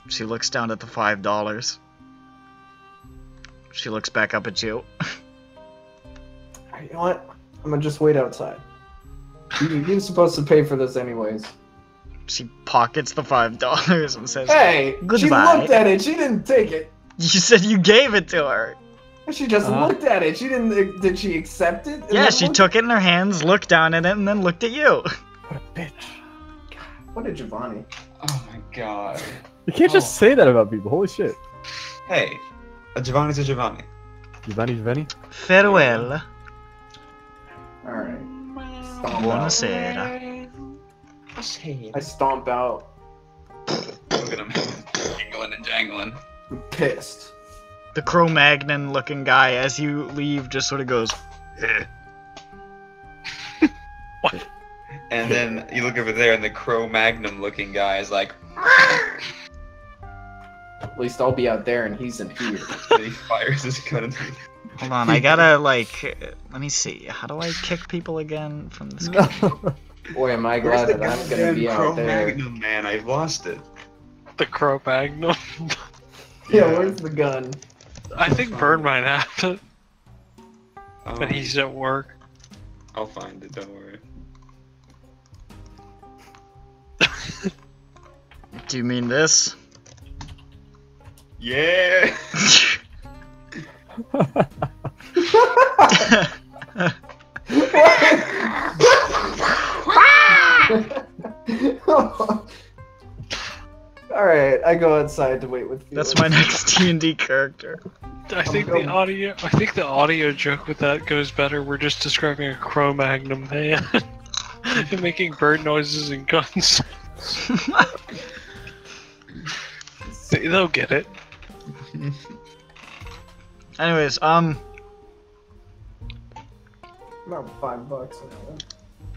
Speaker 2: She looks down at the $5. She looks back up at you.
Speaker 5: You know what? I'm gonna just wait outside. You're supposed to pay for this anyways.
Speaker 2: She pockets the $5 and says,
Speaker 5: Hey! She
Speaker 2: Goodbye.
Speaker 5: looked at it, she didn't take it!
Speaker 2: "You said you gave it to her."
Speaker 5: She just looked at it, she didn't... Did she accept it? And
Speaker 2: Yeah,
Speaker 5: then
Speaker 2: she
Speaker 5: looked-
Speaker 2: took it in her hands, looked down at it, and then looked at you.
Speaker 6: What a bitch.
Speaker 5: What a Giovanni.
Speaker 1: Oh my god.
Speaker 6: You can't just say that about people. Holy shit.
Speaker 1: Hey, a Giovanni's a Giovanni.
Speaker 6: Giovanni?
Speaker 2: Farewell.
Speaker 5: Alright.
Speaker 2: Buonasera.
Speaker 5: I stomp out.
Speaker 1: Look at him. Jingling and jangling.
Speaker 5: I'm pissed.
Speaker 2: The Cro-Magnon looking guy, as you leave, just sort of goes,
Speaker 1: Eh. And then you look over there and the Cro-Magnum looking guy is like,
Speaker 5: At least I'll be out there and he's in here.
Speaker 1: and he fires his gun at me.
Speaker 2: hold on, I gotta, like, let me see. How do I kick people again from this game?
Speaker 5: Boy, am I glad that I'm gonna be out there.
Speaker 1: Cro-Magnum, man, I've lost it.
Speaker 4: The Cro-Magnon.
Speaker 5: Yeah, where's the gun?
Speaker 4: I think Bird might have it,
Speaker 1: Um,
Speaker 4: but he's at work.
Speaker 1: I'll find it, don't worry.
Speaker 2: Do you mean this?
Speaker 1: Yeah!
Speaker 5: Alright, I go outside to wait with Felix.
Speaker 2: That's my next D&D character.
Speaker 4: I think the audio joke with that goes better. We're just describing a Cro-Magnon man and making bird noises and guns. They'll get it.
Speaker 2: Anyways,
Speaker 5: About $5 an hour.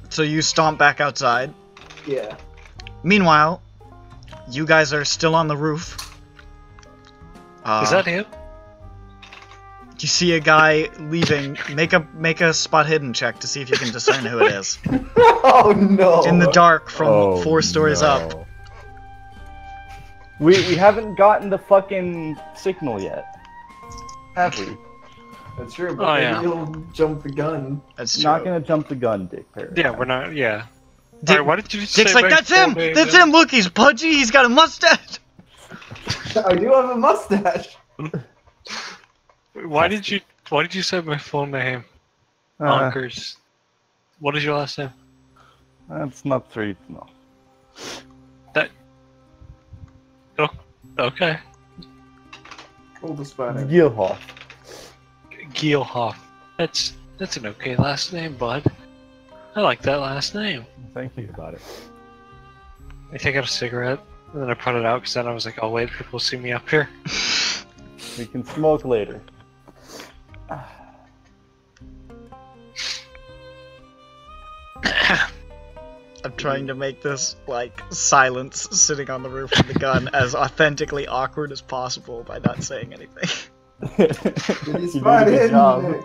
Speaker 2: so you stomp back outside.
Speaker 5: Yeah.
Speaker 2: Meanwhile, you guys are still on the roof.
Speaker 4: Is that him?
Speaker 2: You see a guy leaving. Make a spot hidden check to see if you can discern who it is.
Speaker 5: Oh no!
Speaker 2: In the dark from
Speaker 6: Oh,
Speaker 2: 4 stories
Speaker 6: no.
Speaker 2: up.
Speaker 7: We haven't gotten the fucking signal yet. Have we?
Speaker 5: That's true, but
Speaker 4: Oh,
Speaker 5: maybe
Speaker 4: yeah.
Speaker 5: you'll jump the gun.
Speaker 2: That's true.
Speaker 7: Not gonna jump the gun, Dick Peridime.
Speaker 4: Yeah, we're not. Yeah.
Speaker 2: Dick-
Speaker 4: Alright, why did you
Speaker 2: Dick's
Speaker 4: say
Speaker 2: like,
Speaker 4: my
Speaker 2: that's
Speaker 4: full
Speaker 2: him!
Speaker 4: name
Speaker 2: That's
Speaker 4: then?
Speaker 2: him! Look, he's pudgy, he's got a mustache!
Speaker 5: I do have a mustache.
Speaker 4: Why did you say my full name?
Speaker 7: Uh,
Speaker 4: Bonkers. What is your last name?
Speaker 7: That's not three. No.
Speaker 4: Oh, okay.
Speaker 5: Roll the spider.
Speaker 7: Gilhoff.
Speaker 4: Gielhoff. That's an okay last name, bud. I like that last name.
Speaker 6: Thank you about it.
Speaker 4: I take out a cigarette, and then I put it out, because then I was like, oh wait, people see me up here.
Speaker 7: We can smoke later.
Speaker 2: I'm trying to make this, like, silence sitting on the roof of the gun as authentically awkward as possible by not saying anything.
Speaker 7: You did a good job.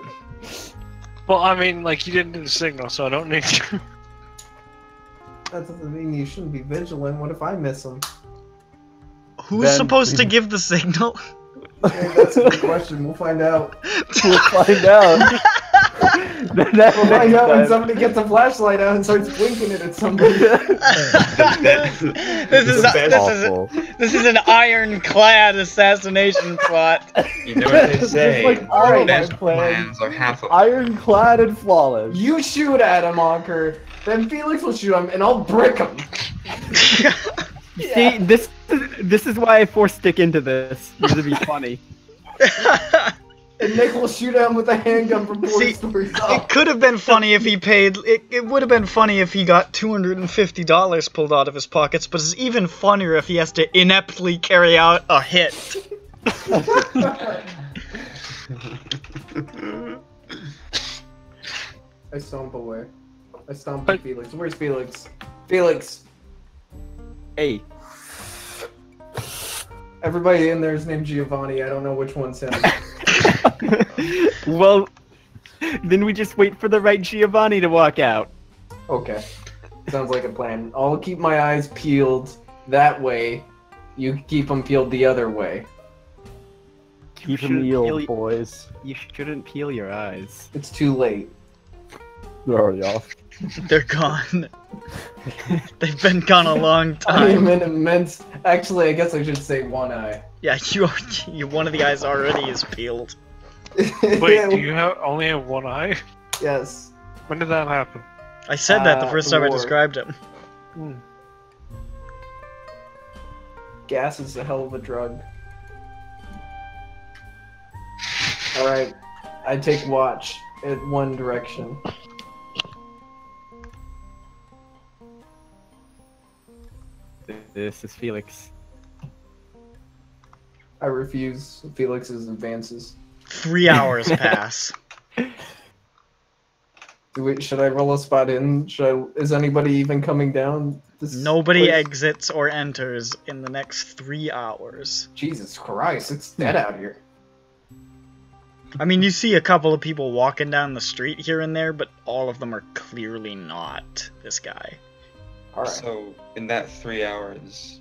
Speaker 4: Well, I mean, like, you didn't do the signal, so I don't need to.
Speaker 8: That doesn't mean you shouldn't be vigilant. What if I miss them?
Speaker 2: Who's
Speaker 7: Then
Speaker 2: supposed to
Speaker 7: we-
Speaker 2: give the signal?
Speaker 8: Hey, that's a good question. We'll find out.
Speaker 7: We'll find out. We'll
Speaker 8: We'll find out when somebody gets a flashlight out and starts blinking it at somebody.
Speaker 2: This is an ironclad assassination plot.
Speaker 1: You know what they say?
Speaker 7: Just like all of
Speaker 1: best
Speaker 7: our plans.
Speaker 1: plans are half of
Speaker 7: Ironclad and flawless.
Speaker 8: You shoot at him, Anker. Then Felix will shoot him, and I'll brick him.
Speaker 3: See, this is why I forced Dick into this. Because it'd be funny.
Speaker 8: And Nick will shoot at him with a handgun from 4
Speaker 2: See,
Speaker 8: stories
Speaker 2: It
Speaker 8: up.
Speaker 2: could have been funny if he paid. It would have been funny if he got $250 pulled out of his pockets, but it's even funnier if he has to ineptly carry out a hit.
Speaker 8: I stomp away. I stomp at Felix. Where's Felix? Felix!
Speaker 3: Hey,
Speaker 8: Everybody in there is named Giovanni. I don't know which one's him.
Speaker 3: well, then we just wait for the right Giovanni to walk out.
Speaker 8: Okay. Sounds like a plan. I'll keep my eyes peeled that way. You keep them peeled the other way.
Speaker 7: Keep
Speaker 3: shouldn't
Speaker 7: them healed,
Speaker 3: peel-
Speaker 7: boys.
Speaker 3: You shouldn't peel your eyes.
Speaker 8: It's too late.
Speaker 6: They're already off.
Speaker 2: They're gone. They've been gone a long
Speaker 8: I am
Speaker 2: time.
Speaker 8: in immense. Actually, I guess I should say one eye.
Speaker 2: Yeah, you one of the eyes already is peeled.
Speaker 4: Wait, do you only have one eye?
Speaker 8: Yes.
Speaker 4: When did that happen?
Speaker 2: I said that the first time I
Speaker 8: war.
Speaker 2: described him.
Speaker 8: Gas is a hell of a drug. Alright. I take watch at one direction.
Speaker 3: This is Felix.
Speaker 8: I refuse Felix's advances.
Speaker 2: 3 hours pass.
Speaker 8: Should I roll a spot in? Is anybody even coming down? This
Speaker 2: Nobody
Speaker 8: place?
Speaker 2: exits or enters in the next 3 hours.
Speaker 8: Jesus Christ, it's dead out here.
Speaker 2: I mean, you see a couple of people walking down the street here and there, but all of them are clearly not this guy.
Speaker 8: Alright.
Speaker 1: So, in that 3 hours,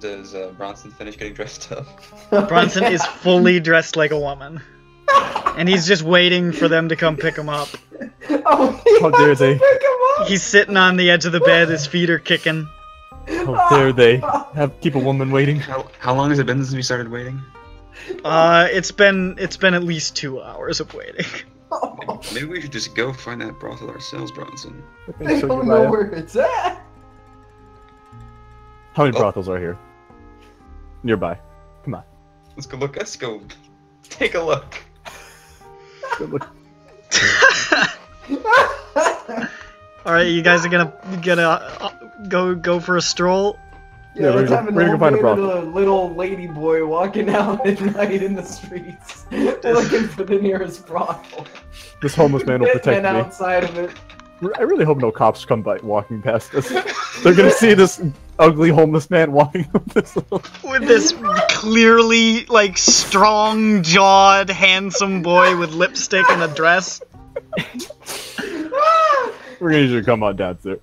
Speaker 1: does Bronson finish getting dressed up?
Speaker 2: Bronson is fully dressed like a woman. And he's just waiting for them to come pick him up.
Speaker 8: Oh,
Speaker 6: How dare they?
Speaker 8: pick him up!
Speaker 2: He's sitting on the edge of the bed, his feet are kicking.
Speaker 6: How dare they keep a woman waiting?
Speaker 1: How long has it been since we started waiting?
Speaker 2: It's been at least 2 hours of waiting.
Speaker 1: Maybe we should just go find that brothel ourselves, Bronson.
Speaker 8: They don't know where it's at!
Speaker 6: How many brothels are here? Nearby. Come on.
Speaker 1: Let's go look. Let's go take a look.
Speaker 6: Good look.
Speaker 2: Alright, you guys are gonna go for a stroll?
Speaker 6: Yeah, we're
Speaker 8: let's
Speaker 6: gonna-
Speaker 8: have an
Speaker 6: we're gonna go find a
Speaker 8: old
Speaker 6: brothel.
Speaker 8: little lady boy walking out at night in the streets, looking for the nearest brothel.
Speaker 6: This homeless man will protect
Speaker 8: And
Speaker 6: me.
Speaker 8: outside of it.
Speaker 6: I really hope no cops come by walking past us. They're gonna see this ugly homeless man walking up this little...
Speaker 2: With this clearly, like, strong-jawed, handsome boy with lipstick and a dress.
Speaker 6: We're gonna need you to come on down, sir.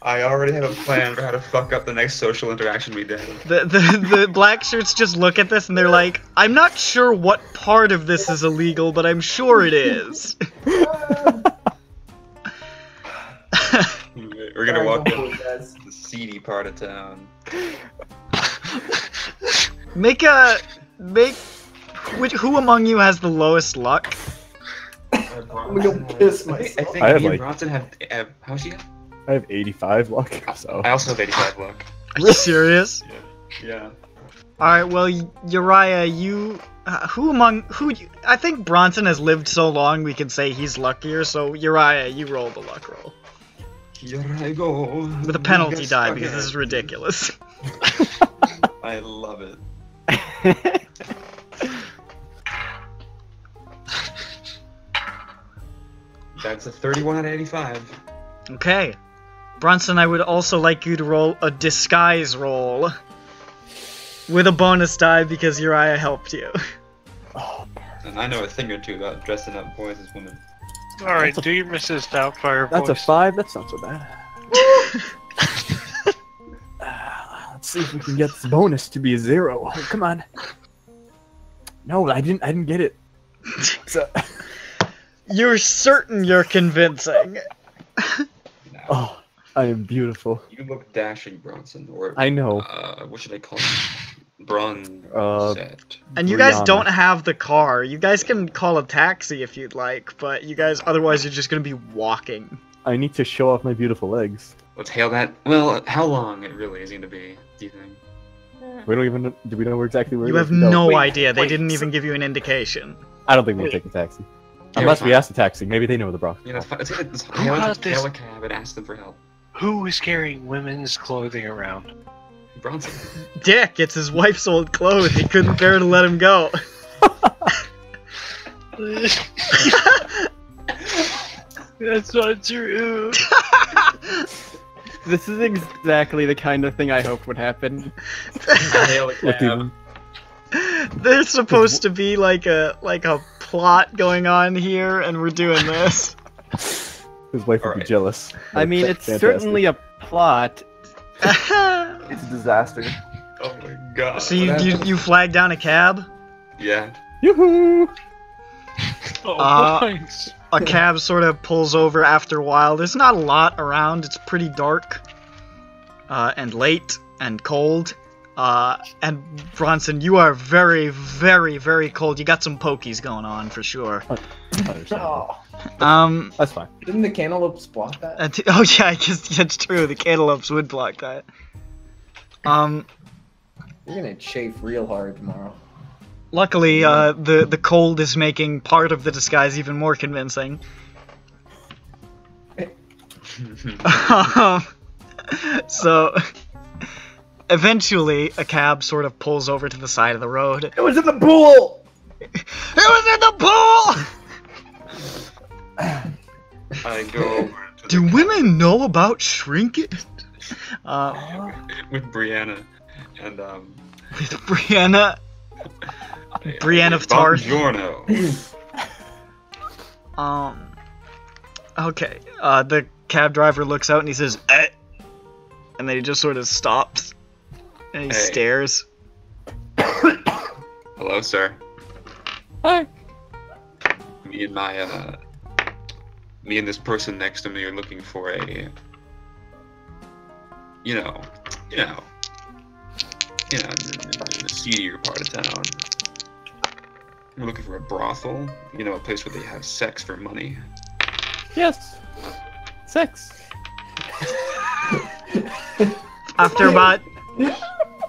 Speaker 1: I already have a plan for how to fuck up the next social interaction we did.
Speaker 2: The black shirts just look at this and they're like, I'm not sure what part of this is illegal, but I'm sure it is.
Speaker 1: We're gonna walk
Speaker 8: Alright,
Speaker 1: in
Speaker 8: go for it, guys.
Speaker 1: the seedy part of town.
Speaker 2: Who among you has the lowest luck?
Speaker 8: I'm gonna go piss
Speaker 1: I
Speaker 8: myself.
Speaker 1: think
Speaker 6: I have,
Speaker 1: me and
Speaker 6: like-
Speaker 1: Bronson have how's she have?
Speaker 6: I have 85 luck, so.
Speaker 1: I also have 85 luck.
Speaker 2: Are you serious?
Speaker 1: Yeah.
Speaker 2: Alright, well, Uriah, you... I think Bronson has lived so long we can say he's luckier, so Uriah, you roll the luck roll.
Speaker 1: Here I go.
Speaker 2: With a penalty
Speaker 1: Yes,
Speaker 2: die,
Speaker 1: okay.
Speaker 2: because this is ridiculous.
Speaker 1: I love it. That's a 31 out of 85.
Speaker 2: Okay. Bronson, I would also like you to roll a disguise roll. With a bonus die because Uriah helped you.
Speaker 1: And I know a thing or two about dressing up boys as women.
Speaker 4: Alright, do your Mrs. Doubtfire
Speaker 3: That's a
Speaker 4: voice.
Speaker 3: 5. That's not so bad. Let's see if we can get this bonus to be a 0. Oh, come on. No, I didn't get it. So,
Speaker 2: You're certain you're convincing.
Speaker 3: oh, I am beautiful.
Speaker 1: You look dashing, Bronson, or
Speaker 3: I know.
Speaker 1: what should I call it? Bronze set.
Speaker 2: And you guys
Speaker 3: Brianna.
Speaker 2: don't have the car. You guys can call a taxi if you'd like, but you guys, otherwise you're just gonna be walking.
Speaker 3: I need to show off my beautiful legs.
Speaker 1: Let's hail that. Well, how long it really is going to be, do you think?
Speaker 3: We don't even know, do we know exactly where
Speaker 2: You
Speaker 3: it
Speaker 2: have
Speaker 3: is? No.
Speaker 2: no
Speaker 4: Wait,
Speaker 2: idea. They
Speaker 4: wait,
Speaker 2: didn't
Speaker 4: so-
Speaker 2: even give you an indication.
Speaker 3: I don't think we'll take a taxi. Unless we ask the taxi. Maybe they know the Bronx.
Speaker 1: Yeah, let's
Speaker 4: Who
Speaker 1: hail
Speaker 4: got this?
Speaker 1: a cab and ask them for help.
Speaker 4: Who is carrying women's clothing around?
Speaker 1: Bronson.
Speaker 2: Dick, it's his wife's old clothes. He couldn't bear to let him go.
Speaker 4: That's not true.
Speaker 3: This is exactly the kind of thing I hoped would happen.
Speaker 1: Hail a
Speaker 3: With
Speaker 1: cab.
Speaker 2: There's supposed to be like a plot going on here, and we're doing this.
Speaker 6: His wife would be
Speaker 1: Alright.
Speaker 6: jealous.
Speaker 3: I mean, it's
Speaker 6: Fantastic.
Speaker 3: certainly a plot.
Speaker 7: It's a disaster.
Speaker 1: Oh my god.
Speaker 2: So you flag down a cab?
Speaker 1: Yeah.
Speaker 6: Yoo-hoo!
Speaker 4: Oh, thanks.
Speaker 2: A cab sort of pulls over after a while. There's not a lot around. It's pretty dark, and late, and cold. And Bronson, you are very, very, very cold. You got some pokies going on for sure.
Speaker 3: Understandable. That's fine.
Speaker 5: Didn't the cantaloupes block that?
Speaker 2: Oh yeah, I guess that's true. The cantaloupes would block that.
Speaker 5: You're gonna chafe real hard tomorrow.
Speaker 2: Luckily, the cold is making part of the disguise even more convincing. So, eventually, a cab sort of pulls over to the side of the road.
Speaker 3: It was in the pool!
Speaker 2: It was in the pool!
Speaker 1: I go over to
Speaker 2: Do women know about shrinking?
Speaker 1: with Brianna and
Speaker 2: With Brianna. Brienne of Tarth.
Speaker 1: Buongiorno.
Speaker 2: Okay. The cab driver looks out and he says, "Eh," and then he just sort of stops and he
Speaker 1: Hey.
Speaker 2: stares.
Speaker 1: Hello, sir.
Speaker 3: Hi.
Speaker 1: Me and this person next to me are looking for a, the seedier part of town. We're looking for a brothel, a place where they have sex for money.
Speaker 3: Yes. Sex.
Speaker 2: After about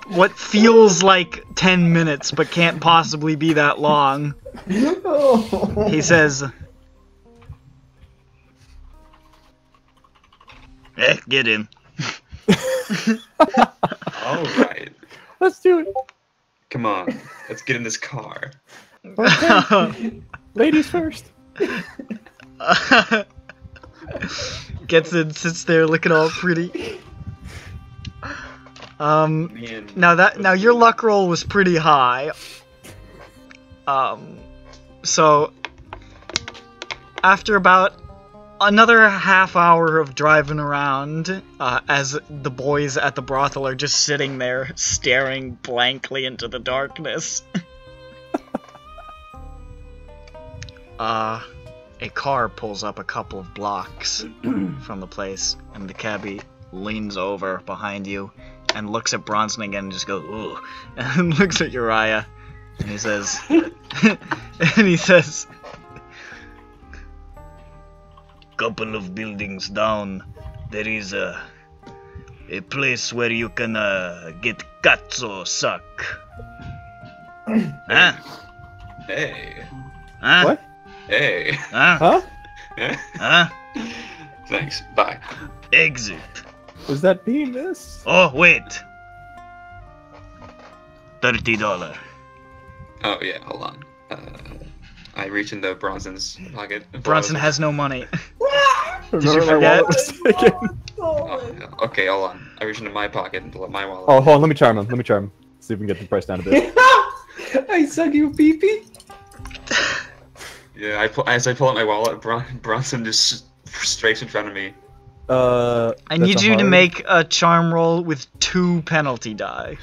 Speaker 2: what feels like 10 minutes but can't possibly be that long, he says, get in.
Speaker 1: All right,
Speaker 3: Let's do it.
Speaker 1: come on, let's get in this car.
Speaker 3: Ladies first.
Speaker 2: Gets in, sits there looking all pretty. Now your luck roll was pretty high. So after about another half hour of driving around, as the boys at the brothel are just sitting there staring blankly into the darkness, a car pulls up a couple of blocks from the place, and the cabbie leans over behind you and looks at Bronson again and just goes, "Ooh," and looks at Uriah, and he says, couple of buildings down, there is a place where you can get katsu suck. Huh?
Speaker 1: Hey.
Speaker 2: Huh?
Speaker 6: What?
Speaker 1: Hey.
Speaker 2: Huh?
Speaker 6: Huh?
Speaker 2: Huh?
Speaker 1: Thanks. Bye.
Speaker 2: Exit.
Speaker 6: Was that penis?
Speaker 2: Oh, wait. $30.
Speaker 1: Oh yeah. Hold on. I reach into Bronson's pocket. and pull out
Speaker 2: Bronson
Speaker 1: his-
Speaker 2: has no money.
Speaker 6: Remember
Speaker 2: you
Speaker 6: my
Speaker 2: forget?
Speaker 6: wallet was taken?
Speaker 1: Oh, yeah. Okay, hold on. I reach into my pocket and pull out my wallet.
Speaker 6: Oh, hold on. Let me charm him. See if we can get the price down a bit.
Speaker 8: I suck you pee-pee.
Speaker 1: Yeah. As I pull out my wallet, Bronson just straight in front of me.
Speaker 2: I
Speaker 6: that's
Speaker 2: need
Speaker 6: a
Speaker 2: you to
Speaker 6: hard-
Speaker 2: make a charm roll with 2 penalty die.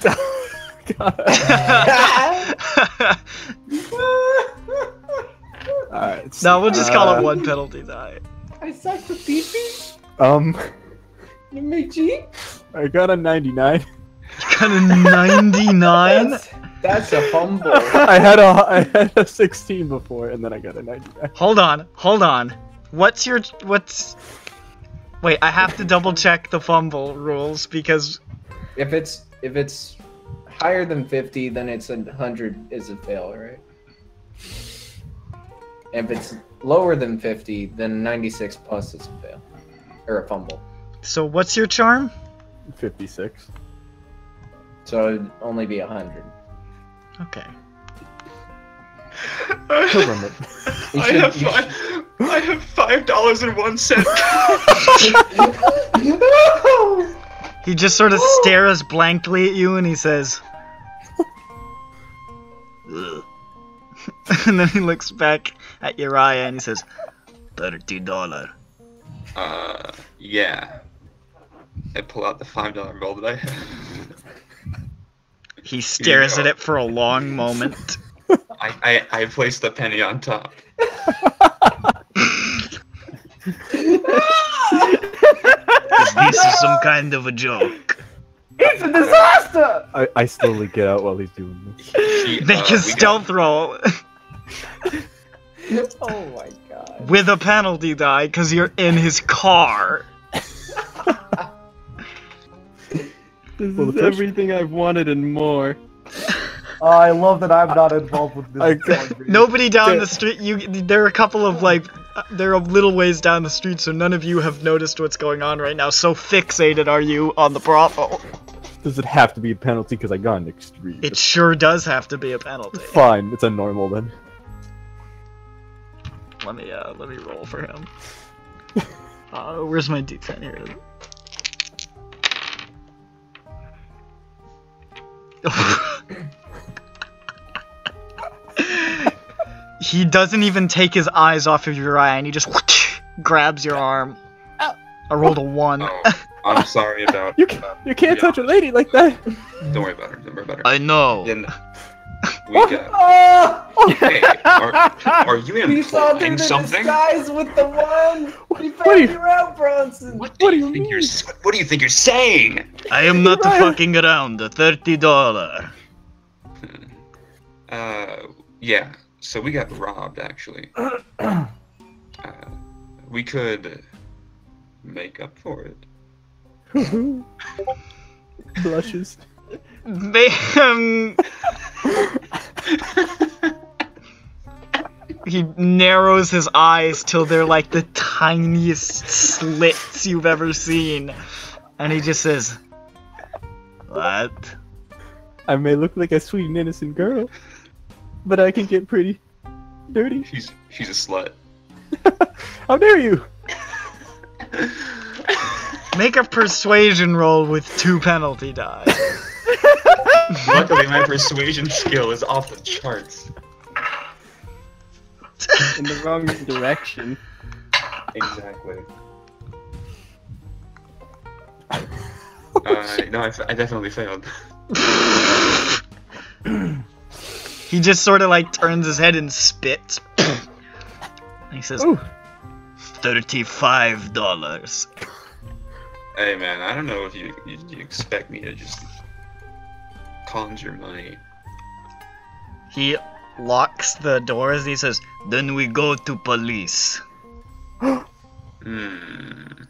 Speaker 6: Alright.
Speaker 2: No, we'll just call it 1 penalty die.
Speaker 8: I suck the pee-pee.
Speaker 6: You
Speaker 8: make G?
Speaker 6: I got a 99.
Speaker 2: You got a 99?
Speaker 8: That's a fumble.
Speaker 6: I had a 16 before, and then I got a 99.
Speaker 2: Hold on. What's... Wait, I have to double check the fumble rules because...
Speaker 8: If it's higher than 50, then it's 100 is a fail, right? If it's lower than 50, then 96 plus is a fail. Or a fumble.
Speaker 2: So what's your charm?
Speaker 6: 56.
Speaker 8: So it'd only be 100.
Speaker 2: Okay.
Speaker 6: He'll remember.
Speaker 1: I have $5.01.
Speaker 2: He just sort of stares blankly at you and he says... "Ugh." And then he looks back at Uriah and he says, $30.
Speaker 1: Yeah. I pull out the $5 bill that I have.
Speaker 2: He stares at it for a long moment.
Speaker 1: I place the penny on top.
Speaker 2: This is some kind of a joke.
Speaker 7: It's a disaster!
Speaker 6: I slowly get out while he's doing this.
Speaker 2: Make a stealth roll
Speaker 8: Oh my god.
Speaker 2: with a penalty die because you're in his car.
Speaker 9: This
Speaker 6: Well,
Speaker 9: is
Speaker 6: the
Speaker 9: everything I've wanted and more.
Speaker 7: I love that I'm not involved with this.
Speaker 2: Nobody down the street. There are a couple of they're a little ways down the street, so none of you have noticed what's going on right now. So fixated are you on the brothel?
Speaker 6: Does it have to be a penalty because I got an extreme?
Speaker 2: It sure does have to be a penalty.
Speaker 6: Fine, it's a normal then.
Speaker 2: Let me roll for him. Where's my D10 here? He doesn't even take his eyes off of Uriah, and he just grabs your arm. I rolled a 1.
Speaker 1: Oh, I'm sorry about.
Speaker 6: You can't touch a lady like that.
Speaker 1: Don't worry about her. Don't worry about her.
Speaker 2: I know.
Speaker 1: Then we got. Hey, are you
Speaker 8: We saw them
Speaker 1: implying
Speaker 8: in
Speaker 1: something?
Speaker 8: disguise with the one. We
Speaker 6: What do
Speaker 8: found
Speaker 6: you-
Speaker 8: you out, Bronson.
Speaker 1: What do you think you're saying?
Speaker 2: I am not fucking around. $30.
Speaker 1: Yeah. So we got robbed, actually. We could make up for it.
Speaker 6: Blushes.
Speaker 2: He narrows his eyes till they're like the tiniest slits you've ever seen. And he just says, "What?"
Speaker 6: I may look like a sweet and innocent girl, but I can get pretty dirty.
Speaker 1: She's a slut.
Speaker 6: How dare you?
Speaker 2: Make a persuasion roll with 2 penalty die.
Speaker 1: Luckily, my persuasion skill is off the charts.
Speaker 9: In the wrong direction.
Speaker 1: Exactly. No, I definitely failed.
Speaker 2: He just sort of like turns his head and spits. And he says,
Speaker 6: Ooh.
Speaker 2: $35.
Speaker 1: Hey man, I don't know if you expect me to just conjure money.
Speaker 2: He locks the doors and he says, "Then we go to police."
Speaker 1: Hmm.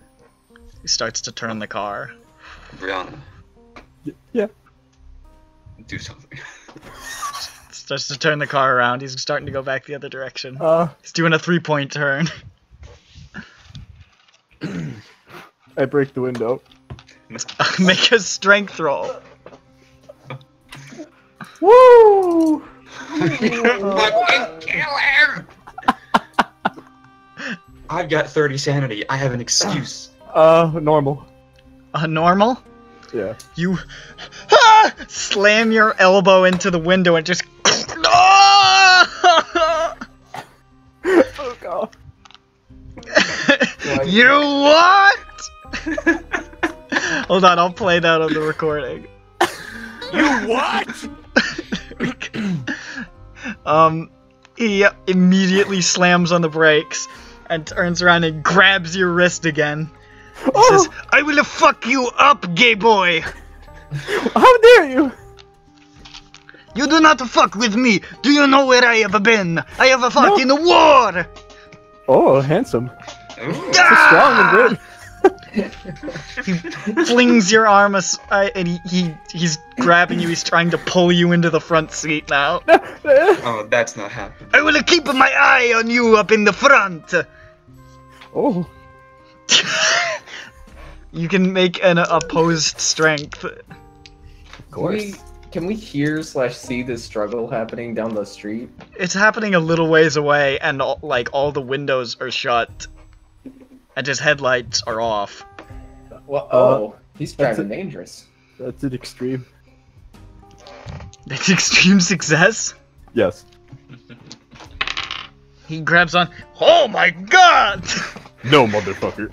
Speaker 2: He starts to turn the car.
Speaker 1: Brianna,
Speaker 6: Yeah.
Speaker 1: do something.
Speaker 2: Starts to turn the car around. He's starting to go back the other direction.
Speaker 6: Uh,
Speaker 2: He's doing a 3-point turn.
Speaker 6: I break the window.
Speaker 2: Make a strength roll.
Speaker 6: Woo!
Speaker 1: Fucking kill him! I've got 30 sanity. I have an excuse.
Speaker 6: Normal.
Speaker 2: Normal?
Speaker 6: Yeah.
Speaker 2: You slam your elbow into the window and just.
Speaker 6: Oh god.
Speaker 2: You what? Hold on, I'll play that on the recording.
Speaker 3: You what?
Speaker 2: He immediately slams on the brakes and turns around and grabs your wrist again. He says, I will fuck you up, gay boy!
Speaker 6: How dare you?
Speaker 2: You do not fuck with me! Do you know where I have been? I have fought in a war!
Speaker 6: Oh, handsome.
Speaker 1: Ooh.
Speaker 6: So strong and good.
Speaker 2: He flings your arm and he's grabbing you, he's trying to pull you into the front seat now.
Speaker 1: Oh, that's not happening.
Speaker 2: I will keep my eye on you up in the front!
Speaker 6: Oh.
Speaker 2: You can make an opposed strength.
Speaker 6: Of course.
Speaker 5: Can we hear / see this struggle happening down the street?
Speaker 2: It's happening a little ways away, and all the windows are shut, and his headlights are off.
Speaker 5: Well, he's driving dangerous.
Speaker 6: That's an extreme.
Speaker 2: That's extreme success.
Speaker 6: Yes.
Speaker 2: He grabs on. Oh my god!
Speaker 6: No, motherfucker.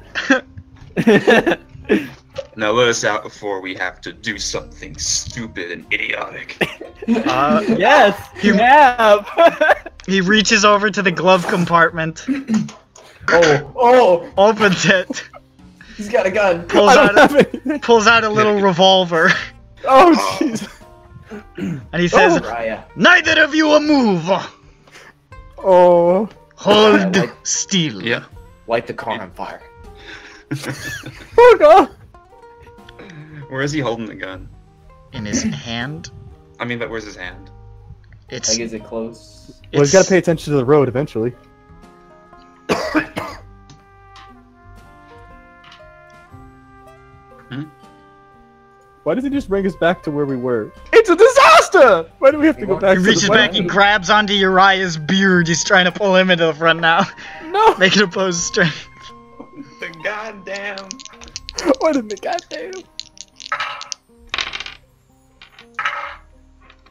Speaker 1: Now let us out before we have to do something stupid and idiotic.
Speaker 9: Yes, you have.
Speaker 2: He reaches over to the glove compartment,
Speaker 5: Oh!
Speaker 2: opens it,
Speaker 5: He's got a gun!
Speaker 2: pulls
Speaker 6: I don't
Speaker 2: out
Speaker 6: have anything.
Speaker 2: a little revolver,
Speaker 6: Oh, jeez.
Speaker 2: and he says,
Speaker 5: Raya.
Speaker 2: "Neither of you a move.
Speaker 6: Oh.
Speaker 2: Hold
Speaker 5: Yeah,
Speaker 2: still."
Speaker 1: Yeah.
Speaker 5: Light the car on fire.
Speaker 6: Oh god.
Speaker 1: Where is he holding the gun?
Speaker 2: In his hand,
Speaker 1: I mean, but where's his hand?
Speaker 2: it's.
Speaker 5: Like, is it close?
Speaker 6: Well, he's gotta pay attention to the road eventually. Why does he just bring us back to where we were? It's a disaster! Why do we have to go back
Speaker 2: He
Speaker 6: to
Speaker 2: reaches
Speaker 6: the
Speaker 2: back and grabs onto Uriah's beard. He's trying to pull him into the front now.
Speaker 6: No!
Speaker 2: Make an opposed strength.
Speaker 1: The goddamn.
Speaker 6: What in the goddamn?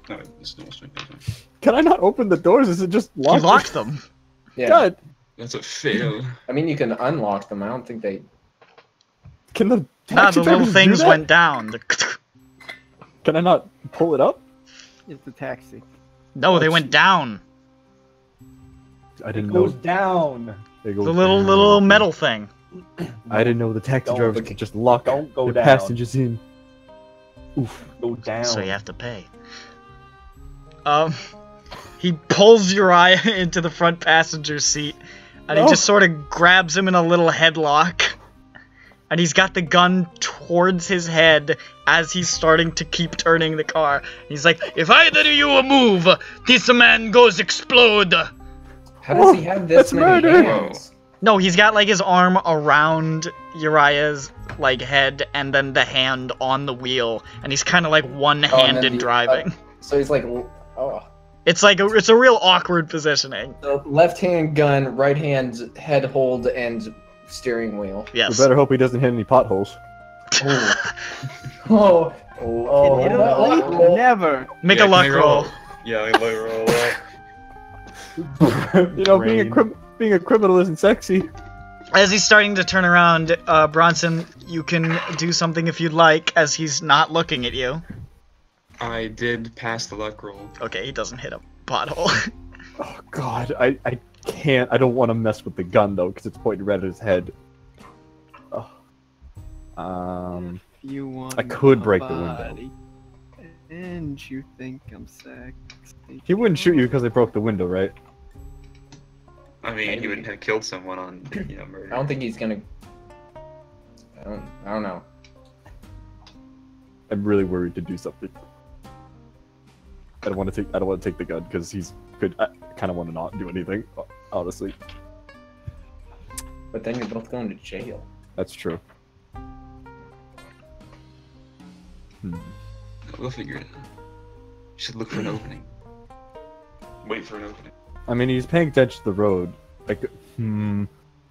Speaker 1: No, it's no strength.
Speaker 6: Can I not open the doors? Is it just
Speaker 2: He
Speaker 6: locked?
Speaker 2: locked them.
Speaker 5: Yeah.
Speaker 6: God.
Speaker 1: That's a fail.
Speaker 5: I mean, you can unlock them. I don't think they...
Speaker 6: Can the
Speaker 2: Nah,
Speaker 6: taxi
Speaker 2: the little
Speaker 6: drivers do
Speaker 2: things
Speaker 6: that?
Speaker 2: went down. The-
Speaker 6: Can I not pull it up?
Speaker 9: It's a taxi.
Speaker 2: No, they went down.
Speaker 6: I didn't
Speaker 3: Goes
Speaker 6: know.
Speaker 3: down.
Speaker 6: They go
Speaker 2: The little
Speaker 6: down.
Speaker 2: metal thing.
Speaker 6: I didn't know the taxi
Speaker 3: Don't
Speaker 6: drivers
Speaker 3: look-
Speaker 6: could just lock
Speaker 3: don't go
Speaker 6: their
Speaker 3: down.
Speaker 6: passengers in. Oof.
Speaker 3: Go down.
Speaker 2: So you have to pay. He pulls Uriah into the front passenger seat, and he
Speaker 6: No.
Speaker 2: just sort of grabs him in a little headlock. And he's got the gun towards his head as he's starting to keep turning the car. He's like, if either of you move, this man goes explode.
Speaker 5: How does he have this
Speaker 6: that's
Speaker 5: many
Speaker 6: murder.
Speaker 5: hands?
Speaker 2: No, he's got like his arm around Uriah's like head and then the hand on the wheel, and he's kind of like one-handed driving.
Speaker 5: So he's like... Oh.
Speaker 2: It's like it's a real awkward positioning.
Speaker 5: So left hand gun, right hand head hold, and steering wheel.
Speaker 6: We
Speaker 2: Yes.
Speaker 6: better hope he doesn't hit any potholes.
Speaker 5: Oh.
Speaker 9: Oh,
Speaker 5: Oh.
Speaker 9: never.
Speaker 2: Make
Speaker 1: Yeah,
Speaker 2: a luck
Speaker 1: can I
Speaker 2: roll.
Speaker 1: Yeah, I let roll up.
Speaker 6: You know, being a criminal isn't sexy.
Speaker 2: As he's starting to turn around, Bronson, you can do something if you'd like, as he's not looking at you.
Speaker 1: I did pass the luck roll.
Speaker 2: Okay, he doesn't hit a pothole.
Speaker 6: Oh god, I can't. I don't want to mess with the gun though, because it's pointed right at his head. Oh.
Speaker 9: You want
Speaker 6: I could break the
Speaker 9: my
Speaker 6: window.
Speaker 9: body, and you think I'm sexy.
Speaker 6: He wouldn't shoot you because they broke the window, right?
Speaker 1: I mean, he would have killed someone on, murder.
Speaker 5: I don't think he's gonna. I don't know.
Speaker 6: I'm really worried to do something. I don't want to take the gun because he's good. I kind of want to not do anything, honestly.
Speaker 5: But then you're both going to jail.
Speaker 6: That's true.
Speaker 1: We'll figure it out. You should look for an opening. Wait for an opening.
Speaker 6: I mean, he's paying attention to the road. Like, it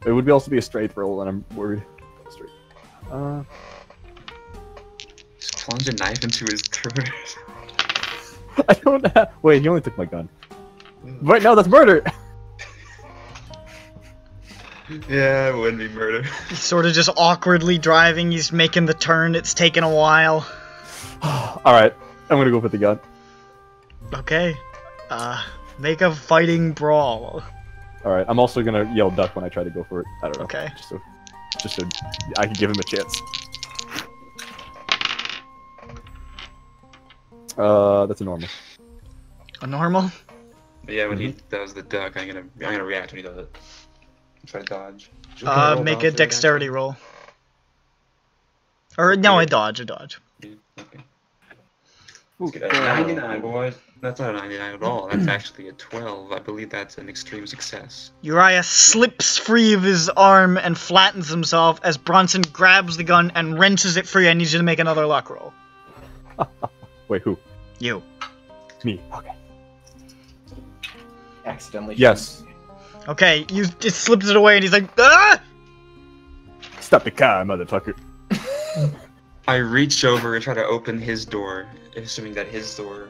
Speaker 6: would also be a straight roll, and I'm worried. Straight.
Speaker 1: Just plunge a knife into his throat.
Speaker 6: I don't have. Wait, he only took my gun. Right now, that's murder.
Speaker 1: Yeah, it wouldn't be murder.
Speaker 2: He's sort of just awkwardly driving. He's making the turn. It's taken a while.
Speaker 6: All right, I'm gonna go for the gun.
Speaker 2: Okay. Make a fighting brawl.
Speaker 6: All right, I'm also gonna yell duck when I try to go for it. I don't know.
Speaker 2: Okay.
Speaker 6: Just so I can give him a chance. That's a normal.
Speaker 2: A normal?
Speaker 1: Yeah, when he does the duck, I'm gonna react when he does it. Try to dodge.
Speaker 2: Make a dexterity roll. Or no, a dodge.
Speaker 1: Yeah, okay. Let's get a 99, boys. That's not a 99 at all. That's actually a 12. I believe that's an extreme success.
Speaker 2: Uriah slips free of his arm and flattens himself as Bronson grabs the gun and wrenches it free. I need you to make another luck roll.
Speaker 6: Wait, who?
Speaker 2: You.
Speaker 6: Me. Okay.
Speaker 5: Accidentally.
Speaker 6: Yes.
Speaker 2: Okay, you just slips it away and he's like, ah!
Speaker 6: Stop the car, motherfucker.
Speaker 1: I reach over and try to open his door, assuming that his door,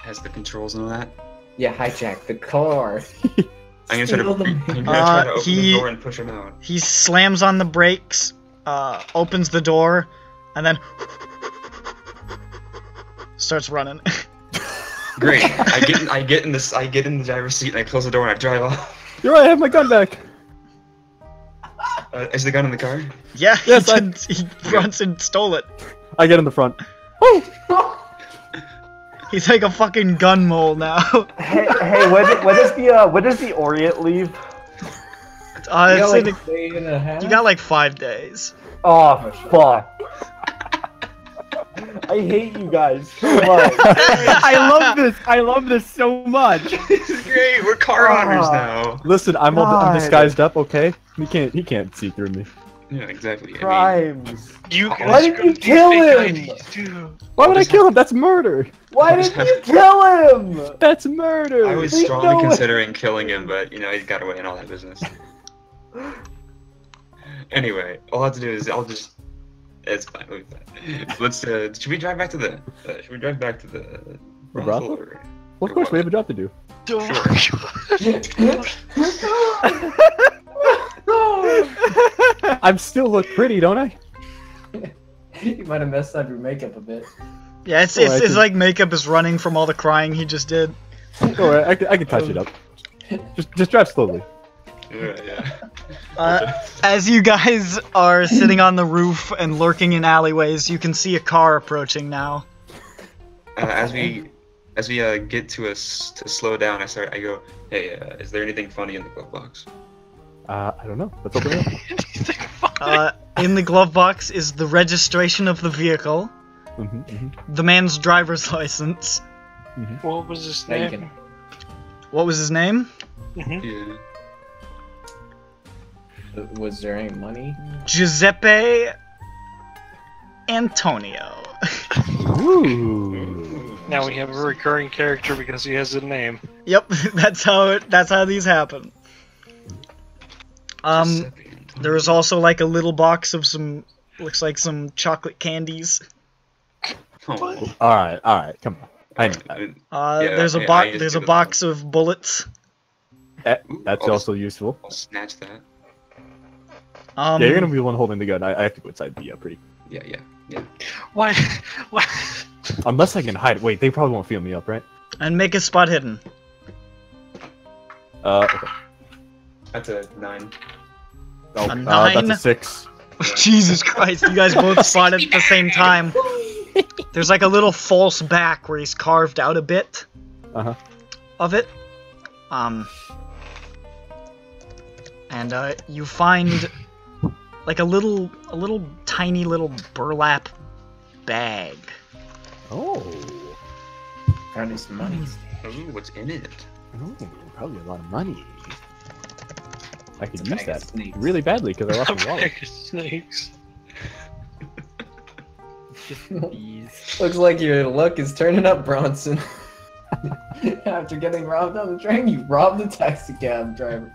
Speaker 1: has the controls and all that.
Speaker 5: Yeah, hijack the car.
Speaker 1: I'm gonna try to open the door and push him out.
Speaker 2: He slams on the brakes, opens the door, and then starts running.
Speaker 1: Great. I get in the driver's seat and I close the door and I drive off.
Speaker 6: You're right, I have my gun back.
Speaker 1: Is the gun in the car?
Speaker 2: Yeah,
Speaker 6: Yes,
Speaker 2: he Bronson stole it.
Speaker 6: I get in the front. Oh!
Speaker 2: He's like a fucking gun mole now.
Speaker 7: Hey, when does the Orient leave?
Speaker 2: It's
Speaker 5: Day and a half?
Speaker 2: you got like 5 days.
Speaker 7: Oh, fuck. I hate you guys so much.
Speaker 9: I love this so much.
Speaker 1: This is great. We're car hunters now.
Speaker 6: Listen, I'm disguised up, okay? He can't see through me.
Speaker 1: Yeah, exactly.
Speaker 7: Crimes.
Speaker 4: You guys
Speaker 7: Why did you kill him?
Speaker 6: Why would I kill him? That's murder.
Speaker 7: Why did you kill him?
Speaker 6: That's murder.
Speaker 1: I was strongly considering killing him, but he got away and all that business. Anyway, all I have to do is it's fine. We'll be fine. Let's. Should we drive back to the?
Speaker 6: brothel?
Speaker 1: or
Speaker 6: Well, of course, we have a job to do. I still look pretty, don't I?
Speaker 5: You might have messed up your makeup a bit.
Speaker 2: Yeah, it's like makeup is running from all the crying he just did.
Speaker 6: Alright, I can touch it up. Just drive slowly.
Speaker 1: Yeah.
Speaker 2: As you guys are sitting on the roof and lurking in alleyways, you can see a car approaching now.
Speaker 1: As we get to slow down, I go, hey, is there anything funny in the glove box?
Speaker 6: I don't know. Let's open it up.
Speaker 2: In the glove box is the registration of the vehicle, the man's driver's license.
Speaker 4: What was his
Speaker 5: Now you
Speaker 4: name?
Speaker 2: What was his name?
Speaker 1: Yeah.
Speaker 5: Was there any money?
Speaker 2: Giuseppe Antonio.
Speaker 6: Ooh.
Speaker 4: Now we have a recurring character because he has a name.
Speaker 2: Yep, that's how these happen. There was also like a little box of looks like some chocolate candies.
Speaker 1: Oh.
Speaker 6: Alright, come on. I know that.
Speaker 2: There's a box of bullets.
Speaker 6: That's also useful.
Speaker 1: I'll snatch that.
Speaker 6: Yeah, you're gonna be the one holding the gun. I have to go inside the pretty.
Speaker 1: Yeah.
Speaker 4: Why?
Speaker 6: Unless I can hide it. Wait, they probably won't feel me up, right?
Speaker 2: And make a spot hidden.
Speaker 6: Okay.
Speaker 1: That's a 9.
Speaker 6: Oh,
Speaker 2: A 9?
Speaker 6: that's a 6.
Speaker 2: Jesus Christ, you guys both spot it at the same time. There's like a little false back where he's carved out a bit of it. and you find like a little tiny little burlap bag.
Speaker 6: Oh.
Speaker 8: Found his money.
Speaker 1: Ooh, what's in it?
Speaker 6: Ooh, probably a lot of money. I could
Speaker 8: It's a
Speaker 6: use
Speaker 8: bag
Speaker 6: that
Speaker 8: of snakes.
Speaker 6: really badly because I lost my wallet.
Speaker 4: Bag of snakes.
Speaker 9: These.
Speaker 8: Looks like your luck is turning up, Bronson. After getting robbed on the train, you robbed the taxi cab driver.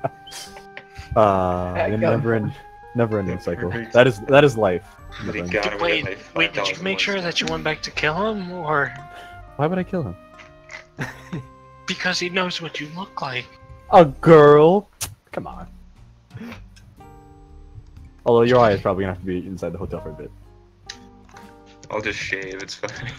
Speaker 6: Never-ending cycle. That is life.
Speaker 1: But he
Speaker 6: Never-ending.
Speaker 1: got away
Speaker 4: Wait,
Speaker 1: with
Speaker 4: wait, did you
Speaker 1: $5
Speaker 4: make sure
Speaker 1: once.
Speaker 4: that you went back to kill him, or
Speaker 6: Why would I kill him?
Speaker 4: because he knows what you look like?
Speaker 6: A girl? Come on. Although your eye is probably gonna have to be inside the hotel for a bit.
Speaker 1: I'll just shave, it's fine.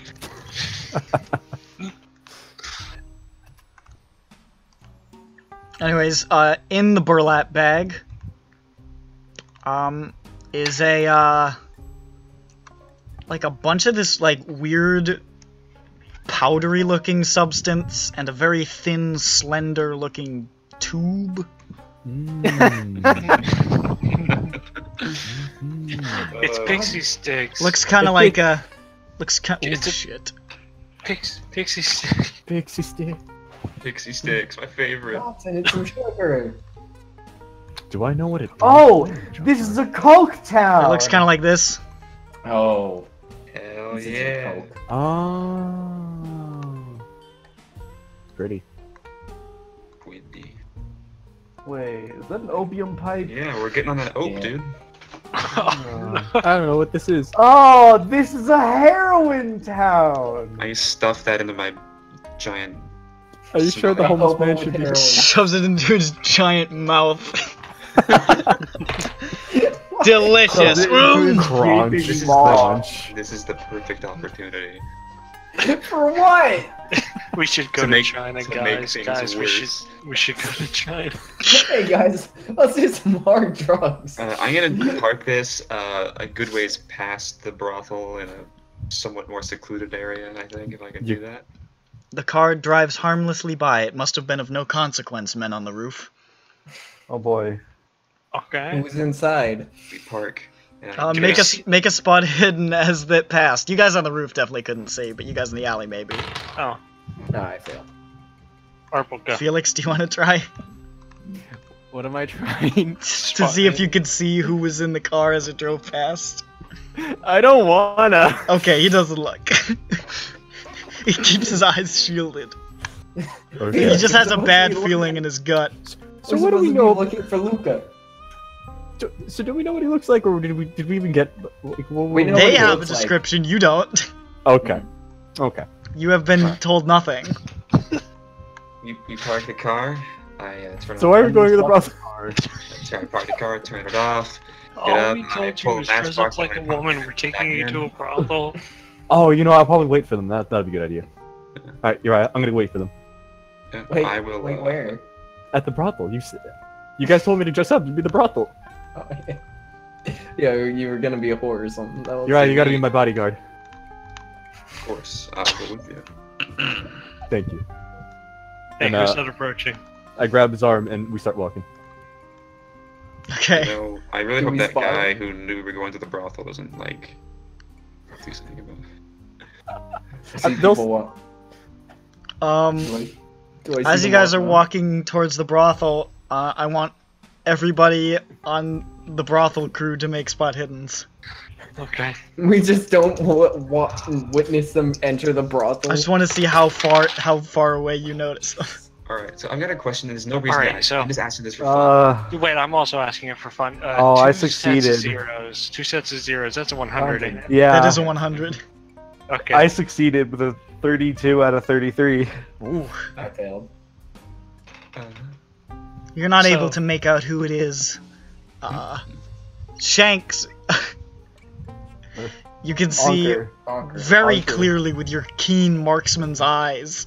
Speaker 2: Anyways, in the burlap bag, is a, like a bunch of this, like, weird, powdery-looking substance and a very thin, slender-looking tube.
Speaker 4: It's pixie sticks.
Speaker 2: Looks kind of like a... Looks kind... Oh,
Speaker 4: It's a-
Speaker 2: shit.
Speaker 4: Pixie stick.
Speaker 6: Pixie stick.
Speaker 1: Pixie sticks, my favorite.
Speaker 8: Bronson, it's some sugar.
Speaker 6: Do I know what it is?
Speaker 9: Oh, this is a Coke Town.
Speaker 2: It looks kind of like this.
Speaker 8: Oh.
Speaker 1: Hell
Speaker 8: This is a
Speaker 1: yeah.
Speaker 8: Coke.
Speaker 6: Oh. Pretty.
Speaker 1: Windy.
Speaker 9: Wait, is that an opium pipe?
Speaker 1: Yeah, we're getting on that oak,
Speaker 8: Yeah.
Speaker 1: dude.
Speaker 6: I don't know what this is.
Speaker 9: Oh, this is a heroin town.
Speaker 1: I stuffed that into my giant...
Speaker 6: Are you sure the homeless man should be?
Speaker 8: Heroin.
Speaker 2: Shoves it into his giant mouth. Delicious. Mm.
Speaker 6: Crunch.
Speaker 1: This is
Speaker 6: Crunch.
Speaker 1: This is the perfect opportunity
Speaker 8: For what?
Speaker 4: We should go
Speaker 1: To
Speaker 4: to,
Speaker 1: make-
Speaker 4: China,
Speaker 1: to make
Speaker 4: guys.
Speaker 1: things
Speaker 4: Guys,
Speaker 1: worse.
Speaker 4: we should go to China.
Speaker 8: Hey guys, let's do some hard drugs.
Speaker 1: I'm gonna park this a good ways past the brothel in a somewhat more secluded area, I think, if I can do that.
Speaker 2: The car drives harmlessly by. It must have been of no consequence, men on the roof.
Speaker 9: Oh boy.
Speaker 4: Okay.
Speaker 8: Who's inside?
Speaker 1: We park. And I
Speaker 2: Make a spot hidden as that passed. You guys on the roof definitely couldn't see, but you guys in the alley maybe.
Speaker 4: Oh,
Speaker 8: No, I failed.
Speaker 4: Arple, go.
Speaker 2: Felix, do you want to try
Speaker 3: What am I trying?
Speaker 2: to see if you could see who was in the car as it drove past?
Speaker 3: I don't wanna.
Speaker 2: Okay, he doesn't look. He keeps his eyes shielded.
Speaker 6: Okay.
Speaker 2: He just has a bad feeling in his gut.
Speaker 6: So what do we know?
Speaker 8: Looking for Luca.
Speaker 6: So do we know what he looks like, or did we even get? Like,
Speaker 8: We know
Speaker 2: They
Speaker 8: what he
Speaker 2: have a
Speaker 8: looks like.
Speaker 2: description, you don't.
Speaker 6: Okay. Okay.
Speaker 2: You have been told nothing.
Speaker 1: we park the car. I turn
Speaker 6: So
Speaker 1: on
Speaker 6: why are we going to the brothel?
Speaker 1: Sorry, park the car, turn it off.
Speaker 4: All
Speaker 1: up,
Speaker 4: we
Speaker 1: I
Speaker 4: told
Speaker 1: pull
Speaker 4: you
Speaker 1: a
Speaker 4: was dress
Speaker 1: matchbox
Speaker 4: up like a
Speaker 1: out of my
Speaker 4: woman.
Speaker 1: pocket,
Speaker 4: We're taking
Speaker 1: back
Speaker 4: you
Speaker 1: in.
Speaker 4: to a brothel.
Speaker 6: Oh, you know, I'll probably wait for them. That'd be a good idea. All right, you're right. I'm gonna wait for them
Speaker 8: Wait,
Speaker 1: I will.
Speaker 8: wait, where?
Speaker 6: at the brothel. You guys told me to dress up to be the brothel.
Speaker 8: Oh, yeah, you were gonna be a whore or something. That was
Speaker 6: You're right. You gotta be my bodyguard.
Speaker 1: Of course, I'll go with you.
Speaker 6: Thank you.
Speaker 4: Hey,
Speaker 6: And,
Speaker 4: who's not approaching?
Speaker 6: I grab his arm and we start walking.
Speaker 2: Okay.
Speaker 1: You know, I really
Speaker 8: Do
Speaker 1: hope
Speaker 8: we
Speaker 1: that
Speaker 8: spy?
Speaker 1: guy who knew we were going to the brothel doesn't like do something about it.
Speaker 8: See
Speaker 6: they'll-
Speaker 8: people walk. Do I
Speaker 2: As
Speaker 8: see
Speaker 2: you
Speaker 8: them
Speaker 2: guys are
Speaker 8: walk
Speaker 2: walking towards the brothel, I want everybody on the brothel crew to make spot hiddens.
Speaker 4: Okay.
Speaker 8: now? We just don't witness them enter the brothel.
Speaker 2: I just want to see how far away you notice them.
Speaker 1: Alright, so I've got a question. There's no reason
Speaker 4: Alright,
Speaker 1: to
Speaker 4: so-
Speaker 1: I'm just asking this for fun.
Speaker 4: Wait, I'm also asking it for fun.
Speaker 6: Oh,
Speaker 4: two
Speaker 6: I
Speaker 4: Sets
Speaker 6: succeeded.
Speaker 4: of zeros. 2 sets of zeros. That's a 100, ain't it?
Speaker 6: Yeah.
Speaker 2: That is a 100.
Speaker 4: Okay.
Speaker 6: I succeeded with a 32 out of 33.
Speaker 2: Ooh.
Speaker 8: I failed.
Speaker 2: You're not
Speaker 4: So-
Speaker 2: able to make out who it is. Shanks. You can see
Speaker 8: Conquer.
Speaker 2: very clearly with your keen marksman's eyes.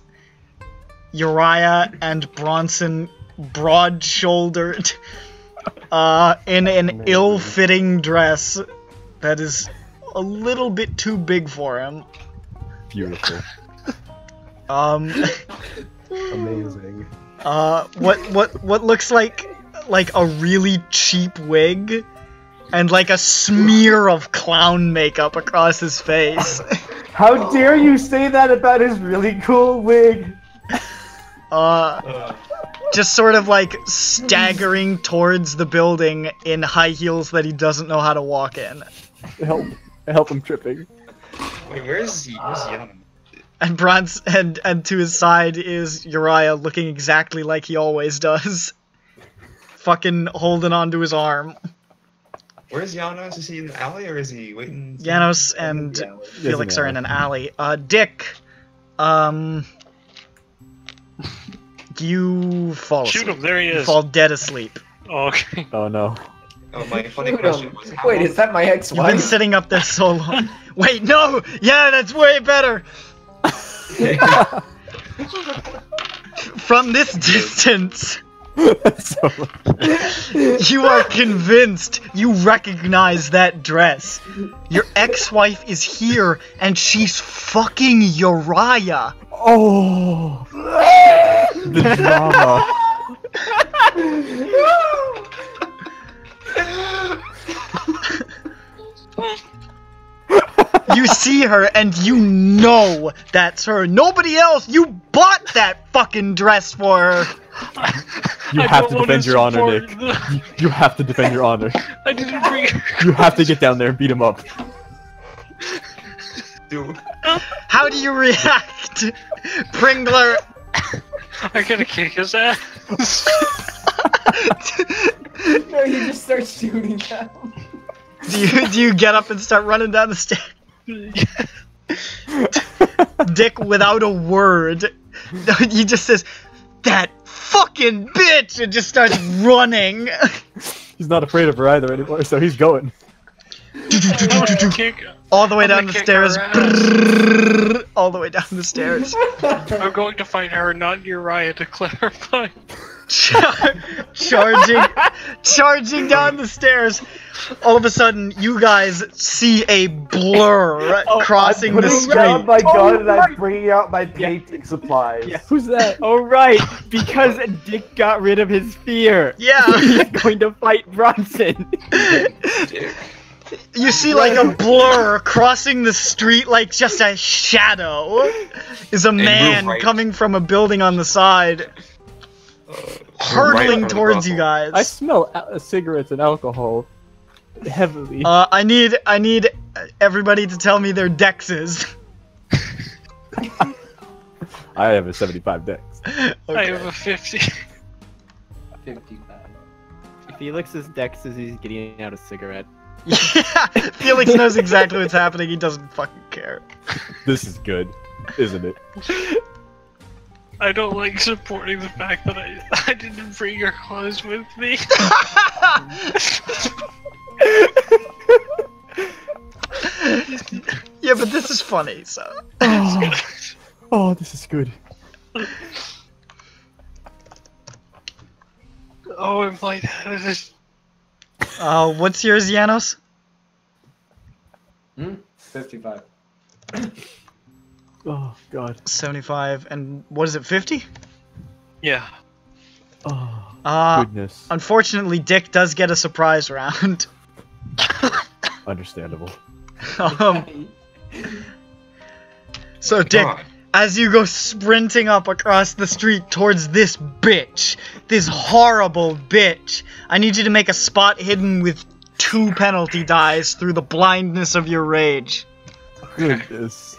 Speaker 2: Uriah and Bronson, broad-shouldered, in an ill-fitting dress that is a little bit too big for him.
Speaker 6: Beautiful.
Speaker 2: Um,
Speaker 6: Amazing.
Speaker 2: what looks like like a really cheap wig and like a smear of clown makeup across his face.
Speaker 9: How dare you say that about his really cool wig?
Speaker 2: Just sort of like staggering towards the building in high heels that he doesn't know how to walk in.
Speaker 6: Help him tripping.
Speaker 1: Wait, where's Yana?
Speaker 2: And and to his side is Uriah looking exactly like he always does. Fucking holding onto his arm.
Speaker 1: Where's Janos? Is he in the alley or is he waiting?
Speaker 2: Janos and Felix are in an alley. Dick, you fall asleep.
Speaker 4: Shoot him, there he is.
Speaker 2: You fall dead asleep.
Speaker 4: Oh, okay.
Speaker 6: Oh no.
Speaker 1: Oh, my funny question was how
Speaker 8: Wait,
Speaker 1: long-
Speaker 8: is that my
Speaker 2: You've
Speaker 8: ex-wife?
Speaker 2: been sitting up there so long. Wait, no! Yeah, that's way better! From this distance, you are convinced you recognize that dress. Your ex-wife is here, and she's fucking Uriah.
Speaker 6: Oh. The drama.
Speaker 2: You see her, and you know that's her. Nobody else! You bought that fucking dress for her!
Speaker 6: You have to defend your honor, Nick. You have to defend your honor.
Speaker 4: I didn't bring
Speaker 6: You have to get down there and beat him up.
Speaker 1: Dude.
Speaker 2: How do you react? Pringler!
Speaker 4: I gotta kick his ass.
Speaker 8: No, you just start shooting at him.
Speaker 2: Do you get up and start running down the stairs? Dick, without a word, he just says, "That fucking bitch!" and just starts running.
Speaker 6: He's not afraid of her either anymore, so he's going.
Speaker 2: All the way down the
Speaker 4: kick
Speaker 2: stairs.
Speaker 4: her ass.
Speaker 2: Brrrr, all the way down the stairs.
Speaker 4: I'm going to fight her, not Uriah, to clarify.
Speaker 2: Charging down the stairs. All of a sudden, you guys see a blur crossing the
Speaker 9: Putting down
Speaker 2: street.
Speaker 9: my gun and I'm bringing out my painting supplies.
Speaker 3: Yeah.
Speaker 6: Who's that?
Speaker 3: Oh right, because Dick got rid of his fear.
Speaker 2: Yeah.
Speaker 3: He's going to fight Bronson.
Speaker 2: You see like a blur crossing the street, like just a shadow, is a man
Speaker 1: right.
Speaker 2: coming from a building on the side, hurtling
Speaker 1: from the
Speaker 2: towards you
Speaker 1: brothel.
Speaker 2: guys.
Speaker 6: I smell cigarettes and alcohol heavily.
Speaker 2: I need everybody to tell me their dexes.
Speaker 6: I have a 75 dex.
Speaker 4: I
Speaker 2: Okay.
Speaker 4: have a 50.
Speaker 8: 55.
Speaker 3: Felix's dex is he's getting out a cigarette.
Speaker 2: Yeah, Felix knows exactly what's happening. He doesn't fucking care.
Speaker 6: This is good, isn't it?
Speaker 4: I don't like supporting the fact that I didn't bring your clothes with me.
Speaker 2: Yeah, but this is funny, so.
Speaker 6: Oh, this is good.
Speaker 4: Oh, I'm lightheaded.
Speaker 2: What's yours, Janos?
Speaker 8: 55.
Speaker 6: Oh god.
Speaker 2: 75, and what is it, 50?
Speaker 4: Yeah.
Speaker 6: Oh goodness.
Speaker 2: Unfortunately, Dick does get a surprise round.
Speaker 6: Understandable.
Speaker 2: So, Dick,
Speaker 1: God.
Speaker 2: as you go sprinting up across the street towards this bitch, this horrible bitch, I need you to make a spot hidden with 2 penalty dice through the blindness of your rage.
Speaker 6: Goodness.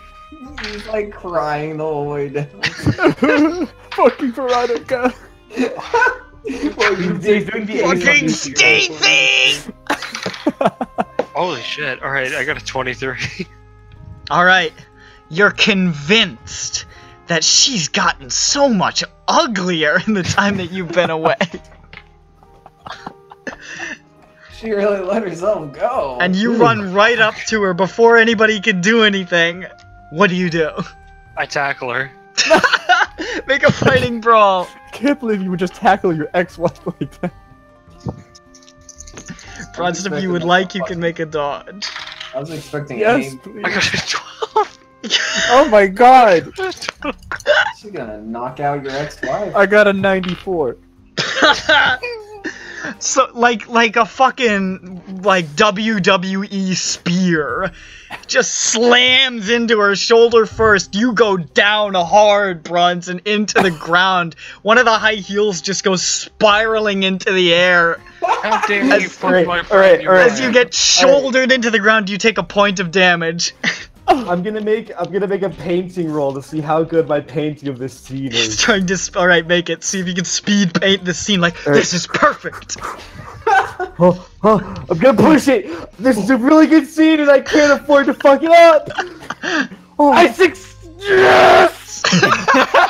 Speaker 8: He's like crying the whole way down.
Speaker 6: Fucking Veronica.
Speaker 9: He's doing the
Speaker 2: Fucking
Speaker 9: Ace
Speaker 2: Stacy!
Speaker 4: Holy shit. Alright, I got a 23.
Speaker 2: Alright, you're convinced that she's gotten so much uglier in the time that you've been away.
Speaker 8: She really let herself go.
Speaker 2: And you run right up to her before anybody can do anything. What do you do?
Speaker 4: I tackle her.
Speaker 2: Make a fighting brawl.
Speaker 6: I can't believe you would just tackle your ex-wife like that.
Speaker 2: Bronson, if you would like, you can make a dodge.
Speaker 8: I was expecting
Speaker 6: Yes,
Speaker 8: aim.
Speaker 6: please.
Speaker 4: I got a 12.
Speaker 6: Oh my god!
Speaker 8: She's gonna knock out your ex-wife.
Speaker 6: I got a 94.
Speaker 2: So like a fucking like WWE spear just slams into her shoulder first. You go down hard, Bronson, into the ground. One of the high heels just goes spiraling into the air.
Speaker 4: How dare you fuck
Speaker 3: Alright,
Speaker 4: my friend?
Speaker 3: alright.
Speaker 2: As you get shouldered into the ground, you take a point of damage.
Speaker 6: I'm gonna make a painting roll to see how good my painting of this scene
Speaker 2: He's
Speaker 6: is.
Speaker 2: trying to alright, make it. See if you can speed paint this scene like this is perfect.
Speaker 3: Oh, I'm gonna push it. This is a really good scene, and I can't afford to fuck it up. Oh. I Yes!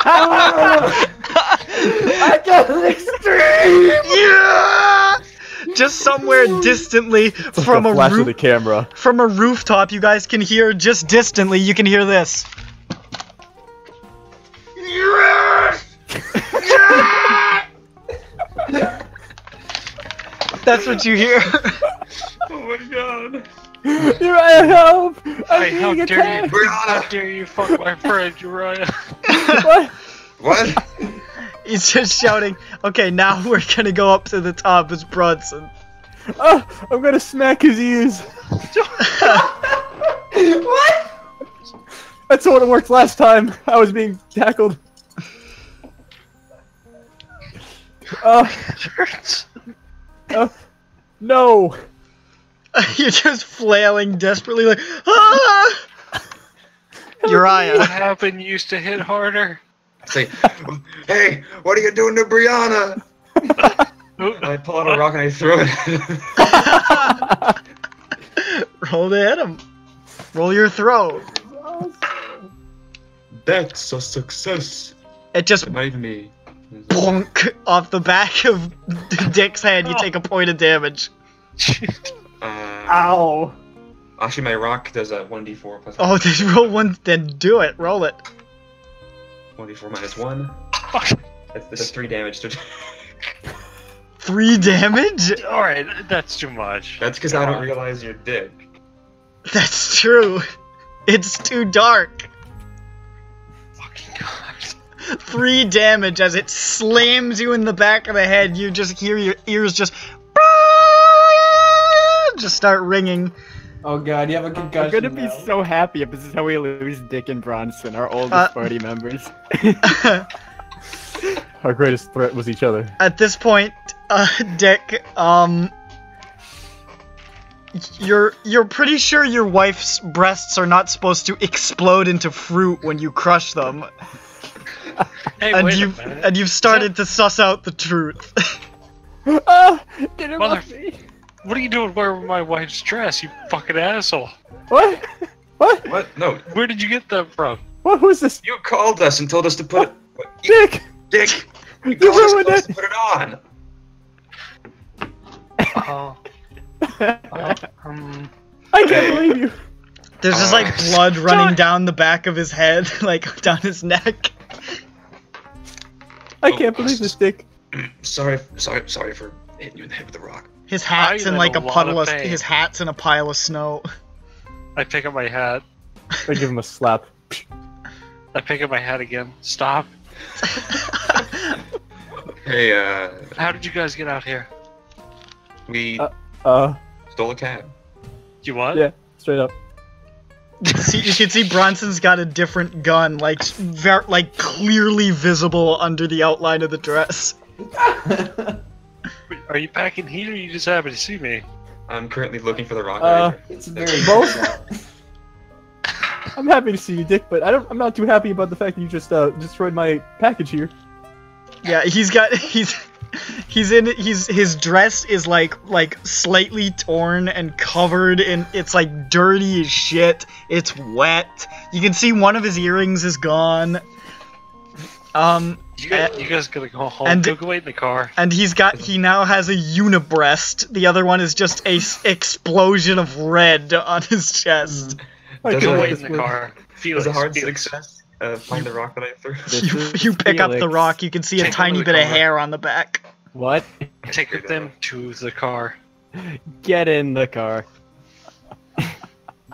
Speaker 3: I got an extreme.
Speaker 2: Yeah! Just somewhere distantly from a
Speaker 6: flash of the camera.
Speaker 2: From a rooftop, you guys can hear just distantly. You can hear this. That's what you hear.
Speaker 1: Oh my god.
Speaker 3: Uriah, help!
Speaker 4: Hey, how dare you fuck my friend, Uriah?
Speaker 3: What?
Speaker 1: What?
Speaker 2: He's just shouting, okay, now we're gonna go up to the top as Bronson.
Speaker 3: Oh, I'm gonna smack his ears.
Speaker 8: What?
Speaker 3: That's how it worked last time. I was being tackled. No.
Speaker 2: You're just flailing desperately like, ah! Uriah.
Speaker 4: What happened used to hit harder.
Speaker 1: Say, hey, what are you doing to Brianna? I pull out a rock and I throw it.
Speaker 2: Roll to hit him. Roll your throw.
Speaker 1: That's a success.
Speaker 2: It just
Speaker 1: It might even be.
Speaker 2: bonk off the back of Dick's head. You take a point of damage.
Speaker 3: Ow.
Speaker 1: Actually, my rock does a 1d4 plus.
Speaker 2: Oh, just roll one. Then do it. Roll it.
Speaker 1: 1d4 minus 1. That's 3 damage to.
Speaker 2: 3 damage?
Speaker 4: Alright, that's too much.
Speaker 1: That's because I don't realize you're Dick.
Speaker 2: That's true. It's too dark.
Speaker 4: Fucking god.
Speaker 2: 3 damage as it slams you in the back of the head. You just hear your ears just start ringing.
Speaker 8: Oh god, you have a concussion.
Speaker 3: I'm gonna be
Speaker 8: now.
Speaker 3: so happy if this is how we lose Dick and Bronson, our oldest party members.
Speaker 6: Our greatest threat was each other.
Speaker 2: At this point, Dick, you're pretty sure your wife's breasts are not supposed to explode into fruit when you crush them,
Speaker 4: Hey,
Speaker 2: and
Speaker 4: wait
Speaker 2: you've started to suss out the truth.
Speaker 3: Get him off me.
Speaker 4: What are you doing wearing my wife's dress, you fucking asshole?
Speaker 3: What? What?
Speaker 1: What? No.
Speaker 4: Where did you get that from?
Speaker 3: What? Who's this?
Speaker 1: You called us and told us to put it.
Speaker 3: Dick!
Speaker 1: Dick! You
Speaker 3: You
Speaker 1: called us and
Speaker 3: ruined
Speaker 1: told us
Speaker 3: it!
Speaker 1: to put it on!
Speaker 3: I can't believe you.
Speaker 2: There's just like blood running down the back of his head, like down his neck.
Speaker 3: I can't believe this, Dick.
Speaker 1: Sorry for hitting you in the head with a rock.
Speaker 2: His hat's in
Speaker 4: I'm
Speaker 2: like
Speaker 4: in
Speaker 2: a
Speaker 4: a lot
Speaker 2: puddle
Speaker 4: of
Speaker 2: of
Speaker 4: pain.
Speaker 2: his hat's in a pile of snow.
Speaker 4: I pick up my hat.
Speaker 6: I give him a slap.
Speaker 4: I pick up my hat again. Stop.
Speaker 1: Hey,
Speaker 4: How did you guys get out here?
Speaker 1: we
Speaker 6: Uh,
Speaker 1: stole a cab.
Speaker 4: You what?
Speaker 6: yeah, straight up.
Speaker 2: You can see Bronson's got a different gun, like clearly visible under the outline of the dress.
Speaker 4: Are you packing heat or you just happy to see me?
Speaker 1: I'm currently looking for the rock Ranger.
Speaker 8: It's very
Speaker 3: Both? I'm happy to see you, Dick, but I'm not too happy about the fact that you just destroyed my package here.
Speaker 2: Yeah, his dress is like slightly torn and covered in, it's like dirty as shit. It's wet. You can see one of his earrings is gone.
Speaker 4: You guys gotta go home. Go wait in the car.
Speaker 2: And he now has a unibreast. The other one is just a explosion of red on his chest.
Speaker 1: Does
Speaker 4: Go
Speaker 1: it-
Speaker 4: wait in the car.
Speaker 1: Was
Speaker 4: Felix,
Speaker 1: a hard
Speaker 4: Felix.
Speaker 1: success? Find the rock that I threw.
Speaker 2: You pick up the
Speaker 3: Felix.
Speaker 2: rock. You can see a
Speaker 4: Take
Speaker 2: tiny
Speaker 4: over the
Speaker 2: bit of
Speaker 4: car.
Speaker 2: hair on the back.
Speaker 3: What?
Speaker 4: Take them to the car.
Speaker 3: Get in the car.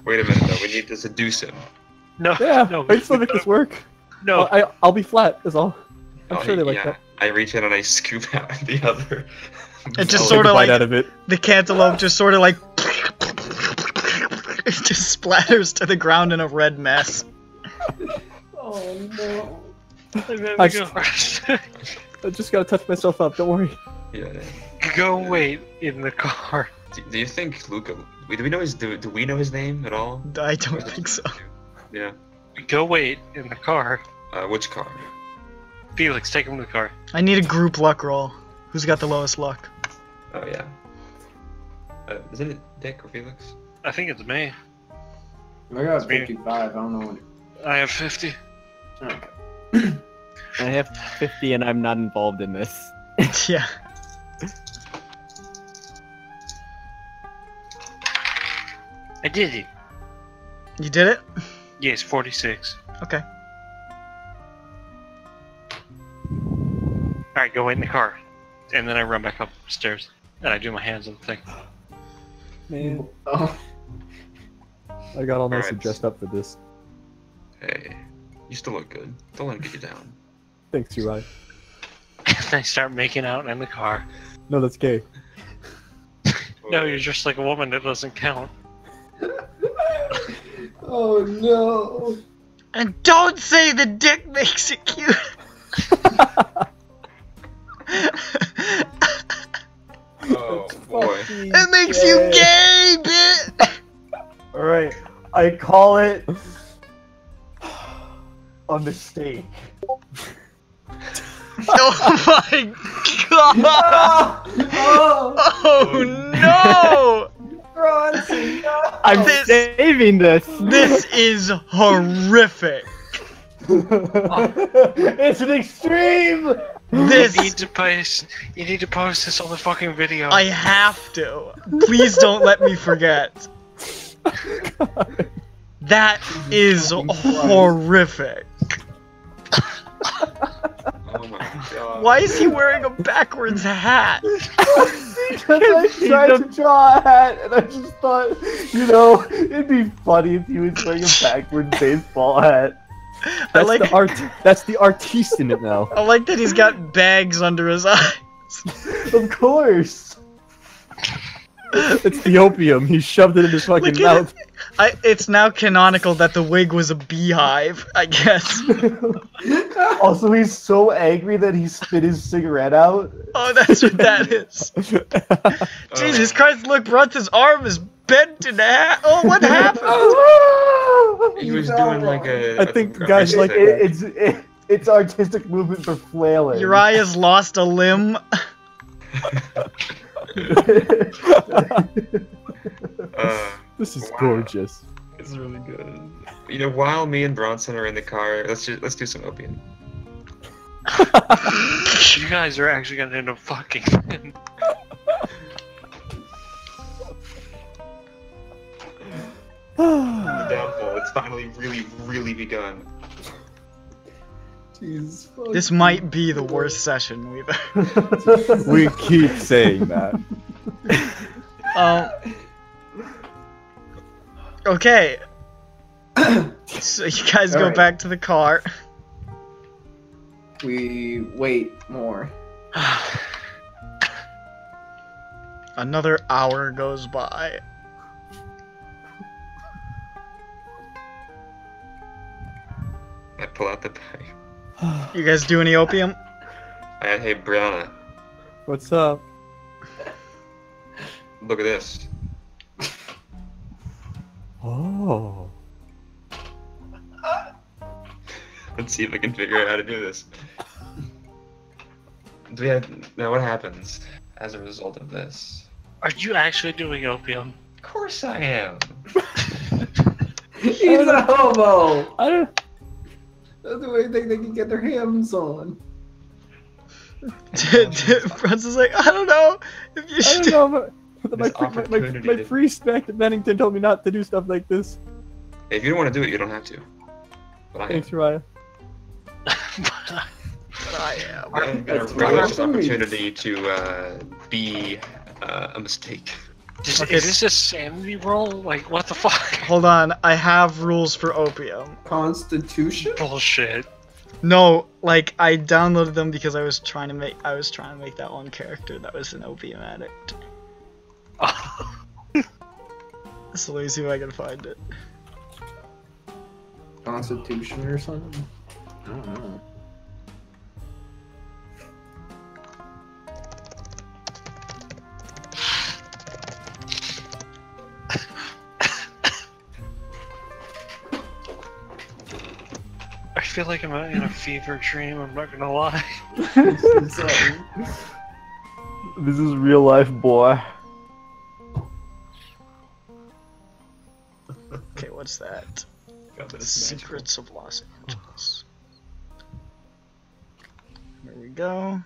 Speaker 1: Wait a minute though, we need to seduce him.
Speaker 4: No,
Speaker 3: Yeah,
Speaker 4: no,
Speaker 3: I just want to make this work.
Speaker 4: no.
Speaker 3: I'll be flat, is all. I'm
Speaker 1: Oh,
Speaker 3: sure they like
Speaker 1: yeah.
Speaker 3: that.
Speaker 1: I reach in and I scoop out the other.
Speaker 2: It just
Speaker 6: Take
Speaker 2: sort
Speaker 6: a
Speaker 2: of
Speaker 6: bite
Speaker 2: like
Speaker 6: out of it.
Speaker 2: the cantaloupe just sort of like it just splatters to the ground in a red mess.
Speaker 8: Oh no.
Speaker 6: I just gotta touch myself up. Don't worry.
Speaker 1: Yeah.
Speaker 4: Go wait in the car.
Speaker 1: Do you think Luca? Do we know his? Do we know his name at all?
Speaker 2: I don't think so.
Speaker 1: Yeah.
Speaker 4: Go wait in the car.
Speaker 1: Which car?
Speaker 4: Felix, take him to the car.
Speaker 2: I need a group luck roll. Who's got the lowest luck?
Speaker 1: Oh yeah. Isn't it Dick or Felix?
Speaker 4: I think it's me.
Speaker 8: I got 55. I don't know what.
Speaker 4: I have 50.
Speaker 8: Okay.
Speaker 3: I have 50 and I'm not involved in this.
Speaker 2: Yeah.
Speaker 4: I did it.
Speaker 2: You did it?
Speaker 4: Yes, 46.
Speaker 2: Okay.
Speaker 4: Alright, go wait in the car. And then I run back upstairs. And I do my hands on the thing.
Speaker 6: Man,
Speaker 8: Oh.
Speaker 6: I got all nice and
Speaker 1: Alright.
Speaker 6: dressed up for this.
Speaker 1: Hey, you still look good. Don't let him get you down.
Speaker 6: Thanks, Uriah.
Speaker 4: And I start making out in the car.
Speaker 6: No, that's gay.
Speaker 4: No, you're just like a woman that doesn't count.
Speaker 8: Oh no.
Speaker 2: And don't say the dick makes it cute.
Speaker 1: Oh boy.
Speaker 2: It makes you gay, bitch.
Speaker 3: Alright, I call it a mistake.
Speaker 2: Oh my god! Oh no!
Speaker 8: Bronson, no.
Speaker 3: I'm
Speaker 2: This-
Speaker 3: saving this.
Speaker 2: This is horrific.
Speaker 3: It's an extreme.
Speaker 2: This
Speaker 4: You need to post this on the fucking video.
Speaker 2: I have to. Please don't let me forget. That is horrific.
Speaker 1: Oh my god.
Speaker 2: Why is he wearing a backwards hat?
Speaker 3: Because I tried to draw a hat and I just thought, you know, it'd be funny if he was wearing a backward baseball hat.
Speaker 6: That's
Speaker 2: like-
Speaker 6: the art. That's the artiste in it now.
Speaker 2: I like that he's got bags under his eyes.
Speaker 3: Of course.
Speaker 6: It's the opium. He shoved it in his fucking
Speaker 2: Look at
Speaker 6: mouth.
Speaker 2: It's now canonical that the wig was a beehive, I guess.
Speaker 3: Also, he's so angry that he spit his cigarette out.
Speaker 2: Oh, that's what that is. Jesus Christ, look, Brunt's arm is bent in half. Oh, what happened?
Speaker 1: He was doing like a.
Speaker 6: I think guys like
Speaker 1: that.
Speaker 3: It's artistic movement for flailing.
Speaker 2: Uriah's lost a limb.
Speaker 6: This is
Speaker 1: Wow.
Speaker 6: gorgeous.
Speaker 1: It's really good. You know, while me and Bronson are in the car, let's do some opium.
Speaker 4: You guys are actually gonna end up fucking.
Speaker 1: The downfall. It's finally really begun.
Speaker 8: Jesus fuck.
Speaker 2: This might be the worst session we've ever.
Speaker 6: We keep saying that.
Speaker 2: Okay. So you guys go
Speaker 8: Alright.
Speaker 2: back to the car.
Speaker 8: We wait more.
Speaker 2: Another hour goes by.
Speaker 1: I pull out the bag.
Speaker 2: You guys do any opium?
Speaker 1: Hey, Brianna,
Speaker 6: What's up?
Speaker 1: look at this.
Speaker 6: Oh.
Speaker 1: Let's see if I can figure out how to do this. Now what happens as a result of this?
Speaker 4: Are you actually doing opium?
Speaker 1: Of course I am.
Speaker 8: He's a hobo.
Speaker 6: I don't.
Speaker 8: That's the only thing they can get their hands on.
Speaker 2: Brunson's like, I don't know if you
Speaker 6: I
Speaker 2: should.
Speaker 6: don't know. But
Speaker 1: This opportunity
Speaker 6: my
Speaker 1: to-
Speaker 6: priest back at Bennington told me not to do stuff like this.
Speaker 1: If you don't want to do it, you don't have to. But I am.
Speaker 6: Thanks, Uriah.
Speaker 2: I am.
Speaker 1: I'm gonna
Speaker 8: That's
Speaker 1: relish this
Speaker 8: right.
Speaker 1: opportunity to be a mistake.
Speaker 4: Is
Speaker 2: Okay.
Speaker 4: this a sanity roll? Like, what the fuck?
Speaker 2: Hold on, I have rules for opium.
Speaker 8: Constitution?
Speaker 4: Bullshit.
Speaker 2: No, like I downloaded them because I was trying to make that one character that was an opium addict. So let me see if I can find it.
Speaker 8: Constitution or something? I don't know.
Speaker 4: I feel like I'm in a fever dream, I'm not gonna lie.
Speaker 3: This is real life, boy.
Speaker 2: Okay, what's that? Secrets of Los Angeles. There we go.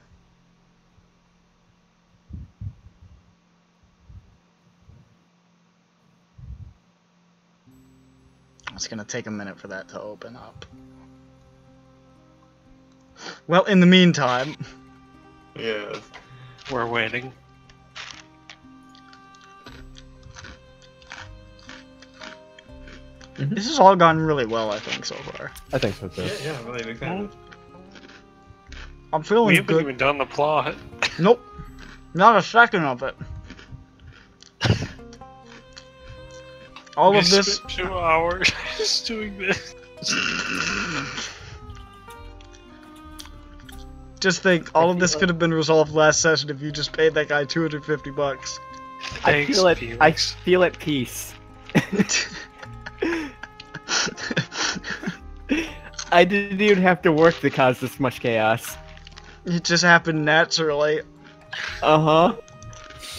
Speaker 2: It's gonna take a minute for that to open up. Well, in the meantime...
Speaker 1: Yeah.
Speaker 4: We're waiting.
Speaker 2: This has all gone really well, I think, so far.
Speaker 6: I think so too.
Speaker 1: Yeah, I'm really big fan.
Speaker 2: I'm
Speaker 4: We
Speaker 2: feeling
Speaker 4: haven't
Speaker 2: good.
Speaker 4: even done the plot.
Speaker 2: Nope. Not a second of it. All
Speaker 4: We
Speaker 2: of this...
Speaker 4: spent 2 hours just doing this.
Speaker 2: Just think, all of this could have been resolved last session if you just paid that guy 250 bucks.
Speaker 7: I
Speaker 4: Thanks,
Speaker 7: feel it. I
Speaker 4: Felix.
Speaker 7: feel at peace. I didn't even have to work to cause this much chaos.
Speaker 2: It just happened naturally.
Speaker 7: Uh-huh.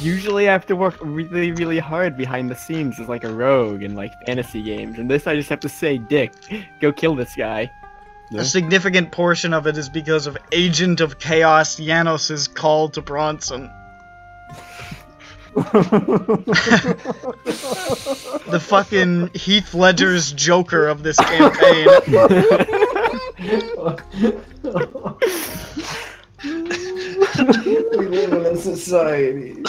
Speaker 7: Usually I have to work really, really hard behind the scenes as like a rogue in like fantasy games, and this I just have to say, Dick, go kill this guy.
Speaker 6: Yeah.
Speaker 2: A significant portion of it is because of Agent of Chaos Janos's call to Bronson. The fucking Heath Ledger's Joker of this campaign.
Speaker 8: We live in a society.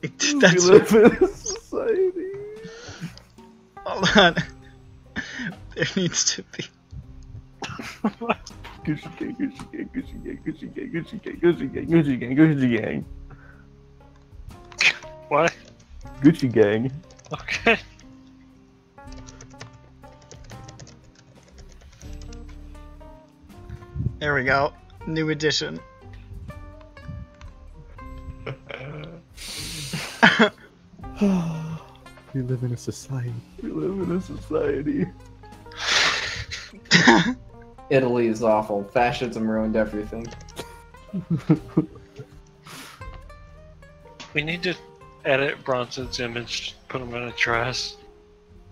Speaker 2: That's
Speaker 3: We live in a society.
Speaker 2: Hold on. There needs to be...
Speaker 3: Gucci gang, Gucci gang, Gucci gang, Gucci gang, Gucci gang, Gucci gang, Gucci gang, Gucci gang.
Speaker 4: What?
Speaker 3: Gucci gang.
Speaker 4: Okay.
Speaker 2: There we go. New edition.
Speaker 6: We live in a society.
Speaker 3: We live in a society.
Speaker 8: Italy is awful. Fascism ruined everything.
Speaker 4: We need to edit Bronson's image, put him in a dress.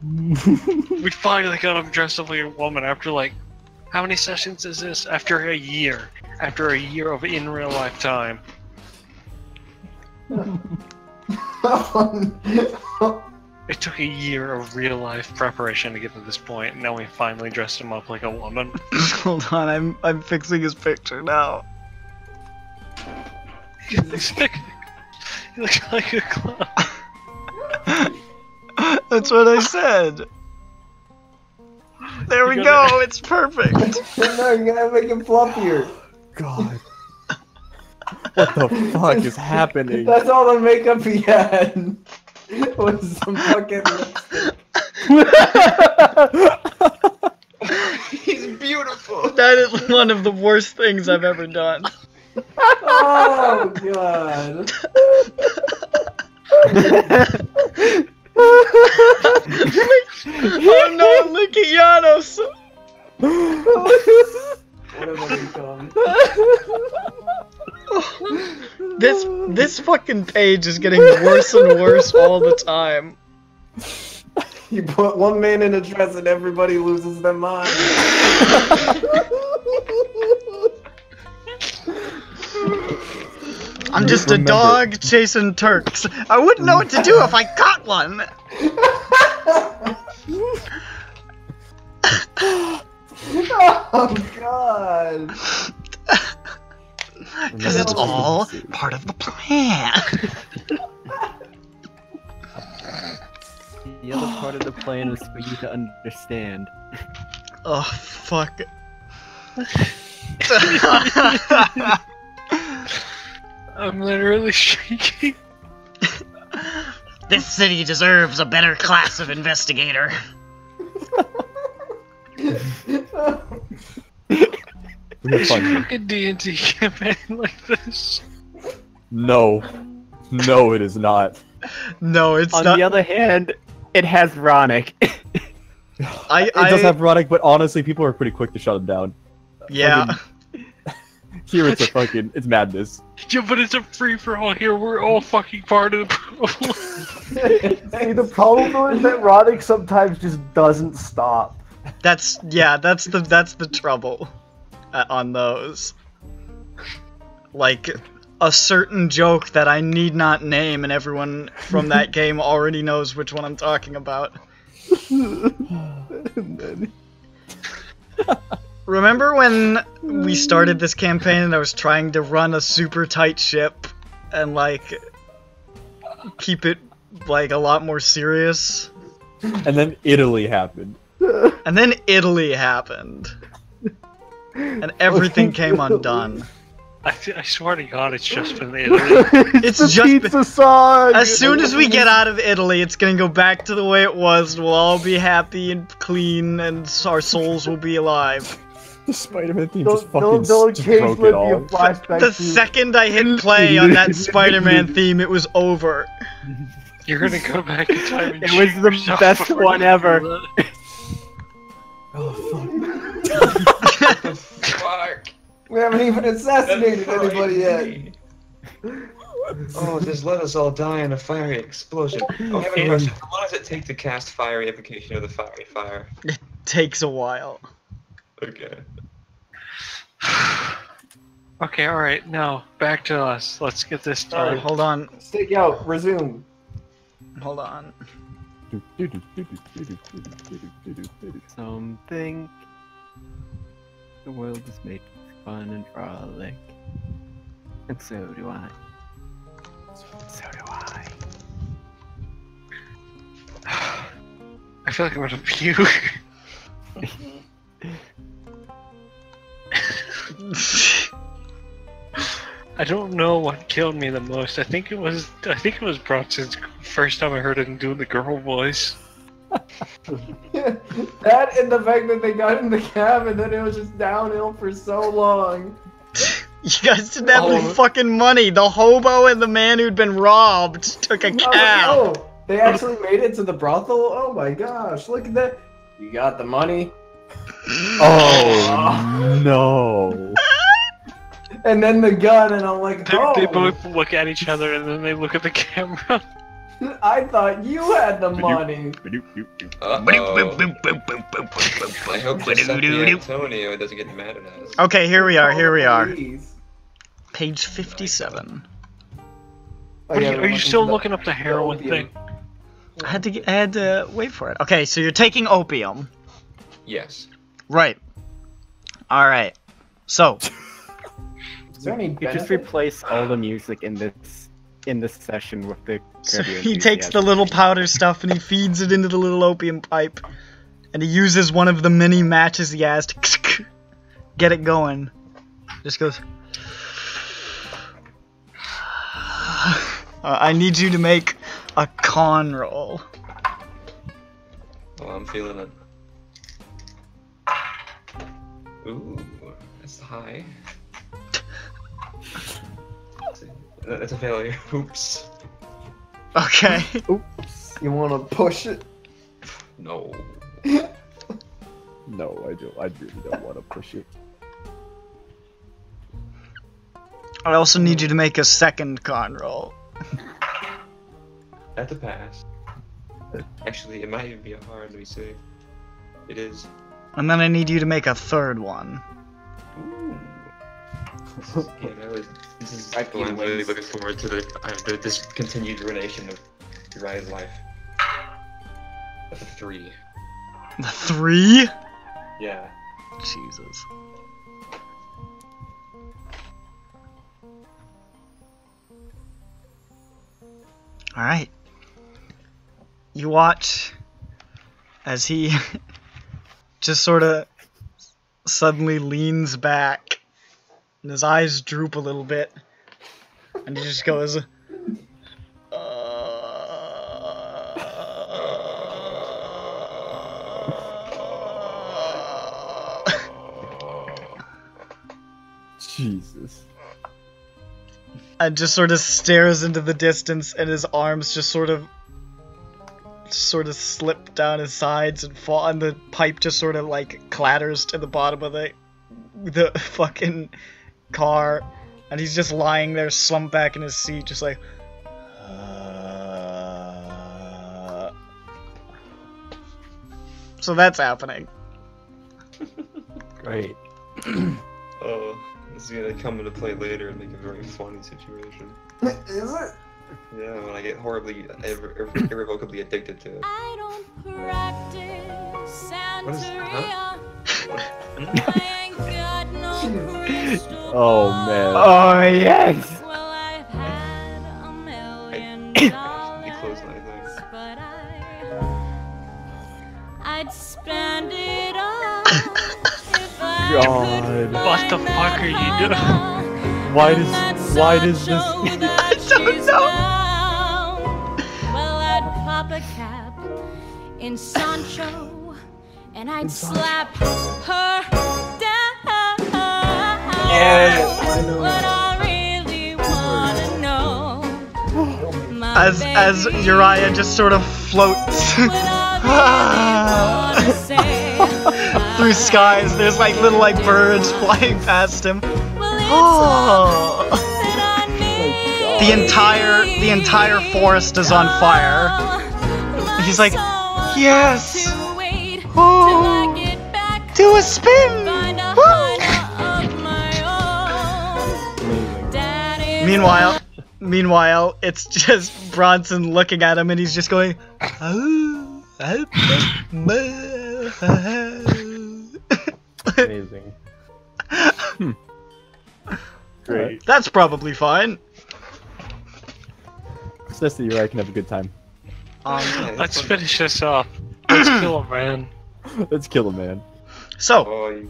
Speaker 4: We finally got him dressed up like a woman after like, how many sessions is this? After a year. After a year of in real life time. It took a year of real life preparation to get to this point, and now we finally dressed him up like a woman.
Speaker 2: Hold on, I'm fixing his picture now.
Speaker 4: He looks like a clown.
Speaker 2: That's what I said. There we go, it's perfect.
Speaker 8: No, you gotta make it fluffier.
Speaker 6: God. What the fuck is happening?
Speaker 8: That's all the makeup he had. Was some fucking lipstick.
Speaker 1: He's beautiful.
Speaker 2: That is one of the worst things I've ever done.
Speaker 8: Oh god.
Speaker 2: Oh no, look at Janos!
Speaker 8: What have I become?
Speaker 2: This fucking page is getting worse and worse all the time.
Speaker 8: You put one man in a dress and everybody loses their mind.
Speaker 2: I'm just a dog chasing Turks. I wouldn't know what to do if I caught one.
Speaker 8: Oh god.
Speaker 2: Because it's all part of the plan.
Speaker 7: The other part of the plan is for you to understand.
Speaker 2: Oh, fuck.
Speaker 4: I'm literally shaking.
Speaker 2: This city deserves a better class of investigator.
Speaker 6: We have
Speaker 4: Should
Speaker 6: fun.
Speaker 4: make a D&D campaign like this.
Speaker 6: No. No, it is not.
Speaker 2: No, it's
Speaker 7: On
Speaker 2: not.
Speaker 7: the other hand, it has Ronick.
Speaker 6: It does have Ronick, but honestly, people are pretty quick to shut him down.
Speaker 2: Yeah.
Speaker 6: Here it's it's madness.
Speaker 4: Yeah, but it's a free-for-all here. We're all fucking part of the problem.
Speaker 3: See, the problem though is that Roddick sometimes just doesn't stop.
Speaker 2: That's the trouble on those. Like a certain joke that I need not name, and everyone from that game already knows which one I'm talking about. Remember when we started this campaign and I was trying to run a super tight ship and like keep it like a lot more serious?
Speaker 6: And then Italy happened.
Speaker 2: And then Italy happened. And everything came undone.
Speaker 4: I swear to God, it's just been Italy.
Speaker 2: It's
Speaker 3: the
Speaker 2: just
Speaker 3: pizza song.
Speaker 2: as soon as we get out of Italy, it's gonna go back to the way it was. We'll all be happy and clean, and our souls will be alive.
Speaker 6: The Spider-Man theme
Speaker 3: Don't-
Speaker 6: just fucking
Speaker 3: don't
Speaker 6: broke
Speaker 3: occasionally
Speaker 6: it
Speaker 3: be a
Speaker 6: all.
Speaker 3: flashback
Speaker 2: The
Speaker 3: to-
Speaker 2: second I hit play on that Spider-Man theme, it was over.
Speaker 4: You're gonna go back in time and
Speaker 7: It was
Speaker 4: shoot
Speaker 7: the
Speaker 4: yourself
Speaker 7: best
Speaker 4: before
Speaker 7: one
Speaker 4: you
Speaker 7: ever.
Speaker 4: do
Speaker 1: Fuck.
Speaker 8: We haven't even assassinated anybody yet.
Speaker 1: Oh, just let us all die in a fiery explosion. Oh, I have a question. How long does it take to cast fiery invocation of the fiery fire?
Speaker 2: Takes a while.
Speaker 1: Okay.
Speaker 4: that. Okay, alright, now, back to us. Let's get this
Speaker 2: Alright,
Speaker 4: done.
Speaker 2: hold on.
Speaker 8: Stake out. Resume.
Speaker 2: Hold on.
Speaker 7: Some think the world is made for fun and frolic. And so do I. So do I.
Speaker 4: I feel like I'm gonna puke. I don't know what killed me the most. I think it was Bronson's first time I heard him do the girl voice.
Speaker 8: That and the fact that they got in the cab and then it was just downhill for so long.
Speaker 2: You guys didn't have any fucking money. The hobo and the man who'd been robbed took a cab.
Speaker 8: Oh, they actually made it to the brothel? Oh my gosh, look at that. You got the money?
Speaker 6: Oh no!
Speaker 8: And then the gun, and I'm like,
Speaker 4: They,
Speaker 8: oh,
Speaker 4: they both look at each other and then they look at the camera.
Speaker 8: I thought you had the money.
Speaker 1: Uh-oh. I hope Giuseppe Antonio doesn't get mad at us.
Speaker 2: Okay, here we are. Here we are.
Speaker 8: Please.
Speaker 2: Page 57.
Speaker 8: Oh, yeah,
Speaker 4: Are you still looking up the heroin
Speaker 8: opium.
Speaker 4: thing?
Speaker 2: I had to wait for it. Okay, so you're taking opium.
Speaker 1: Yes.
Speaker 2: Right. Alright. So,
Speaker 8: Is there any
Speaker 7: You just
Speaker 8: benefit?
Speaker 7: replace all the music in this session with the
Speaker 2: so
Speaker 7: Curb Your
Speaker 2: he takes the
Speaker 7: Enthusiasm.
Speaker 2: little powder stuff and he feeds it into the little opium pipe. And he uses one of the many matches he has to get it going. Just goes. I need you to make a con roll.
Speaker 1: Oh, I'm feeling it. Ooh, that's high. That's a failure. Oops.
Speaker 2: Okay.
Speaker 8: You want to push it?
Speaker 1: No.
Speaker 6: No, I don't. I really don't want to push it.
Speaker 2: I also need you to make a second con roll.
Speaker 1: That's a pass. Actually, it might even be a hard, let me see. It is.
Speaker 2: And then I need you to make a third one.
Speaker 1: Ooh. Yeah, this is
Speaker 8: Might be
Speaker 1: I'm really
Speaker 8: wins.
Speaker 1: looking forward to this continued ruination of Uriah's life. That's a 3.
Speaker 2: The 3?
Speaker 1: Yeah.
Speaker 2: Jesus. Alright. You watch as he just sort of suddenly leans back, and his eyes droop a little bit, and he just goes,
Speaker 6: Jesus.
Speaker 2: and just sort of stares into the distance, and his arms just sort of slip down his sides and fall, and the pipe just sort of like clatters to the bottom of the fucking car, and he's just lying there slumped back in his seat, just like so that's happening.
Speaker 6: Great.
Speaker 1: Oh, this is gonna come into play later and make a very funny situation.
Speaker 8: Is it?
Speaker 1: Yeah, when I get horribly, irrevocably addicted to it.
Speaker 10: I don't practice
Speaker 1: What is-
Speaker 10: Santeria. I ain't got no crystal
Speaker 6: Oh
Speaker 10: ball.
Speaker 6: man.
Speaker 7: Oh yes!
Speaker 10: Well, I've had $1 million,
Speaker 1: He closed my thing.
Speaker 10: but I'd spend it all if I
Speaker 6: God.
Speaker 10: could
Speaker 4: What the
Speaker 10: find
Speaker 4: fuck are you doing?
Speaker 10: that
Speaker 6: Why
Speaker 10: girl
Speaker 6: does this?
Speaker 10: that she's found. Well, I'd pop a cap in Sancho, and I'd slap her down.
Speaker 8: Yeah,
Speaker 10: What I really wanna know, my
Speaker 2: As
Speaker 10: baby,
Speaker 2: Uriah just sort of floats
Speaker 10: what I really wanna say.
Speaker 2: through skies, there's like little like birds flying past him.
Speaker 10: Well, it's
Speaker 2: Oh.
Speaker 10: that I need.
Speaker 2: The entire forest is on fire. He's like, yes! Oh, do a spin! Woo! Meanwhile, it's just Bronson looking at him, and he's just going, oh,
Speaker 6: Amazing. Great.
Speaker 2: that's probably fine.
Speaker 6: It's nice that you and I can have a good time.
Speaker 4: Let's finish this off. Let's kill him, man.
Speaker 6: Let's kill him, man.
Speaker 2: So,
Speaker 1: Oh, you...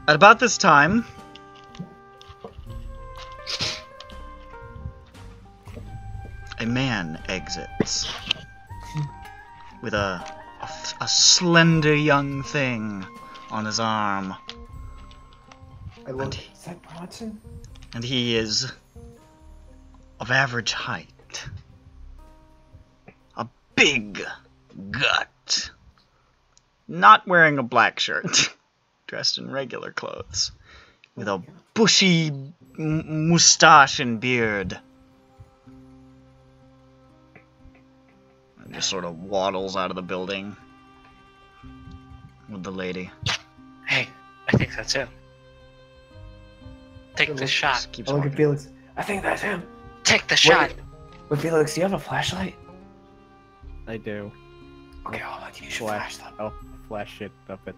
Speaker 2: at about this time, a man exits with a slender young thing on his arm,
Speaker 8: I look. Is that Bronson?
Speaker 2: and he is of average height, a big gut, not wearing a black shirt, dressed in regular clothes, with a bushy mustache and beard. And just sort of waddles out of the building with the lady.
Speaker 4: Hey, I think that's him. Take the shot.
Speaker 2: Just keeps
Speaker 8: I look at
Speaker 2: walking.
Speaker 8: Felix. I think that's him.
Speaker 4: Take the shot.
Speaker 8: Wait, Felix, do you have a flashlight?
Speaker 7: I do.
Speaker 8: Okay, hold on. Use your
Speaker 7: Flash.
Speaker 8: flashlight.
Speaker 7: I'll flash it up at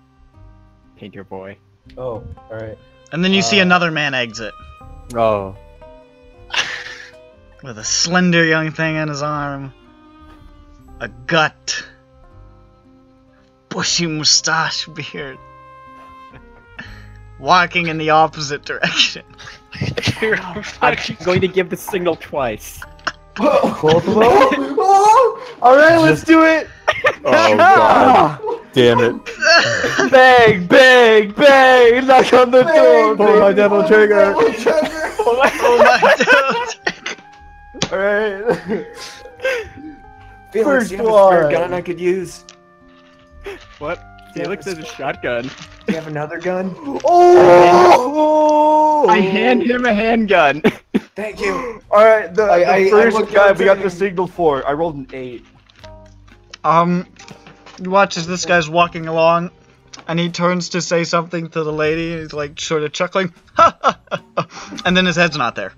Speaker 7: Painter Boy.
Speaker 6: Oh, alright.
Speaker 2: And then you see another man exit
Speaker 6: Oh.
Speaker 2: with a slender young thing on his arm, a gut, bushy mustache, beard, walking in the opposite direction.
Speaker 4: You're
Speaker 7: I'm
Speaker 4: fucking
Speaker 7: going to give the signal twice.
Speaker 3: Both of them? Alright, let's do it!
Speaker 6: Oh god. Damn it.
Speaker 3: Bang, bang, bang! Knock on the door!
Speaker 6: Pull my devil trigger.
Speaker 2: Oh my god!
Speaker 3: Alright.
Speaker 8: Felix,
Speaker 3: First
Speaker 8: do you have a spare
Speaker 3: one.
Speaker 8: gun I could use?
Speaker 7: What? Felix has a shotgun.
Speaker 8: Do you have another gun?
Speaker 3: Oh!
Speaker 7: I hand him a handgun.
Speaker 8: Thank you.
Speaker 3: Alright, the
Speaker 8: I
Speaker 3: first
Speaker 8: looked
Speaker 3: guy
Speaker 8: up
Speaker 3: we got
Speaker 8: to
Speaker 3: the
Speaker 8: him.
Speaker 3: signal for. I rolled an 8.
Speaker 2: You watch as this guy's walking along, and he turns to say something to the lady, and he's like sort of chuckling, and then his head's not there.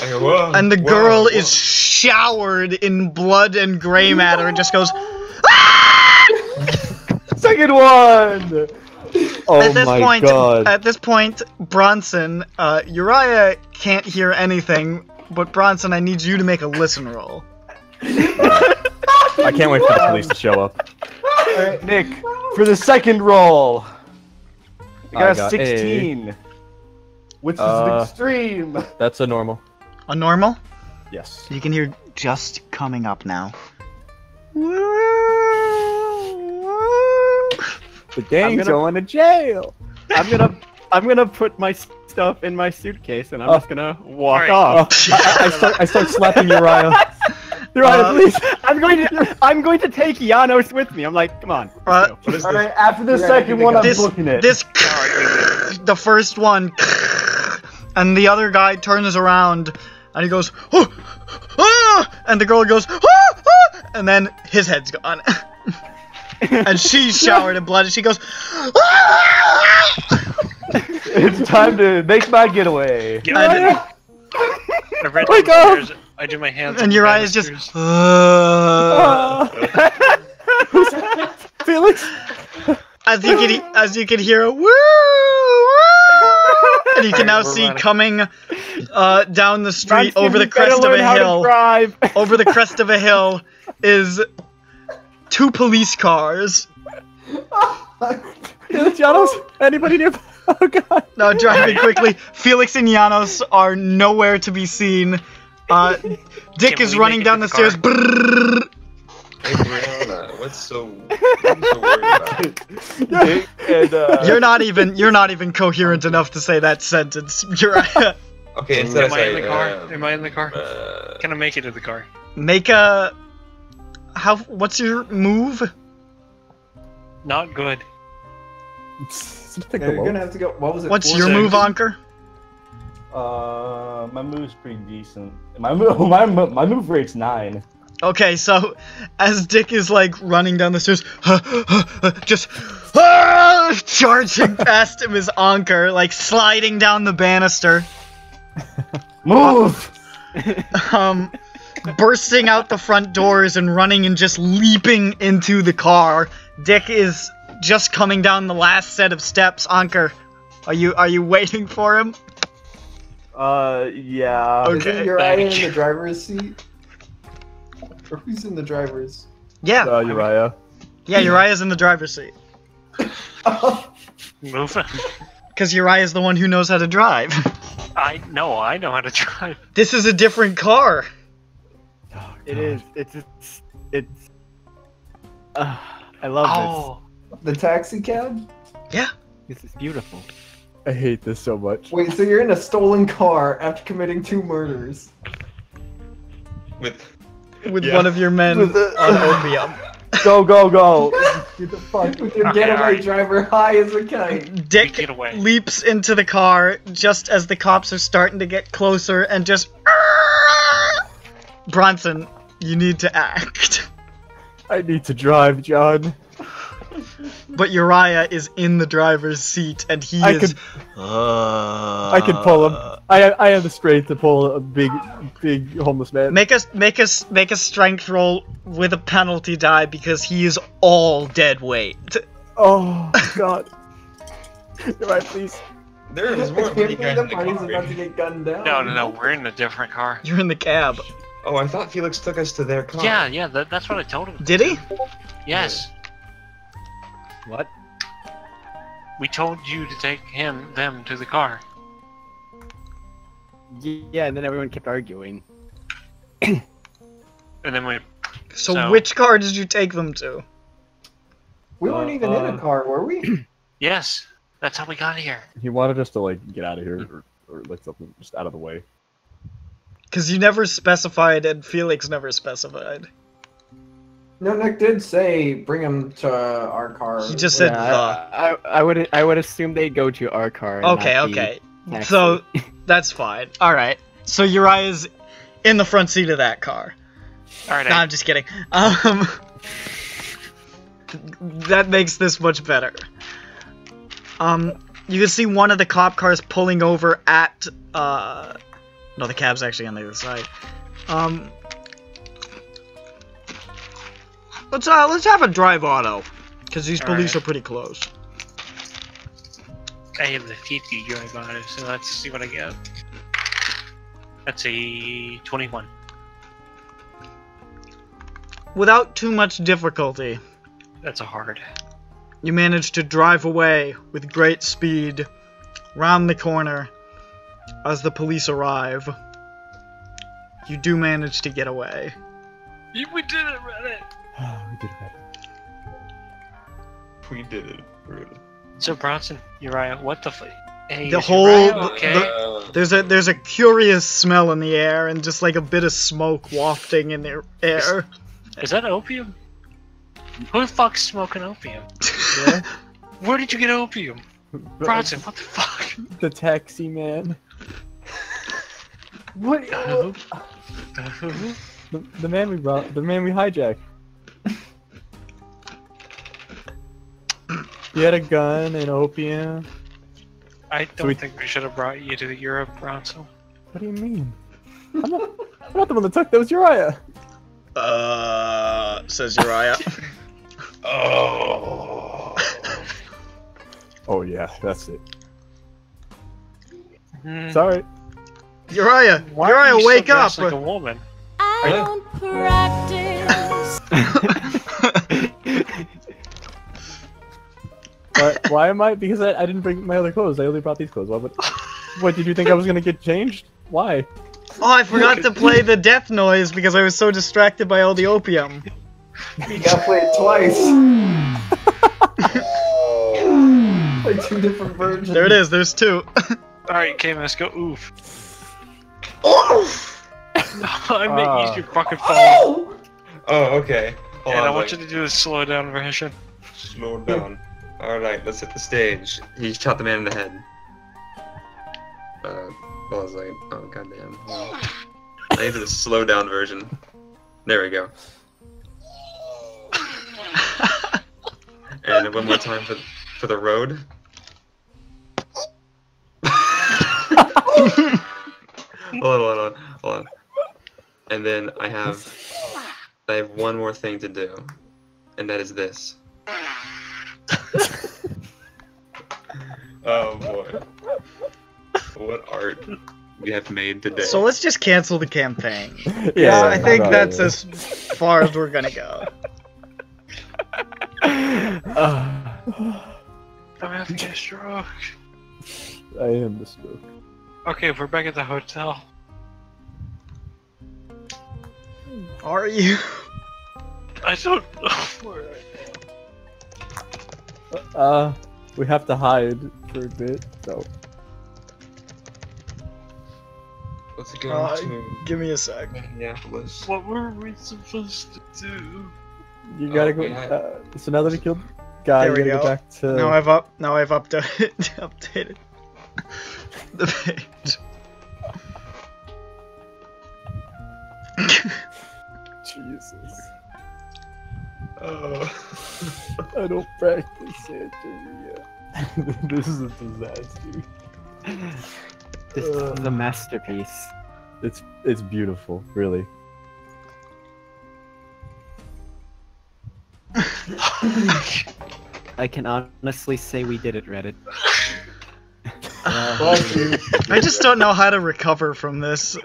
Speaker 2: And the girl is showered in blood and gray matter and just goes,
Speaker 3: Second one!
Speaker 6: Oh
Speaker 2: at this
Speaker 6: my
Speaker 2: point,
Speaker 6: god.
Speaker 2: At this point, Bronson, Uriah can't hear anything, But Bronson, I need you to make a listen roll.
Speaker 6: I can't wait for the police to show up.
Speaker 3: Alright, Nick, for the second roll. I got a 16. Which is an extreme.
Speaker 6: That's a normal.
Speaker 2: A normal?
Speaker 6: Yes.
Speaker 2: You can hear just coming up now.
Speaker 6: The gang's going to jail.
Speaker 7: I'm gonna put my stuff in my suitcase and I'm just gonna walk
Speaker 4: Right.
Speaker 7: off.
Speaker 6: I start slapping Uriah.
Speaker 7: Uriah, please! I'm going to take Janos with me. I'm like, come on. let's go.
Speaker 3: Alright, after the second one, I'm booking it.
Speaker 2: The first one, and the other guy turns around and he goes, oh, ah! And the girl goes, ah, ah! And then his head's gone. And she's showered in blood and she goes, ah!
Speaker 3: It's time to make my getaway.
Speaker 4: I read
Speaker 3: Wake
Speaker 4: the
Speaker 3: up!
Speaker 4: letters, I do my hands.
Speaker 2: And
Speaker 4: on
Speaker 2: Uriah's
Speaker 4: the
Speaker 2: just,
Speaker 3: Felix?
Speaker 2: as you can hear a woo, woo, and you can now see coming down the street over the crest of a hill. Over the crest of a hill is 2 police cars.
Speaker 6: Janos, anybody near? Oh god.
Speaker 2: Now driving quickly. Felix and Janos are nowhere to be seen. Dick is running down the stairs. Brrrr.
Speaker 1: Hey Brianna, what are you so worried about?
Speaker 2: You're not even coherent enough to say that sentence.
Speaker 1: Okay, instead
Speaker 4: Am
Speaker 1: of
Speaker 4: I in
Speaker 1: saying,
Speaker 4: the car? Am I in the car?
Speaker 1: uh,
Speaker 4: Can I make it to the car?
Speaker 2: Make a what's your move?
Speaker 4: Not good.
Speaker 8: You're gonna have to go. What was it?
Speaker 2: What's
Speaker 8: 4
Speaker 2: your
Speaker 8: seconds?
Speaker 2: move, Anker?
Speaker 3: My move's pretty decent. My move rate's 9.
Speaker 2: Okay, so as Dick is like running down the stairs, just charging past him is Anker, like sliding down the banister.
Speaker 3: Move!
Speaker 2: Bursting out the front doors and running and just leaping into the car. Dick is just coming down the last set of steps. Anker, are you waiting for him?
Speaker 3: Yeah.
Speaker 2: Okay.
Speaker 8: Isn't Uriah in the driver's seat? Or who's in the driver's?
Speaker 2: Yeah.
Speaker 6: Uriah.
Speaker 2: Yeah, Uriah's in the driver's seat.
Speaker 4: Move.
Speaker 2: Because Uriah's the one who knows how to drive.
Speaker 4: I know how to drive.
Speaker 2: This is a different car.
Speaker 6: Oh,
Speaker 7: It is. It's. I love
Speaker 8: The taxi cab?
Speaker 2: Yeah.
Speaker 7: this. This is beautiful.
Speaker 6: I hate this so much.
Speaker 8: Wait, so you're in a stolen car after committing 2 murders?
Speaker 1: with
Speaker 2: One of your men
Speaker 3: With the-
Speaker 2: on opium.
Speaker 3: Go, go, go! Get the fuck.
Speaker 8: With your getaway driver high as a kite.
Speaker 2: Dick
Speaker 4: Get away.
Speaker 2: leaps into the car just as the cops are starting to get closer and just... Bronson, you need to act.
Speaker 6: I need to drive, John.
Speaker 2: But Uriah is in the driver's seat and he
Speaker 6: I
Speaker 2: is...
Speaker 6: I can pull him. I have the strength to pull a big homeless man.
Speaker 2: Make a strength roll with a penalty die because he is all dead weight.
Speaker 6: Oh god. You're right, please.
Speaker 1: there's more
Speaker 8: I
Speaker 1: than
Speaker 8: can't
Speaker 1: you
Speaker 8: believe
Speaker 1: guys
Speaker 8: the
Speaker 1: in the
Speaker 8: party's
Speaker 1: car.
Speaker 8: about to get gunned down.
Speaker 4: No, we're in a different car.
Speaker 2: You're in the cab.
Speaker 1: Oh, I thought Felix took us to their car.
Speaker 4: Yeah, that's what I told him.
Speaker 2: Did he?
Speaker 4: Yes.
Speaker 7: What?
Speaker 4: We told you to take them to the car.
Speaker 7: Yeah, and then everyone kept arguing.
Speaker 4: And then we...
Speaker 2: So which car did you take them to?
Speaker 8: We weren't even in a car, were we?
Speaker 4: Yes. That's how we got here.
Speaker 6: He wanted us to like get out of here or like something just out of the way.
Speaker 2: Because you never specified and Felix never specified.
Speaker 8: No, Nick did say bring him to our car.
Speaker 2: He just said the.
Speaker 7: I would assume they go to our car. And
Speaker 2: Okay,
Speaker 7: not
Speaker 2: okay.
Speaker 7: taxi.
Speaker 2: So that's fine. Alright. So Uriah's in the front seat of that car.
Speaker 4: Alright,
Speaker 2: No, I'm just kidding. That makes this much better. You can see one of the cop cars pulling over at, no, the cab's actually on the other side. Let's have a drive auto, because these police are pretty close.
Speaker 4: I have the TT drive on it, so let's see what I get. That's a 21.
Speaker 2: Without too much difficulty,
Speaker 4: That's a hard.
Speaker 2: you manage to drive away with great speed, round the corner. As the police arrive, you do manage to get away.
Speaker 4: We did it, Reddit!
Speaker 6: We did it.
Speaker 1: We did it. Really.
Speaker 4: So Bronson, Uriah, what the Hey,
Speaker 2: The
Speaker 4: is
Speaker 2: whole
Speaker 4: Uriah okay?
Speaker 2: there's a curious smell in the air and just like a bit of smoke wafting in the air.
Speaker 4: Is that opium? Who the fuck's smoking opium?
Speaker 6: Yeah.
Speaker 4: Where did you get opium? Bronson, what the fuck?
Speaker 6: The taxi man.
Speaker 3: What?
Speaker 6: The man we brought. The man we hijacked. He had a gun and opium.
Speaker 4: I don't think we should have brought you to Europe, Bronson.
Speaker 6: What do you mean? I'm not the one that took. That was Uriah.
Speaker 2: Says Uriah.
Speaker 1: Oh.
Speaker 6: Oh yeah, that's it.
Speaker 4: Hmm.
Speaker 6: Sorry.
Speaker 2: Uriah,
Speaker 4: Why are you
Speaker 2: wake
Speaker 4: still
Speaker 2: up!
Speaker 4: dressed like a woman?
Speaker 10: I don't practice.
Speaker 6: Why am I? Because I didn't bring my other clothes. I only brought these clothes. What did you think I was gonna get changed? Why?
Speaker 2: Oh, I forgot to play the death noise because I was so distracted by all the opium.
Speaker 8: You gotta play it twice. Play 2 different versions.
Speaker 2: There it is, there's 2.
Speaker 4: Alright, okay, let's go oof. I make you should fucking fall.
Speaker 1: Oh, okay. Hold
Speaker 4: And
Speaker 1: on,
Speaker 4: I want
Speaker 1: like,
Speaker 4: you to do the slow down version.
Speaker 1: slow down. Alright, let's hit the stage. He shot the man in the head. I was like, oh goddamn. Well, I need the slow down version. There we go. And one more time for the road. Hold on. And then I have one more thing to do, and that is this. Oh boy. What art we have made today.
Speaker 2: So let's just cancel the campaign.
Speaker 6: Yeah,
Speaker 2: I think
Speaker 6: no,
Speaker 2: that's
Speaker 6: yeah.
Speaker 2: as far as we're gonna go.
Speaker 4: I'm having a stroke.
Speaker 6: I am the stroke.
Speaker 4: Okay, we're back at the hotel.
Speaker 2: Are you?
Speaker 4: I don't know where I am.
Speaker 6: We have to hide for a bit, so.
Speaker 1: Let's go to
Speaker 2: Give me a sec.
Speaker 1: Minneapolis.
Speaker 4: What were we supposed to do?
Speaker 6: You gotta go.
Speaker 1: yeah.
Speaker 6: So now that we killed guy,
Speaker 2: There we
Speaker 6: you gotta
Speaker 2: go.
Speaker 6: go back to.
Speaker 2: Now I've updated the page.
Speaker 6: Jesus.
Speaker 1: Oh.
Speaker 6: I don't practice Santeria. This is a disaster.
Speaker 7: This is a masterpiece.
Speaker 6: It's beautiful, really.
Speaker 7: I can honestly say we did it, Reddit.
Speaker 2: I just don't know how to recover from this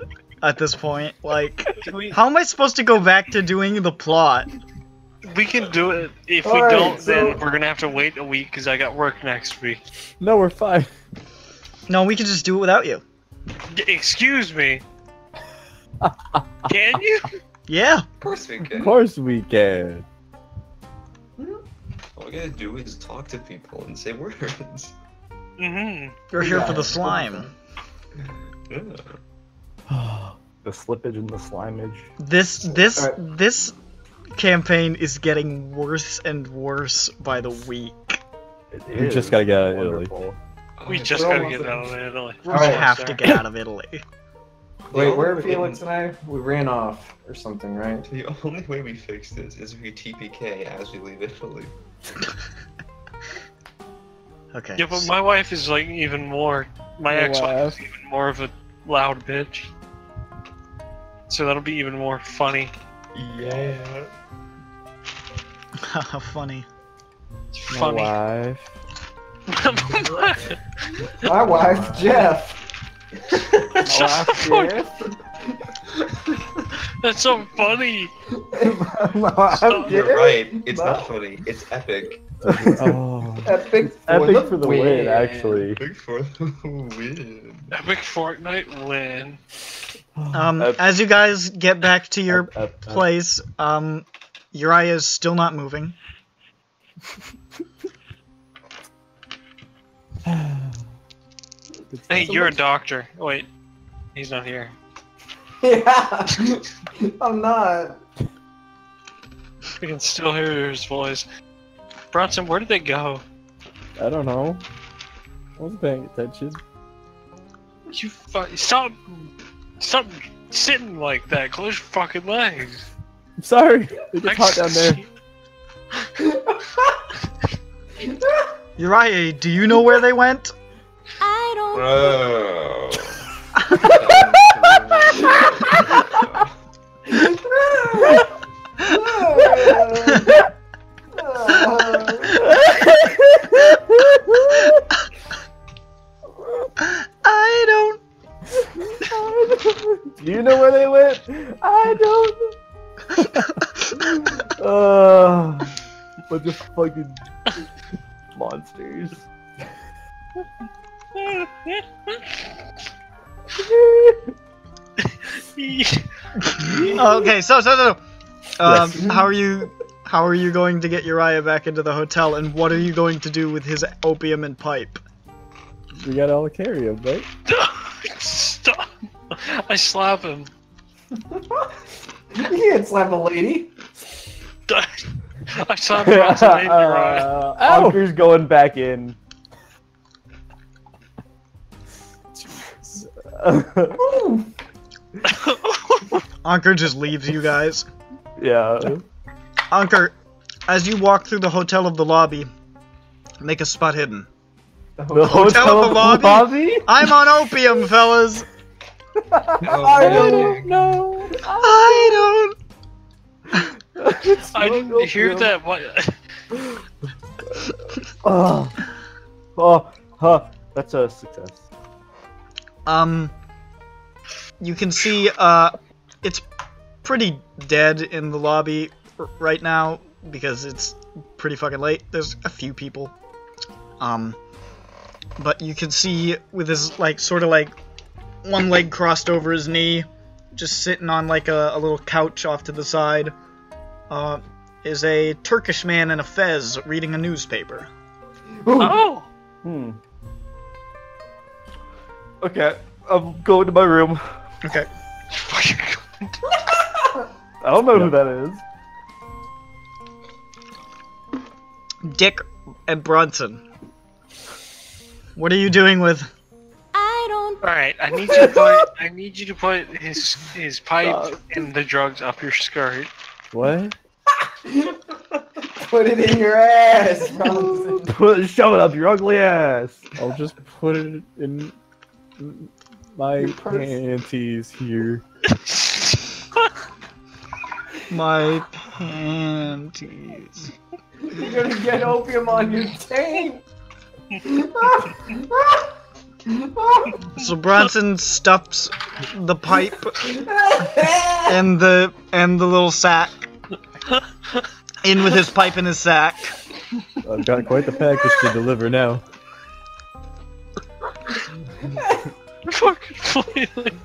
Speaker 2: at this point. Like, how am I supposed to go back to doing the plot?
Speaker 4: We can do it. If we
Speaker 8: Alright,
Speaker 4: don't,
Speaker 8: so-
Speaker 4: then we're gonna have to wait a week because I got work next week.
Speaker 6: No, we're fine.
Speaker 2: No, we can just do it without you.
Speaker 4: Excuse me. Can you?
Speaker 2: Yeah.
Speaker 1: Of course we
Speaker 6: Of
Speaker 1: can.
Speaker 6: course we can.
Speaker 1: All we gotta do is talk to people and say words.
Speaker 4: Mm-hmm.
Speaker 2: We're here for the slime.
Speaker 1: Yeah.
Speaker 6: The slippage and the slimage.
Speaker 2: This campaign is getting worse and worse by the week.
Speaker 6: We just gotta get out of Italy.
Speaker 4: We just gotta get out of Italy.
Speaker 2: We
Speaker 8: Alright.
Speaker 2: have to get out of Italy.
Speaker 8: Wait, where are Felix and I? We ran off or something, right?
Speaker 1: The only way we fix this is if we TPK as we leave Italy.
Speaker 2: Okay.
Speaker 4: Yeah, but my wife is like even more. My
Speaker 6: Your
Speaker 4: ex-wife is
Speaker 6: wife?
Speaker 4: even more of a loud bitch. So that'll be even more funny.
Speaker 1: Yeah.
Speaker 2: How funny.
Speaker 4: It's
Speaker 6: My
Speaker 4: funny.
Speaker 6: wife.
Speaker 8: My wife, Jeff.
Speaker 4: That's so funny.
Speaker 1: You're right. It's not funny. It's epic.
Speaker 6: Oh.
Speaker 8: Epic
Speaker 3: Epic for the win, actually.
Speaker 1: Epic for the win.
Speaker 4: Epic Fortnite win.
Speaker 2: As you guys get back to your place, Uriah is still not moving.
Speaker 4: Hey, you're a doctor. Wait, he's not here.
Speaker 8: Yeah, I'm not.
Speaker 4: We can still hear his voice. Bronson, where did they go?
Speaker 6: I don't know. I wasn't paying attention.
Speaker 4: You stop sitting like that. Close your fucking legs.
Speaker 6: I'm sorry. It gets hot down there.
Speaker 2: Uriah, do you know where they went?
Speaker 10: I don't.
Speaker 1: Bro.
Speaker 2: I don't.
Speaker 3: Do you know where they went? I don't. Bunch of fucking monsters.
Speaker 2: Okay, so how are you going to get Uriah back into the hotel, and what are you going to do with his opium and pipe?
Speaker 6: We gotta all carry him, right?
Speaker 4: Stop! I slap him.
Speaker 8: You can't slap a lady.
Speaker 4: I slap Bronson and Uriah.
Speaker 3: Anker's going back in.
Speaker 2: Anker just leaves you guys.
Speaker 3: Yeah.
Speaker 2: Anker, as you walk through the hotel of the lobby, make a spot hidden.
Speaker 3: The
Speaker 2: Hotel of the lobby? I'm on opium, fellas.
Speaker 8: I don't
Speaker 3: know.
Speaker 2: I
Speaker 4: I didn't hear that. What?
Speaker 3: That's a success.
Speaker 2: You can see, it's pretty dead in the lobby right now because it's pretty fucking late. There's a few people. But you can see with his, like, sort of like one leg crossed over his knee, just sitting on like a little couch off to the side, is a Turkish man in a fez reading a newspaper.
Speaker 4: Oh!
Speaker 3: Okay, I'm going to my room.
Speaker 2: Okay.
Speaker 3: I don't know who that is.
Speaker 2: Dick and Bronson. What are you doing with?
Speaker 10: I don't.
Speaker 4: All right, I need you to put his pipe and the drugs up your skirt.
Speaker 6: What?
Speaker 8: Put it in your ass.
Speaker 3: Shove it up your ugly ass.
Speaker 6: I'll just put it in my panties here.
Speaker 2: My panties.
Speaker 8: You're gonna get opium on your taint.
Speaker 2: So Bronson stuffs the pipe and the little sack in with his pipe in his sack.
Speaker 6: I've got quite the package to deliver now.
Speaker 4: Fucking flailing.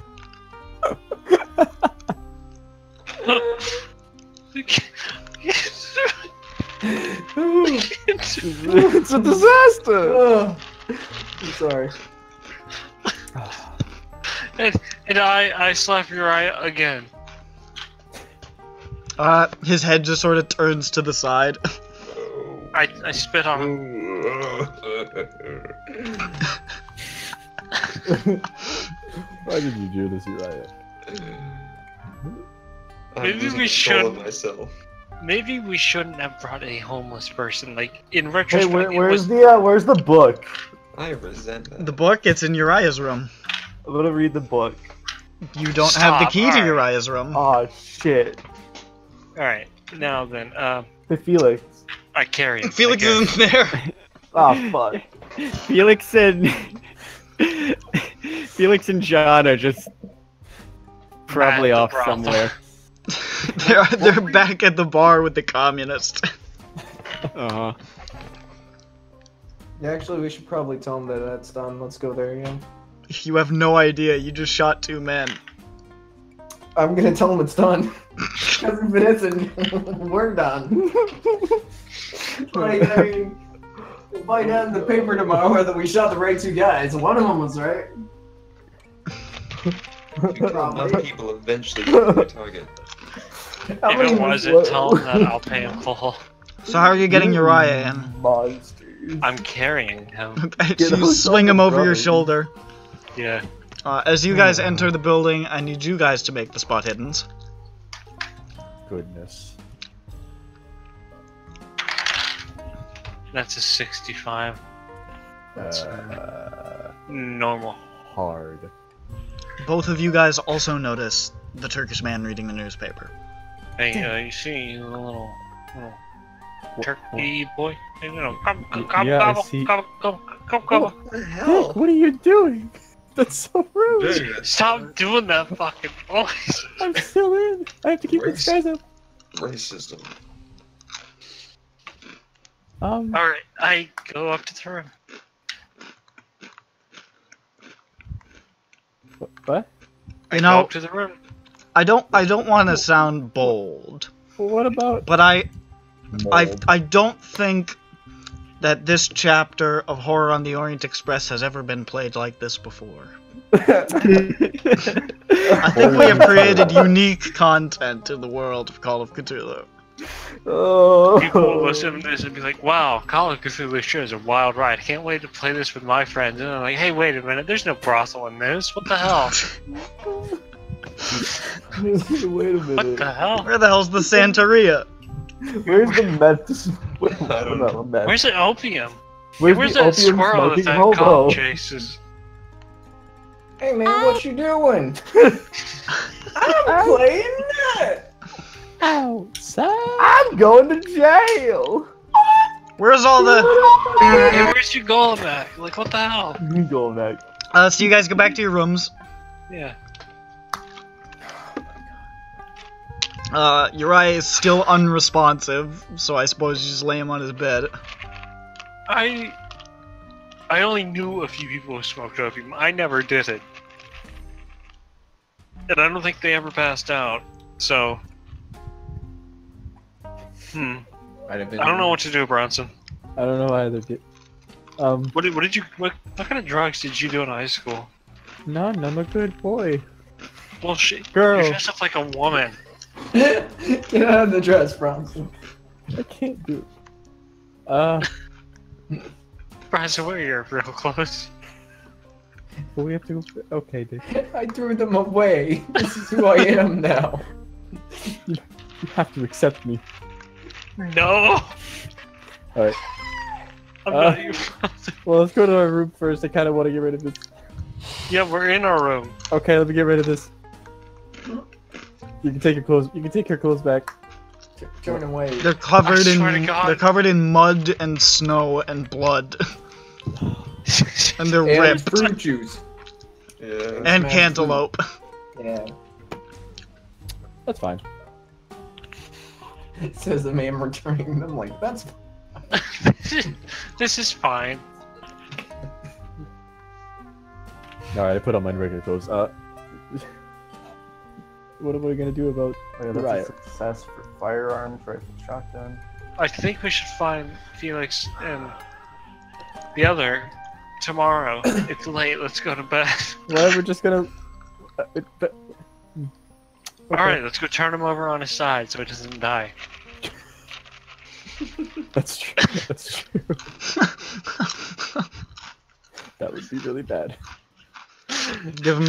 Speaker 3: It's a disaster.
Speaker 8: I'm sorry.
Speaker 4: And I slap Uriah again.
Speaker 2: His head just sort of turns to the side.
Speaker 4: I spit on him.
Speaker 6: Why did you do this, Uriah?
Speaker 4: Maybe we should.
Speaker 1: Myself.
Speaker 4: Maybe we shouldn't have brought a homeless person. Like in
Speaker 3: Hey,
Speaker 4: retrospect,
Speaker 3: where's the book?
Speaker 1: I resent that.
Speaker 2: The book, it's in Uriah's room.
Speaker 3: I'm gonna read the book.
Speaker 2: You don't have the
Speaker 4: Stop,
Speaker 2: key to
Speaker 4: alright.
Speaker 2: Uriah's room.
Speaker 3: Oh shit.
Speaker 4: All right, now then,
Speaker 3: Hey Felix.
Speaker 4: I carry him.
Speaker 2: Felix
Speaker 4: I carry
Speaker 2: isn't there.
Speaker 3: Oh fuck.
Speaker 7: Felix said Felix and John are just probably
Speaker 4: At the
Speaker 7: off
Speaker 4: brothel.
Speaker 7: somewhere.
Speaker 2: They're back at the bar with the communist.
Speaker 7: Uh-huh.
Speaker 8: Yeah, actually, we should probably tell him that that's done. Let's go there again.
Speaker 2: You have no idea. You just shot 2 men.
Speaker 8: I'm gonna tell him it's done. Because if it isn't, we're done. Like, I mean, we'll find out in the paper tomorrow whether we shot the right 2 guys. One of them was right.
Speaker 1: Enough people eventually get their target.
Speaker 8: How
Speaker 4: If
Speaker 8: many
Speaker 4: it wasn't, tell him that I'll pay him full.
Speaker 2: So how are you getting Uriah in?
Speaker 9: Monsters.
Speaker 4: I'm carrying him.
Speaker 2: So you swing him over your shoulder.
Speaker 4: Yeah.
Speaker 2: As you guys enter the building, I need you guys to make the spot hiddens.
Speaker 6: Goodness.
Speaker 4: That's a 65. Normal.
Speaker 6: Hard.
Speaker 2: Both of you guys also notice the Turkish man reading the newspaper.
Speaker 4: Hey, you see the little turkey boy? Hey, you know, come,
Speaker 6: Yeah, I
Speaker 4: come,
Speaker 6: see.
Speaker 4: come.
Speaker 1: What the hell?
Speaker 6: Dick, what are you doing? That's so rude.
Speaker 1: Dude,
Speaker 4: Stop doing that fucking voice.
Speaker 6: I'm still in. I have to keep these guys up.
Speaker 1: racism.
Speaker 4: Alright, I go up to the room.
Speaker 6: What?
Speaker 4: I
Speaker 2: You
Speaker 4: go
Speaker 2: know,
Speaker 4: up to the room.
Speaker 2: I don't want to sound bold,
Speaker 6: What about?
Speaker 2: but I
Speaker 6: Mold?
Speaker 2: don't think that this chapter of Horror on the Orient Express has ever been played like this before. I think we have created unique content in the world of Call of Cthulhu.
Speaker 9: Oh.
Speaker 4: People will listen to this and be like, wow, Call of Cthulhu sure is a wild ride. I can't wait to play this with my friends. And I'm like, hey, wait a minute, there's no brothel in this. What the hell?
Speaker 9: Wait a
Speaker 4: What
Speaker 9: minute.
Speaker 4: the hell?
Speaker 2: Where the hell's the Santeria?
Speaker 9: Where's the meth?
Speaker 1: I don't know.
Speaker 9: Meth.
Speaker 4: Where's the opium?
Speaker 9: Where's
Speaker 4: Where's
Speaker 9: the
Speaker 4: that
Speaker 9: opium
Speaker 4: squirrel that
Speaker 9: smoking
Speaker 4: that
Speaker 9: hobo?
Speaker 4: cop chases?
Speaker 8: Hey man, what you doing? I'm playing that.
Speaker 6: Outside.
Speaker 9: I'm going to jail.
Speaker 2: Where's all the...
Speaker 4: Hey, where's you going at? Like, what the hell?
Speaker 9: You going back?
Speaker 2: So you guys go back to your rooms.
Speaker 4: Yeah.
Speaker 2: Uriah is still unresponsive, so I suppose you just lay him on his bed.
Speaker 4: I only knew a few people who smoked opium. I never did it. And I don't think they ever passed out. So...
Speaker 5: Might have been.
Speaker 4: I don't know what to do, Bronson.
Speaker 6: I don't know either.
Speaker 4: What did you... What kind of drugs did you do in high school?
Speaker 6: None. I'm a good boy.
Speaker 4: Bullshit.
Speaker 6: Girl.
Speaker 4: You're dressed up like a woman.
Speaker 8: Get out of the dress, Bronson.
Speaker 6: I can't do it.
Speaker 4: Bronson, wear your real clothes.
Speaker 6: But we have to go. Okay, Dick.
Speaker 8: I threw them away. This is who I am now.
Speaker 6: You have to accept me.
Speaker 4: No!
Speaker 6: Alright.
Speaker 4: I'm not you.
Speaker 6: Well, let's go to our room first. I kind of want to get rid of this.
Speaker 4: Yeah, we're in our room.
Speaker 6: Okay, let me get rid of this. You can take your clothes. You can take your clothes back.
Speaker 8: Turn away.
Speaker 2: They're covered
Speaker 4: I
Speaker 2: in...
Speaker 4: swear to God.
Speaker 2: They're covered in mud and snow and blood. And they're
Speaker 8: And
Speaker 2: ripped.
Speaker 8: fruit juice.
Speaker 1: Yeah.
Speaker 2: And
Speaker 8: Smashed
Speaker 2: cantaloupe.
Speaker 8: Yeah.
Speaker 6: That's fine.
Speaker 8: It says the man returning them like that's.
Speaker 4: This is fine.
Speaker 6: Alright, I put on my regular clothes. What am I gonna do about
Speaker 9: Oh, yeah,
Speaker 6: the
Speaker 9: that's
Speaker 6: riot?
Speaker 9: a success for firearms, rifle, shotgun.
Speaker 4: I think we should find Felix and the other tomorrow. It's late, let's go to bed.
Speaker 6: Well, we're just gonna.
Speaker 4: Alright, let's go turn him over on his side so he doesn't die.
Speaker 6: That's true. That's true. That would be really bad.
Speaker 2: Give him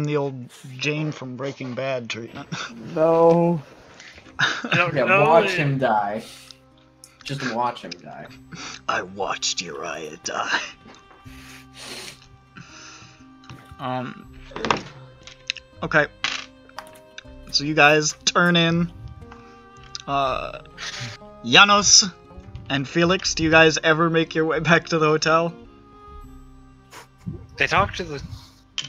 Speaker 2: the old Jane from Breaking Bad treatment.
Speaker 6: No.
Speaker 4: I don't
Speaker 8: Yeah,
Speaker 4: know.
Speaker 8: watch him die. Just watch him die.
Speaker 2: I watched Uriah die. Okay. So you guys turn in. Janos and Felix, do you guys ever make your way back to the hotel?
Speaker 4: They talked to the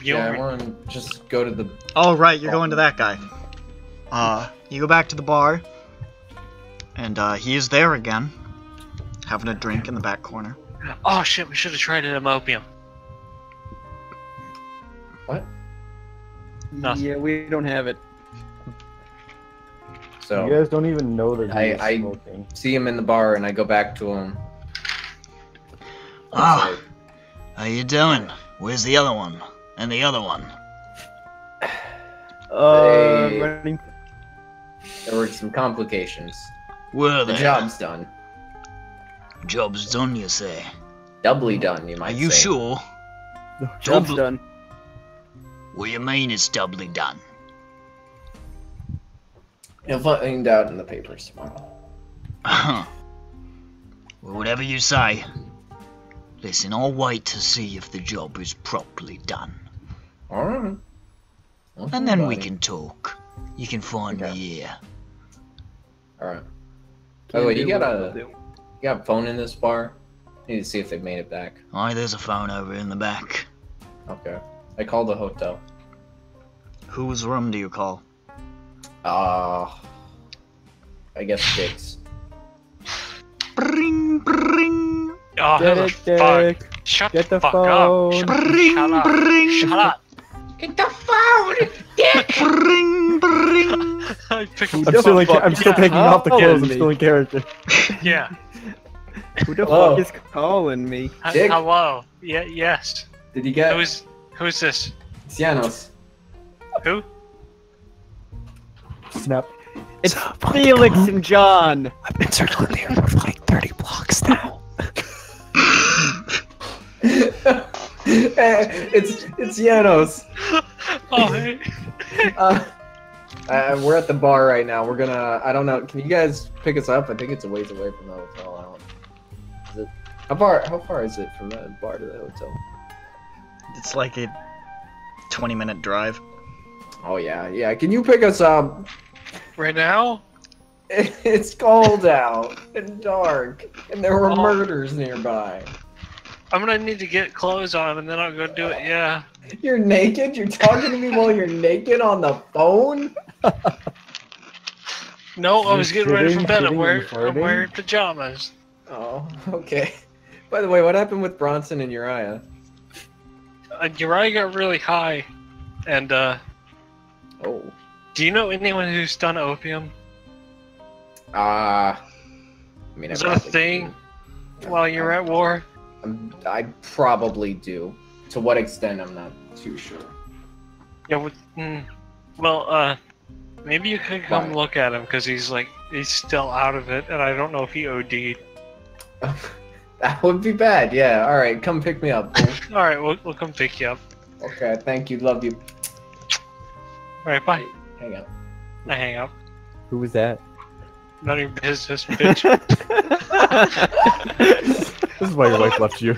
Speaker 5: Yeah, I want to just go to the.
Speaker 2: Oh, right, you're going to that guy. You go back to the bar, and he is there again, having a drink in the back corner.
Speaker 4: Oh shit, we should have tried it at opium.
Speaker 5: What?
Speaker 4: Nothing.
Speaker 7: Yeah, we don't have it.
Speaker 5: So
Speaker 3: You guys don't even know that he's
Speaker 5: I
Speaker 3: smoking.
Speaker 5: see him in the bar, and I go back to him.
Speaker 2: Ah, how you doing? Where's the other one? And the other one?
Speaker 5: Hey.
Speaker 7: Running.
Speaker 5: There were some complications.
Speaker 2: Were
Speaker 5: The
Speaker 2: they?
Speaker 5: job's done.
Speaker 2: Job's done, you say?
Speaker 5: Doubly done, you
Speaker 2: Are
Speaker 5: might
Speaker 2: you
Speaker 5: say.
Speaker 2: sure?
Speaker 7: Job's
Speaker 2: Double-
Speaker 7: done.
Speaker 2: What do you mean it's doubly done?
Speaker 5: You'll find out in the papers tomorrow.
Speaker 2: Well, whatever you say. Listen, I'll wait to see if the job is properly done.
Speaker 5: Alright.
Speaker 2: And then we can talk. You can find me here.
Speaker 5: Alright. By the way, you got a phone in this bar? Need to see if they made it back.
Speaker 2: Aye, there's a phone over in the back.
Speaker 5: Okay. I called the hotel.
Speaker 2: Whose room do you call?
Speaker 5: I guess Dick's.
Speaker 2: Bring, bring.
Speaker 4: Oh, who the
Speaker 7: Dick,
Speaker 4: fuck?
Speaker 7: Dick.
Speaker 4: Shut
Speaker 7: Get
Speaker 4: the
Speaker 7: the
Speaker 4: fuck up.
Speaker 7: phone.
Speaker 4: Shut
Speaker 2: Bring,
Speaker 4: up.
Speaker 2: bring.
Speaker 4: Shut up.
Speaker 5: Get the phone! Dick!
Speaker 2: Bring, bring.
Speaker 4: I picked
Speaker 7: Who
Speaker 4: up
Speaker 7: the
Speaker 4: the
Speaker 7: fuck-
Speaker 6: I'm still
Speaker 4: yeah.
Speaker 6: taking off the clothes. I'm
Speaker 7: me.
Speaker 6: still in character.
Speaker 4: Yeah.
Speaker 7: Who the
Speaker 5: Hello?
Speaker 7: fuck is calling me?
Speaker 5: Dick?
Speaker 4: Hello. Yeah. Yes.
Speaker 5: Did you get
Speaker 4: Who's this?
Speaker 5: Cianos?
Speaker 4: Who?
Speaker 6: Snap.
Speaker 7: It's Felix and John.
Speaker 11: I've been circling the area for like 30 blocks now.
Speaker 5: It's Cianos.
Speaker 4: Oh, hey.
Speaker 5: We're at the bar right now. We're gonna. I don't know. Can you guys pick us up? I think it's a ways away from the hotel. I don't. Is it? How far is it from the bar to the hotel?
Speaker 2: It's like a 20-minute drive.
Speaker 5: Oh yeah. Can you pick us up?
Speaker 4: Right now?
Speaker 5: It's cold out and dark, and there were
Speaker 4: Oh.
Speaker 5: murders nearby.
Speaker 4: I'm gonna need to get clothes on and then I'll go do it. Yeah.
Speaker 5: You're naked? You're talking to me while you're naked on the phone?
Speaker 4: No, I was getting ready for bed. I'm
Speaker 3: shitting,
Speaker 4: wearing,
Speaker 3: and
Speaker 4: I'm
Speaker 3: farting?
Speaker 4: wearing pajamas.
Speaker 5: Oh, okay. By the way, what happened with Bronson and Uriah?
Speaker 4: Uriah got really high, and
Speaker 5: Oh.
Speaker 4: do you know anyone who's done opium?
Speaker 5: I mean,
Speaker 4: Is
Speaker 5: I
Speaker 4: that a
Speaker 5: probably
Speaker 4: thing
Speaker 5: do.
Speaker 4: while you're at war?
Speaker 5: I probably do. To what extent, I'm not too sure.
Speaker 4: Yeah. Well, maybe you could come
Speaker 5: Why?
Speaker 4: look at him because he's still out of it, and I don't know if he OD'd.
Speaker 5: That would be bad, yeah. Alright, come pick me up.
Speaker 4: All right, we'll come pick you up.
Speaker 5: Okay, thank you, love you.
Speaker 4: All right, bye.
Speaker 5: Hang up.
Speaker 4: I hang up.
Speaker 6: Who was that?
Speaker 4: None of your business, bitch.
Speaker 6: This is why your wife left you.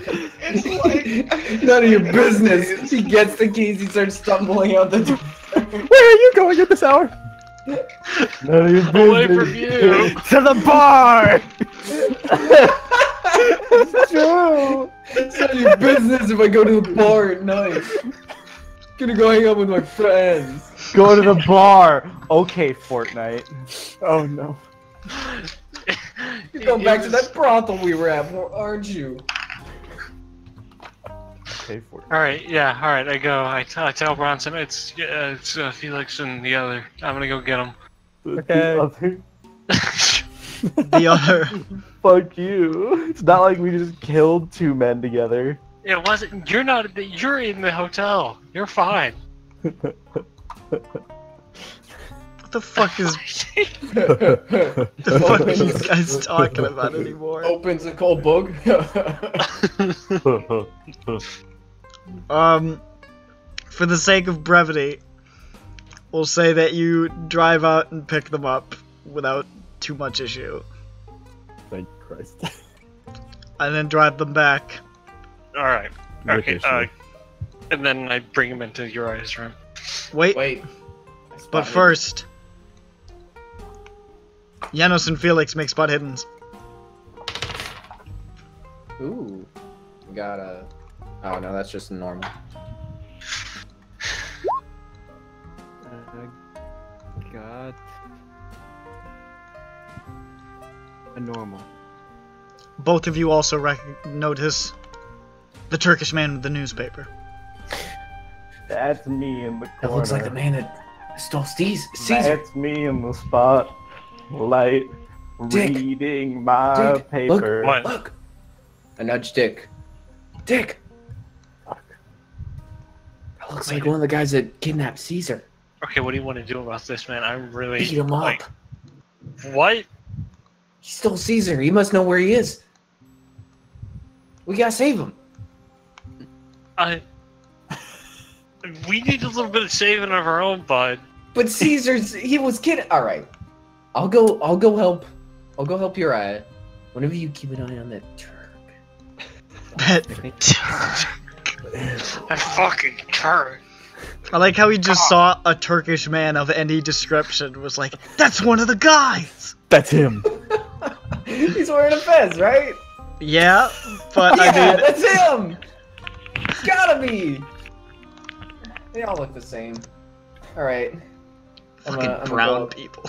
Speaker 5: None of your business. He gets the keys, he starts stumbling out the door.
Speaker 6: Where are you going at this hour?
Speaker 3: None of your
Speaker 4: Away
Speaker 3: business.
Speaker 4: from you.
Speaker 7: To the bar!
Speaker 3: It's true.
Speaker 5: It's none of your business if I go to the bar at night. Gonna go hang out with my friends.
Speaker 3: Go to the bar. Okay, Fortnite.
Speaker 6: Oh no.
Speaker 5: You're going back to that brothel we were at, aren't you?
Speaker 6: Pay for it.
Speaker 4: All right, yeah, all right. I go. I tell Bronson it's Felix and the other. I'm gonna go get him.
Speaker 6: Okay.
Speaker 2: The other.
Speaker 3: Fuck you. It's not like we just killed two men together.
Speaker 4: It wasn't. You're not. You're in the hotel. You're fine.
Speaker 2: What the fuck is the fuck are these guys talking about anymore?
Speaker 5: Opens a cold book.
Speaker 2: For the sake of brevity, we'll say that you drive out and pick them up without too much issue,
Speaker 6: Thank Christ.
Speaker 2: and then drive them back.
Speaker 4: All right.
Speaker 6: With
Speaker 4: Okay.
Speaker 6: issue.
Speaker 4: And then I bring him into Uriah's room.
Speaker 2: Wait,
Speaker 5: Wait.
Speaker 2: but first, Janos and Felix make spot hiddens.
Speaker 5: Ooh. We got a. Oh no, that's just normal.
Speaker 7: not a normal.
Speaker 2: Both of you also notice the Turkish man with the newspaper.
Speaker 3: That's me in the corner.
Speaker 8: That looks like the man that stole Caesar.
Speaker 3: That's me in the spotlight,
Speaker 8: Dick.
Speaker 3: reading my
Speaker 8: Dick,
Speaker 3: paper.
Speaker 8: Look. I nudged Dick. Dick. That looks like one of the guys that kidnapped Caesar.
Speaker 4: Okay, what do you want to do about this, man? I'm really
Speaker 8: Beat him
Speaker 4: like,
Speaker 8: up.
Speaker 4: what?
Speaker 8: He stole Caesar. He must know where he is. We gotta save him.
Speaker 4: We need a little bit of saving of our own, bud.
Speaker 8: But he was kidding. All right, I'll go help. I'll go help Uriah. Whenever you keep an eye on that Turk.
Speaker 4: That fucking Turk.
Speaker 2: I like how he just saw a Turkish man of any description, was like, that's one of the guys!
Speaker 6: That's him.
Speaker 8: He's wearing a fez, right?
Speaker 2: Yeah, but
Speaker 8: Yeah,
Speaker 2: I mean...
Speaker 8: that's him! It's gotta be! They all look the same. Alright.
Speaker 2: Fucking brown people.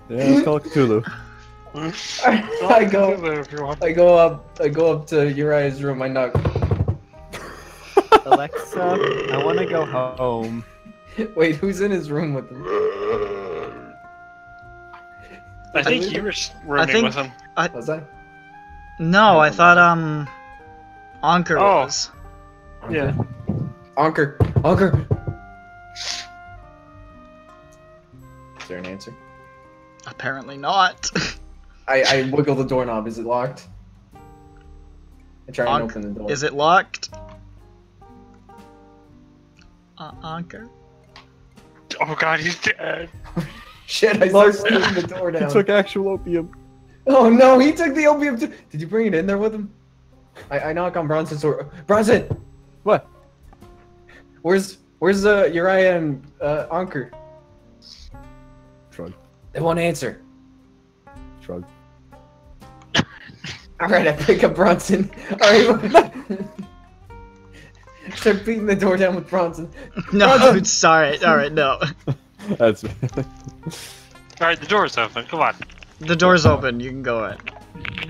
Speaker 6: Yeah, let's call it Cthulhu.
Speaker 8: I go up to Uriah's room, I knock.
Speaker 7: Alexa, I want to go home.
Speaker 8: Wait, who's in his room with him?
Speaker 4: I think you were rooming with him.
Speaker 8: Was I?
Speaker 2: No, I thought, Anker was.
Speaker 4: Yeah.
Speaker 8: Anker! Is there an answer?
Speaker 2: Apparently not.
Speaker 8: I wiggle the doorknob. Is it locked? I try and open the door.
Speaker 2: Is it locked? Anker?
Speaker 4: Oh god, he's dead.
Speaker 8: Shit, I start slamming the door down.
Speaker 6: He took actual opium.
Speaker 8: Oh no, he took the opium too. Did you bring it in there with him? I knock on Bronson's door. Bronson!
Speaker 6: What?
Speaker 8: Where's Uriah and Anker?
Speaker 6: Shrug.
Speaker 8: They won't answer.
Speaker 6: Shrug.
Speaker 8: Alright, I pick up Bronson. Alright. Start beating the door down with Bronson.
Speaker 2: No,
Speaker 8: Bronson!
Speaker 2: it's alright, no.
Speaker 6: That's
Speaker 4: Alright, the door's open, come on.
Speaker 2: The door's open, you can go in.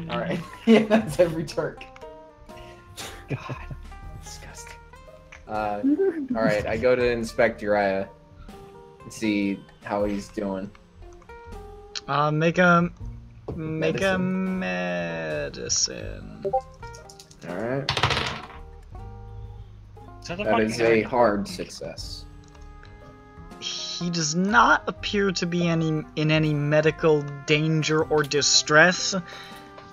Speaker 8: Alright. Yeah, that's every Turk. God. Disgusting. Alright, I go to inspect Uriah and see how he's doing.
Speaker 2: Make a medicine.
Speaker 8: Alright.
Speaker 4: That
Speaker 8: is a hard success.
Speaker 2: He does not appear to be in any medical danger or distress.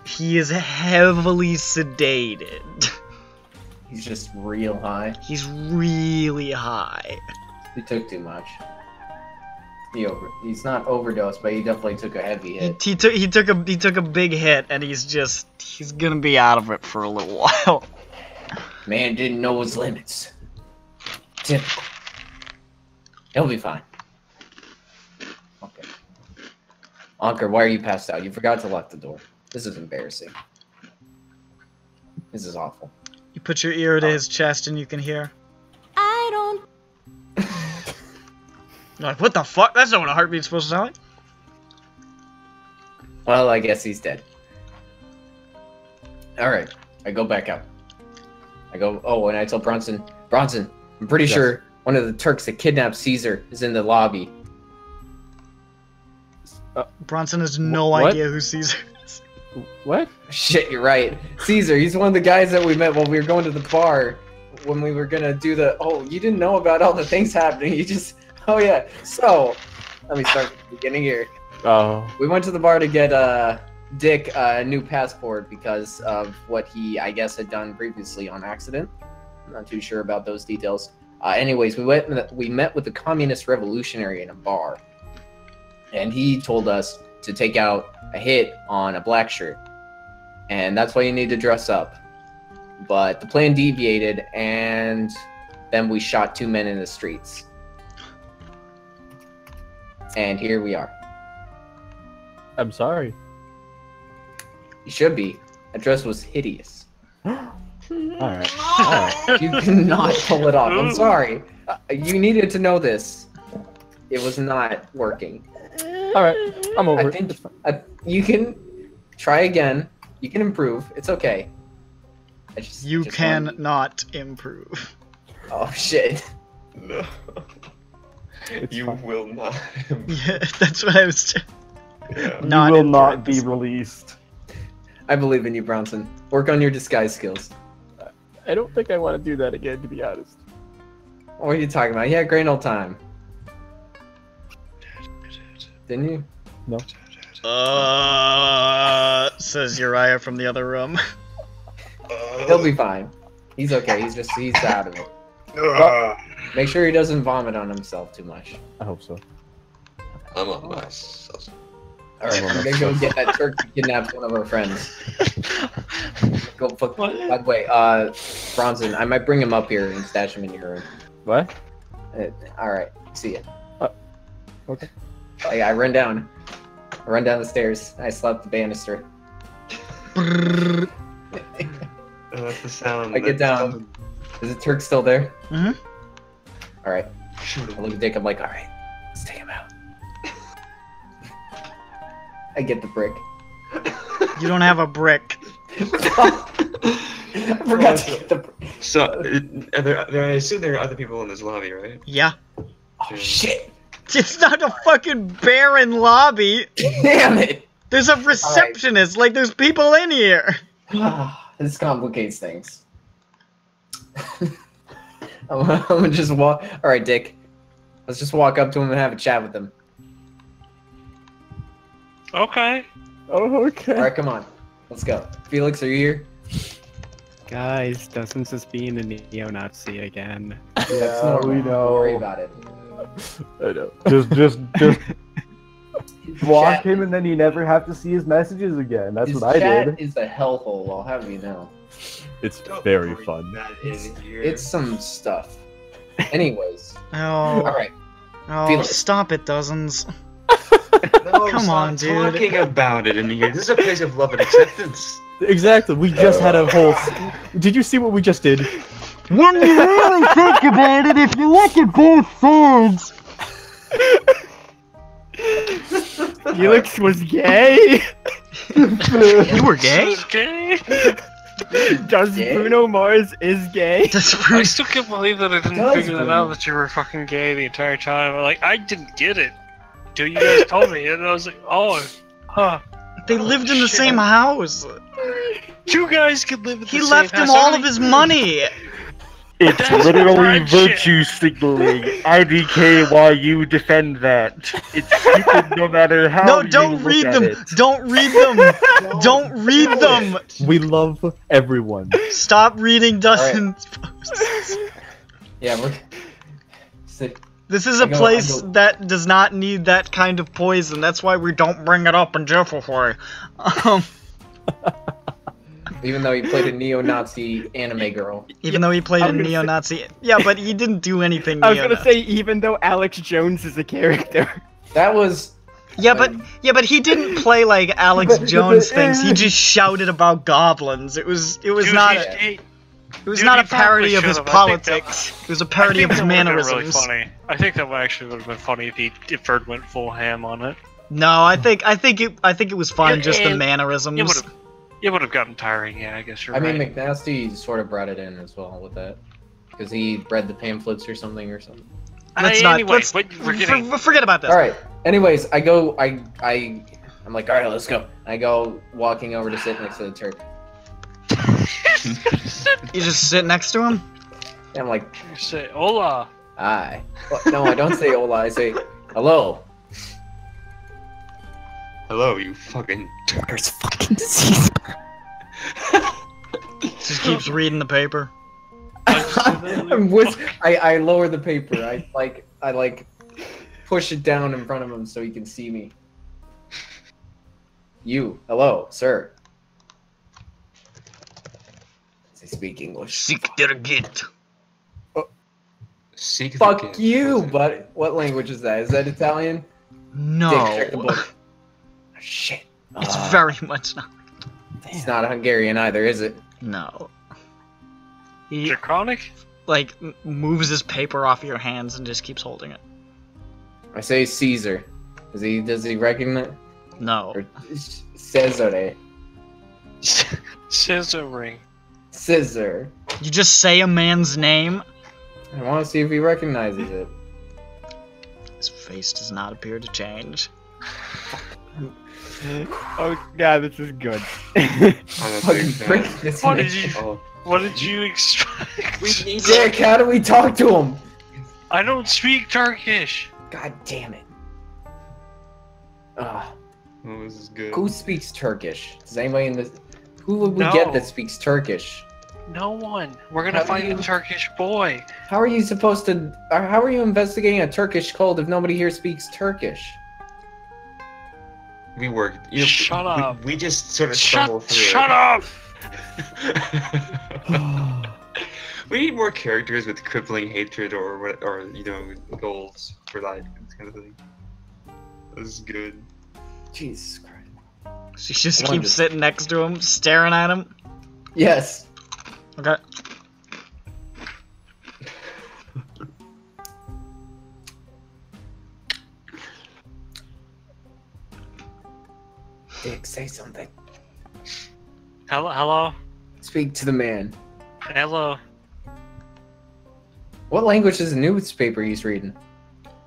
Speaker 2: He is heavily sedated.
Speaker 8: He's just real high.
Speaker 2: He's really high.
Speaker 8: He took too much. He's not overdosed, but he definitely took a heavy hit.
Speaker 2: He took a big hit, and he's gonna be out of it for a little while.
Speaker 8: Man didn't know his limits. Typical. He'll be fine. Okay. Anker, why are you passed out? You forgot to lock the door. This is embarrassing. This is awful.
Speaker 2: You put your ear to his chest and you can hear.
Speaker 10: I don't.
Speaker 2: You're like, what the fuck? That's not what a heartbeat's supposed to sound like.
Speaker 8: Well, I guess he's dead. Alright, I go back out. And I tell Bronson, I'm pretty sure one of the Turks that kidnapped Caesar is in the lobby.
Speaker 2: Bronson has no idea who Caesar is.
Speaker 6: What?
Speaker 8: Shit, you're right. Caesar, he's one of the guys that we met while we were going to the bar. When we were gonna do you didn't know about all the things happening. You just, oh yeah. So, let me start from the beginning here.
Speaker 6: Oh.
Speaker 8: We went to the bar to get Dick a new passport because of what he, I guess, had done previously on accident. I'm not too sure about those details. Anyways, we met with the communist revolutionary in a bar, and he told us to take out a hit on a blackshirt, and that's why you need to dress up. But the plan deviated, and then we shot 2 men in the streets. And here we are.
Speaker 6: I'm sorry.
Speaker 8: You should be. That dress was hideous.
Speaker 6: Alright.
Speaker 8: You cannot pull it off. I'm sorry.
Speaker 5: You needed to know this. It was not working.
Speaker 6: Alright, I'm over
Speaker 5: I
Speaker 6: it.
Speaker 5: think
Speaker 6: It's fine.
Speaker 5: you can try again. You can improve. It's okay.
Speaker 2: You
Speaker 5: just
Speaker 2: can
Speaker 5: want-
Speaker 2: not improve.
Speaker 5: Oh shit.
Speaker 1: No.
Speaker 6: It's
Speaker 1: You
Speaker 6: fine.
Speaker 1: will not.
Speaker 2: Yeah, that's what I was.
Speaker 1: Yeah.
Speaker 6: You
Speaker 2: Not
Speaker 6: will
Speaker 2: in
Speaker 6: not be
Speaker 2: parentheses.
Speaker 6: released.
Speaker 5: I believe in you, Bronson. Work on your disguise skills.
Speaker 6: I don't think I want to do that again, to be honest.
Speaker 5: What are you talking about? Yeah, grand old time. Didn't you?
Speaker 6: No.
Speaker 2: Says Uriah from the other room.
Speaker 5: He'll be fine. He's okay. He's out of it. Make sure he doesn't vomit on himself too much.
Speaker 6: I hope so.
Speaker 1: I'm on myself.
Speaker 5: Alright, I'm gonna go get that Turk that kidnapped one of our friends. Go fuck. By the way, Bronson, I might bring him up here and stash him in your room.
Speaker 6: What?
Speaker 5: Alright, see ya.
Speaker 6: Okay.
Speaker 5: I run down. I run down the stairs. I slapped the banister.
Speaker 1: That's the sound.
Speaker 5: I get down. Is the Turk still there?
Speaker 2: Mhm.
Speaker 5: Alright. I look at Dick, I'm like, alright, let's take him out. I get the brick.
Speaker 2: You don't have a brick.
Speaker 5: I forgot to get the brick.
Speaker 1: So, I assume there are other people in this lobby, right?
Speaker 2: Yeah.
Speaker 5: Oh shit!
Speaker 2: It's not a fucking barren lobby.
Speaker 5: Damn it!
Speaker 2: There's a receptionist. Like, there's people in here.
Speaker 5: This complicates things. I'm gonna just walk. Alright, Dick. Let's just walk up to him and have a chat with him.
Speaker 4: Okay.
Speaker 6: Oh, okay.
Speaker 5: Alright, come on. Let's go. Felix, are you here?
Speaker 7: Guys, Dustin's just being a neo-Nazi again.
Speaker 5: That's
Speaker 6: Yeah,
Speaker 5: normal.
Speaker 6: we
Speaker 5: Don't worry
Speaker 6: know.
Speaker 5: about it.
Speaker 6: I know. Just block him and then you never have to see his messages again. That's
Speaker 5: His
Speaker 6: what I
Speaker 5: chat
Speaker 6: did.
Speaker 5: is a hellhole, I'll have you know.
Speaker 6: It's
Speaker 1: Don't
Speaker 6: very
Speaker 1: worry,
Speaker 6: fun.
Speaker 1: that is here.
Speaker 5: It's some stuff. Anyways.
Speaker 2: Oh,
Speaker 5: Alright.
Speaker 2: oh,
Speaker 5: Felix.
Speaker 2: stop it, Dozens.
Speaker 1: No,
Speaker 2: Come
Speaker 1: stop
Speaker 2: on, dude.
Speaker 1: talking about it in here. This is a place of love and acceptance.
Speaker 6: Exactly. We just had a whole. Did you see what we just did?
Speaker 2: When you really think about it, if you look at both sides.
Speaker 7: Felix was gay.
Speaker 2: You were gay?
Speaker 4: Gay?
Speaker 7: Does
Speaker 5: Gay?
Speaker 7: Bruno Mars is gay?
Speaker 2: Does
Speaker 4: I
Speaker 2: Bruce...
Speaker 4: still can't believe that I didn't
Speaker 5: Does
Speaker 4: figure that
Speaker 5: Bruno.
Speaker 4: out that you were fucking gay the entire time. Like, I didn't get it. Till you guys told me, and I was like, oh, huh.
Speaker 2: They lived in the
Speaker 4: Shit.
Speaker 2: same house.
Speaker 4: You guys could live in the
Speaker 2: He
Speaker 4: same
Speaker 2: left him
Speaker 4: house.
Speaker 2: all of his money.
Speaker 12: It's
Speaker 4: That's
Speaker 12: literally
Speaker 4: friend shit.
Speaker 12: virtue signaling. IDK while you defend that. It's stupid no matter how
Speaker 2: No,
Speaker 12: you
Speaker 2: don't
Speaker 12: look
Speaker 2: read
Speaker 12: at
Speaker 2: them.
Speaker 12: it.
Speaker 2: Don't read them. Don't read them.
Speaker 6: We love everyone.
Speaker 2: Stop reading Dustin's posts.
Speaker 5: Yeah, we're sit.
Speaker 2: This is
Speaker 5: I
Speaker 2: a
Speaker 5: go-
Speaker 2: place
Speaker 5: I go-
Speaker 2: that does not need that kind of poison. That's why we don't bring it up in Jeffrey.
Speaker 5: Even though he played a neo-Nazi anime girl.
Speaker 2: Even though he played
Speaker 7: I
Speaker 2: a
Speaker 7: was gonna say-
Speaker 2: neo-Nazi. Yeah, but he didn't do anything
Speaker 7: I was gonna
Speaker 2: neo-Nazi.
Speaker 7: say, even though Alex Jones is a character.
Speaker 5: That was
Speaker 2: Yeah, but he didn't play like Alex Jones things. He just shouted about goblins. It was
Speaker 4: Dude,
Speaker 2: not
Speaker 4: he's
Speaker 2: a,
Speaker 4: gay.
Speaker 2: it was
Speaker 4: dude,
Speaker 2: not a
Speaker 4: he probably
Speaker 2: parody of his
Speaker 4: should've. I think that-
Speaker 2: politics. It was a parody of his
Speaker 4: that would've been really
Speaker 2: mannerisms.
Speaker 4: funny. I think that actually would have been funny if Bird went full ham on it.
Speaker 2: No, I think it was fun, just the
Speaker 4: It
Speaker 2: mannerisms.
Speaker 4: would have gotten tiring. Yeah, I guess you're
Speaker 5: I mean,
Speaker 4: right.
Speaker 5: McNasty sort of brought it in as well with that. Because he read the pamphlets or something.
Speaker 2: Let's not.
Speaker 4: Anyway,
Speaker 2: Let's
Speaker 4: but we're getting.
Speaker 2: forget about this.
Speaker 5: Alright. Anyways, I'm like, alright, let's go. I go walking over to sit next to the Turk.
Speaker 2: You just sit next to him.
Speaker 5: And I'm like,
Speaker 4: You say hola.
Speaker 5: hi. Well, no, I don't say hola, I say hello.
Speaker 1: Hello, you fucking.
Speaker 11: There's fucking disease.
Speaker 2: Just keeps reading the paper.
Speaker 5: I lower the paper. I push it down in front of him so he can see me. You, hello, sir. Does he speak English?
Speaker 2: Seek der Git.
Speaker 1: Seek the
Speaker 5: Fuck
Speaker 1: kid.
Speaker 5: you, but what language is that? Is that Italian?
Speaker 2: No,
Speaker 5: Dick, check the book. Oh, shit.
Speaker 2: it's very much not.
Speaker 5: It's not Hungarian either, is it?
Speaker 2: No. He,
Speaker 4: Draconic?
Speaker 2: like moves his paper off your hands and just keeps holding it.
Speaker 5: I say Caesar. Does he recognize?
Speaker 2: No.
Speaker 5: Or Cesare.
Speaker 4: Scissor ring.
Speaker 5: Scissor.
Speaker 2: You just say a man's name.
Speaker 5: I want to see if he recognizes it.
Speaker 2: His face does not appear to change.
Speaker 7: Oh yeah, this is good.
Speaker 4: What did you expect?
Speaker 5: Dick, how do we talk to him?
Speaker 4: I don't speak Turkish.
Speaker 5: God damn it.
Speaker 1: Oh, this is good.
Speaker 5: Who speaks Turkish? Does anybody in this? Who would we
Speaker 4: No.
Speaker 5: get that speaks Turkish?
Speaker 4: No one. We're gonna
Speaker 5: How
Speaker 4: find
Speaker 5: do you-
Speaker 4: a Turkish boy.
Speaker 5: How are you supposed to? How are you investigating a Turkish cult if nobody here speaks Turkish?
Speaker 1: We work.
Speaker 4: Shut up.
Speaker 1: We just sort of stumble through
Speaker 4: Shut
Speaker 1: it.
Speaker 4: up!
Speaker 1: We need more characters with crippling hatred or goals for life, this kind of thing. This is good.
Speaker 5: Jesus Christ.
Speaker 2: She just
Speaker 5: Come on,
Speaker 2: keeps sitting next to him, staring at him.
Speaker 5: Yes.
Speaker 2: Okay.
Speaker 5: Dick, say something.
Speaker 4: Hello?
Speaker 5: Speak to the man.
Speaker 4: Hello?
Speaker 5: What language is the newspaper he's reading?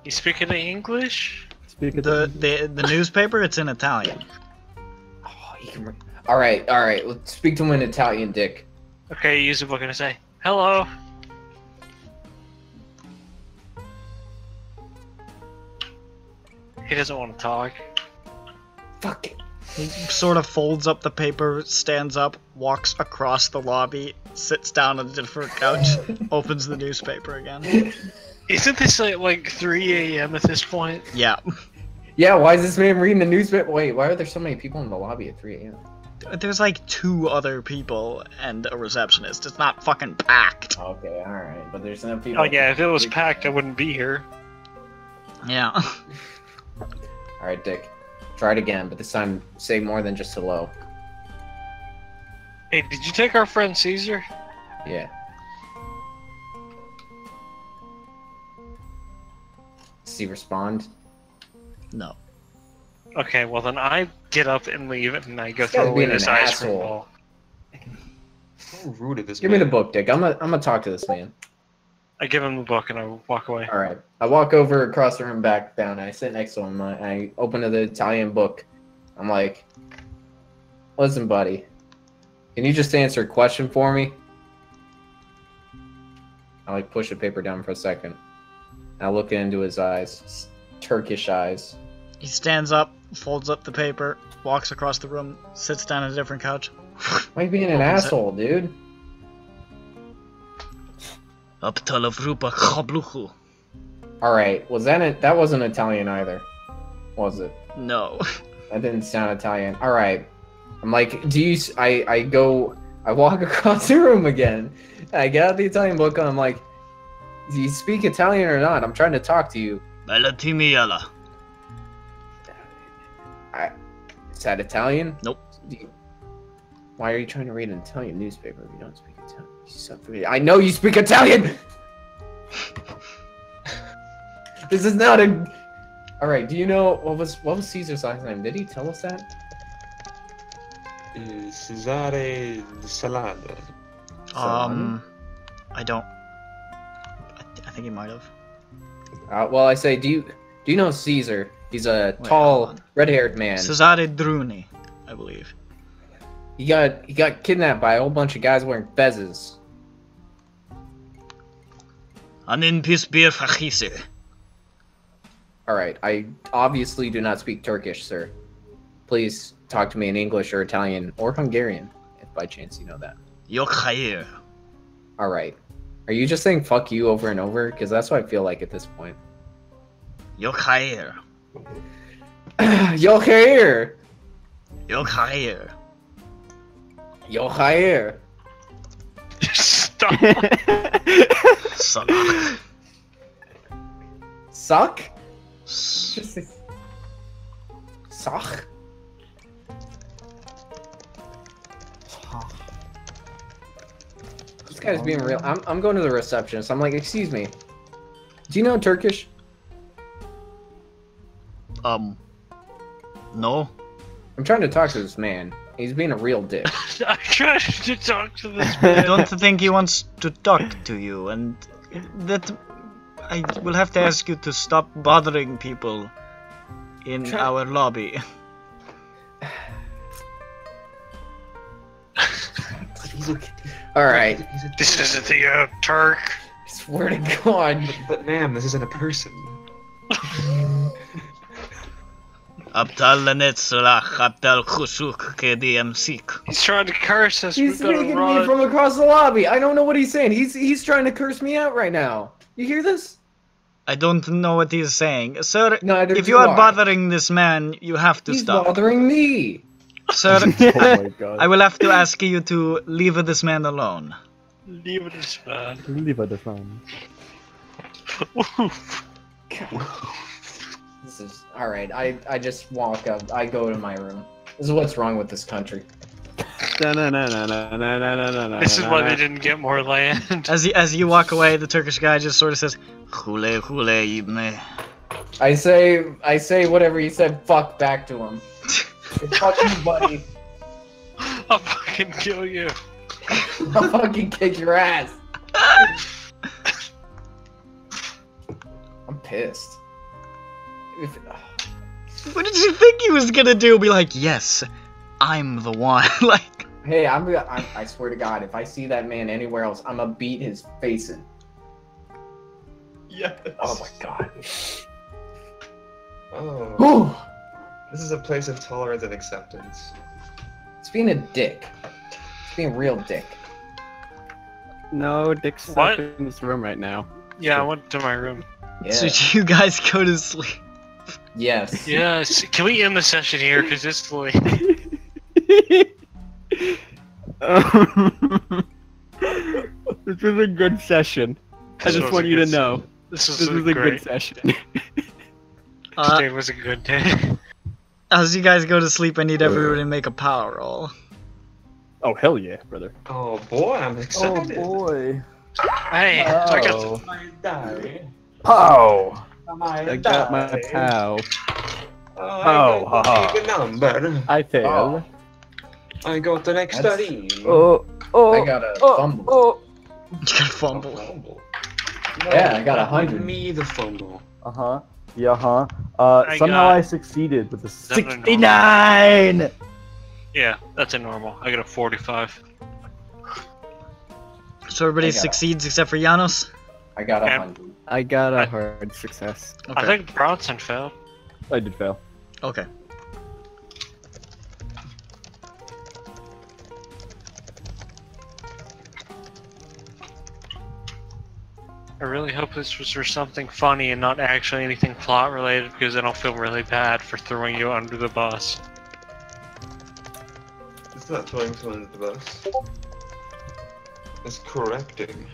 Speaker 4: You speaking English?
Speaker 2: The newspaper, it's in Italian.
Speaker 5: Oh, he can. All right. Let's speak to him in Italian, Dick.
Speaker 4: Okay, use the book and say, hello? He doesn't want to talk.
Speaker 5: Fuck it.
Speaker 2: He sort of folds up the paper, stands up, walks across the lobby, sits down on a different couch, opens the newspaper again.
Speaker 4: Isn't this like 3 a.m. at this point?
Speaker 2: Yeah.
Speaker 5: Yeah, why is this man reading the newspaper? Wait, why are there so many people in the lobby at 3 a.m.?
Speaker 2: There's like 2 other people and a receptionist. It's not fucking packed.
Speaker 5: Okay, alright, but there's enough people.
Speaker 4: Oh yeah, if it was packed, I wouldn't be here.
Speaker 2: Yeah.
Speaker 5: Alright, Dick. Try it again, but this time say more than just hello.
Speaker 4: Hey, did you take our friend Caesar?
Speaker 5: Yeah. Does he respond?
Speaker 2: No.
Speaker 4: Okay, well then I get up and leave and I go
Speaker 5: This guy's
Speaker 4: throw away
Speaker 5: being
Speaker 4: this
Speaker 5: an
Speaker 4: ice cream
Speaker 5: asshole.
Speaker 4: ball.
Speaker 1: So rude of this
Speaker 5: Give me the book, Dick. I'm gonna talk to this man.
Speaker 4: I give him the book and I walk away.
Speaker 5: Alright. I walk over across the room back down, and I sit next to him, and I open to the Italian book. I'm like, listen, buddy. Can you just answer a question for me? I like push the paper down for a second. I look into his eyes. Turkish eyes.
Speaker 2: He stands up, folds up the paper, walks across the room, sits down on a different couch.
Speaker 5: Why are you being an asshole, dude? Alright, was that it? That wasn't Italian either, was it?
Speaker 2: No.
Speaker 5: That didn't sound Italian. Alright. I'm like, do you... I walk across the room again. I get out the Italian book and I'm like, do you speak Italian or not? I'm trying to talk to you. Is that Italian?
Speaker 2: Nope.
Speaker 5: Why are you trying to read an Italian newspaper if you don't speak Italian? You suck for it. I know you speak Italian! This is not a... Alright, do you know... What was Caesar's last name? Did he tell us that?
Speaker 1: Cesare Salado.
Speaker 2: I don't... I think he might have.
Speaker 5: Well, I say, do you know Caesar? He's a tall, red-haired man.
Speaker 2: Cesare Druni, I believe.
Speaker 5: He got kidnapped by a whole bunch of guys wearing fezzes. Alright, I obviously do not speak Turkish, sir. Please talk to me in English or Italian or Hungarian, if by chance you know that. Alright. Are you just saying fuck you over and over? Because that's what I feel like at this point. Yo here! Yo here!
Speaker 4: Stop!
Speaker 5: Suck? Just say... Sock? guy's being real. I'm going to the receptionist. I'm like, excuse me. Do you know Turkish?
Speaker 2: No.
Speaker 5: I'm trying to talk to this man. He's being a real dick.
Speaker 4: I'm trying to talk to this
Speaker 2: I
Speaker 4: man.
Speaker 2: don't think he wants to talk to you, and that I will have to ask you to stop bothering people in our lobby.
Speaker 5: Alright.
Speaker 4: This isn't the Turk.
Speaker 5: I swear to God.
Speaker 1: But ma'am, this isn't a person.
Speaker 2: He's
Speaker 4: He's trying to curse us.
Speaker 8: He's
Speaker 4: We better
Speaker 8: speaking to
Speaker 4: run.
Speaker 8: me from across the lobby. I don't know what he's saying. He's trying to curse me out right now. You hear this?
Speaker 2: I don't know what he's saying. Sir,
Speaker 8: Neither
Speaker 2: if
Speaker 8: do
Speaker 2: you are
Speaker 8: I.
Speaker 2: bothering this man, you have to
Speaker 8: He's
Speaker 2: stop.
Speaker 8: bothering me.
Speaker 2: Sir,
Speaker 6: Oh my god.
Speaker 2: I will have to ask you to leave this man alone.
Speaker 4: Leave it this man.
Speaker 6: Leave it alone.
Speaker 5: This is alright. I just walk up. I go to my room. This is what's wrong with this country.
Speaker 4: This is why they didn't get more land.
Speaker 2: As you walk away, the Turkish guy just sort of says, "Hule hule ibne."
Speaker 5: I say whatever he said. Fuck back to him. Fuck you, buddy.
Speaker 4: I'll fucking kill you.
Speaker 5: I'll fucking kick your ass. I'm pissed.
Speaker 2: What did you think he was gonna do? Be like, yes, I'm the one. Like,
Speaker 5: Hey, I swear to God, if I see that man anywhere else, I'm gonna beat his face in.
Speaker 1: Yes.
Speaker 5: Oh my God.
Speaker 1: Oh. This is a place of tolerance and acceptance.
Speaker 5: It's being a dick. It's being a real dick.
Speaker 7: No, Dick's
Speaker 4: What?
Speaker 7: stuck in this room right now.
Speaker 4: Yeah, I went to my room.
Speaker 5: Yeah.
Speaker 2: so you guys go to sleep.
Speaker 5: Yes.
Speaker 4: Yes. Can we end the session here? Because it's late.
Speaker 7: This was a good session. I
Speaker 4: This
Speaker 7: just
Speaker 4: was
Speaker 7: want
Speaker 4: a
Speaker 7: you to
Speaker 4: good
Speaker 7: know.
Speaker 4: This was
Speaker 7: This was a
Speaker 4: great.
Speaker 7: good session.
Speaker 4: Today was a good day.
Speaker 2: As you guys go to sleep, I need everyone to make a power roll.
Speaker 6: Oh hell yeah, brother.
Speaker 1: Oh boy, I'm excited.
Speaker 6: boy.
Speaker 4: Hey, I got
Speaker 6: Oh.
Speaker 1: I die.
Speaker 6: Pow!
Speaker 7: I got my pow.
Speaker 1: Oh,
Speaker 6: Oh,
Speaker 1: I got the number.
Speaker 6: I failed.
Speaker 1: I got the next
Speaker 5: That's-
Speaker 1: study.
Speaker 6: Oh,
Speaker 5: I got a fumble.
Speaker 2: You got fumble.
Speaker 1: Fumble.
Speaker 5: Yeah, I got
Speaker 1: Give
Speaker 5: 100.
Speaker 1: me the fumble.
Speaker 6: Uh-huh. Yeah, huh.
Speaker 4: I
Speaker 6: Somehow
Speaker 4: got-
Speaker 6: I succeeded with the
Speaker 4: that a normal?
Speaker 6: 69!
Speaker 4: Yeah, that's a normal. I got a 45.
Speaker 2: So everybody
Speaker 5: I got it.
Speaker 2: succeeds except for Janos?
Speaker 5: I got
Speaker 4: Yeah.
Speaker 5: 100.
Speaker 7: I got a hard success.
Speaker 2: Okay.
Speaker 4: I think Bronson failed.
Speaker 6: I did fail.
Speaker 2: Okay.
Speaker 4: I really hope this was for something funny and not actually anything plot related, because then I'll feel really bad for throwing you under the bus.
Speaker 1: It's not throwing someone under the bus. It's correcting.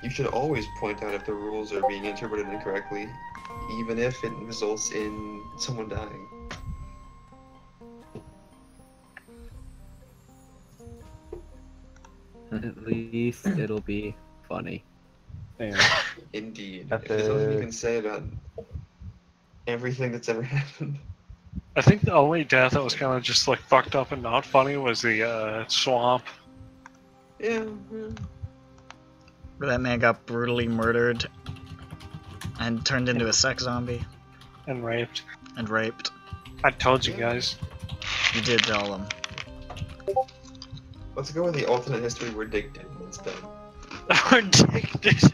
Speaker 1: You should always point out if the rules are being interpreted incorrectly, even if it results in someone dying.
Speaker 7: At least it'll be funny.
Speaker 6: Damn.
Speaker 1: Indeed.
Speaker 6: Epic.
Speaker 1: If there's nothing you can say about everything that's ever happened.
Speaker 4: I think the only death that was kind of just like fucked up and not funny was the swamp.
Speaker 1: Yeah.
Speaker 2: Where that man got brutally murdered and turned into a sex zombie
Speaker 4: And raped.
Speaker 2: and raped.
Speaker 4: I told you guys.
Speaker 2: You did tell them.
Speaker 1: Let's go with the alternate history where Dick did instead.
Speaker 4: We're addicted.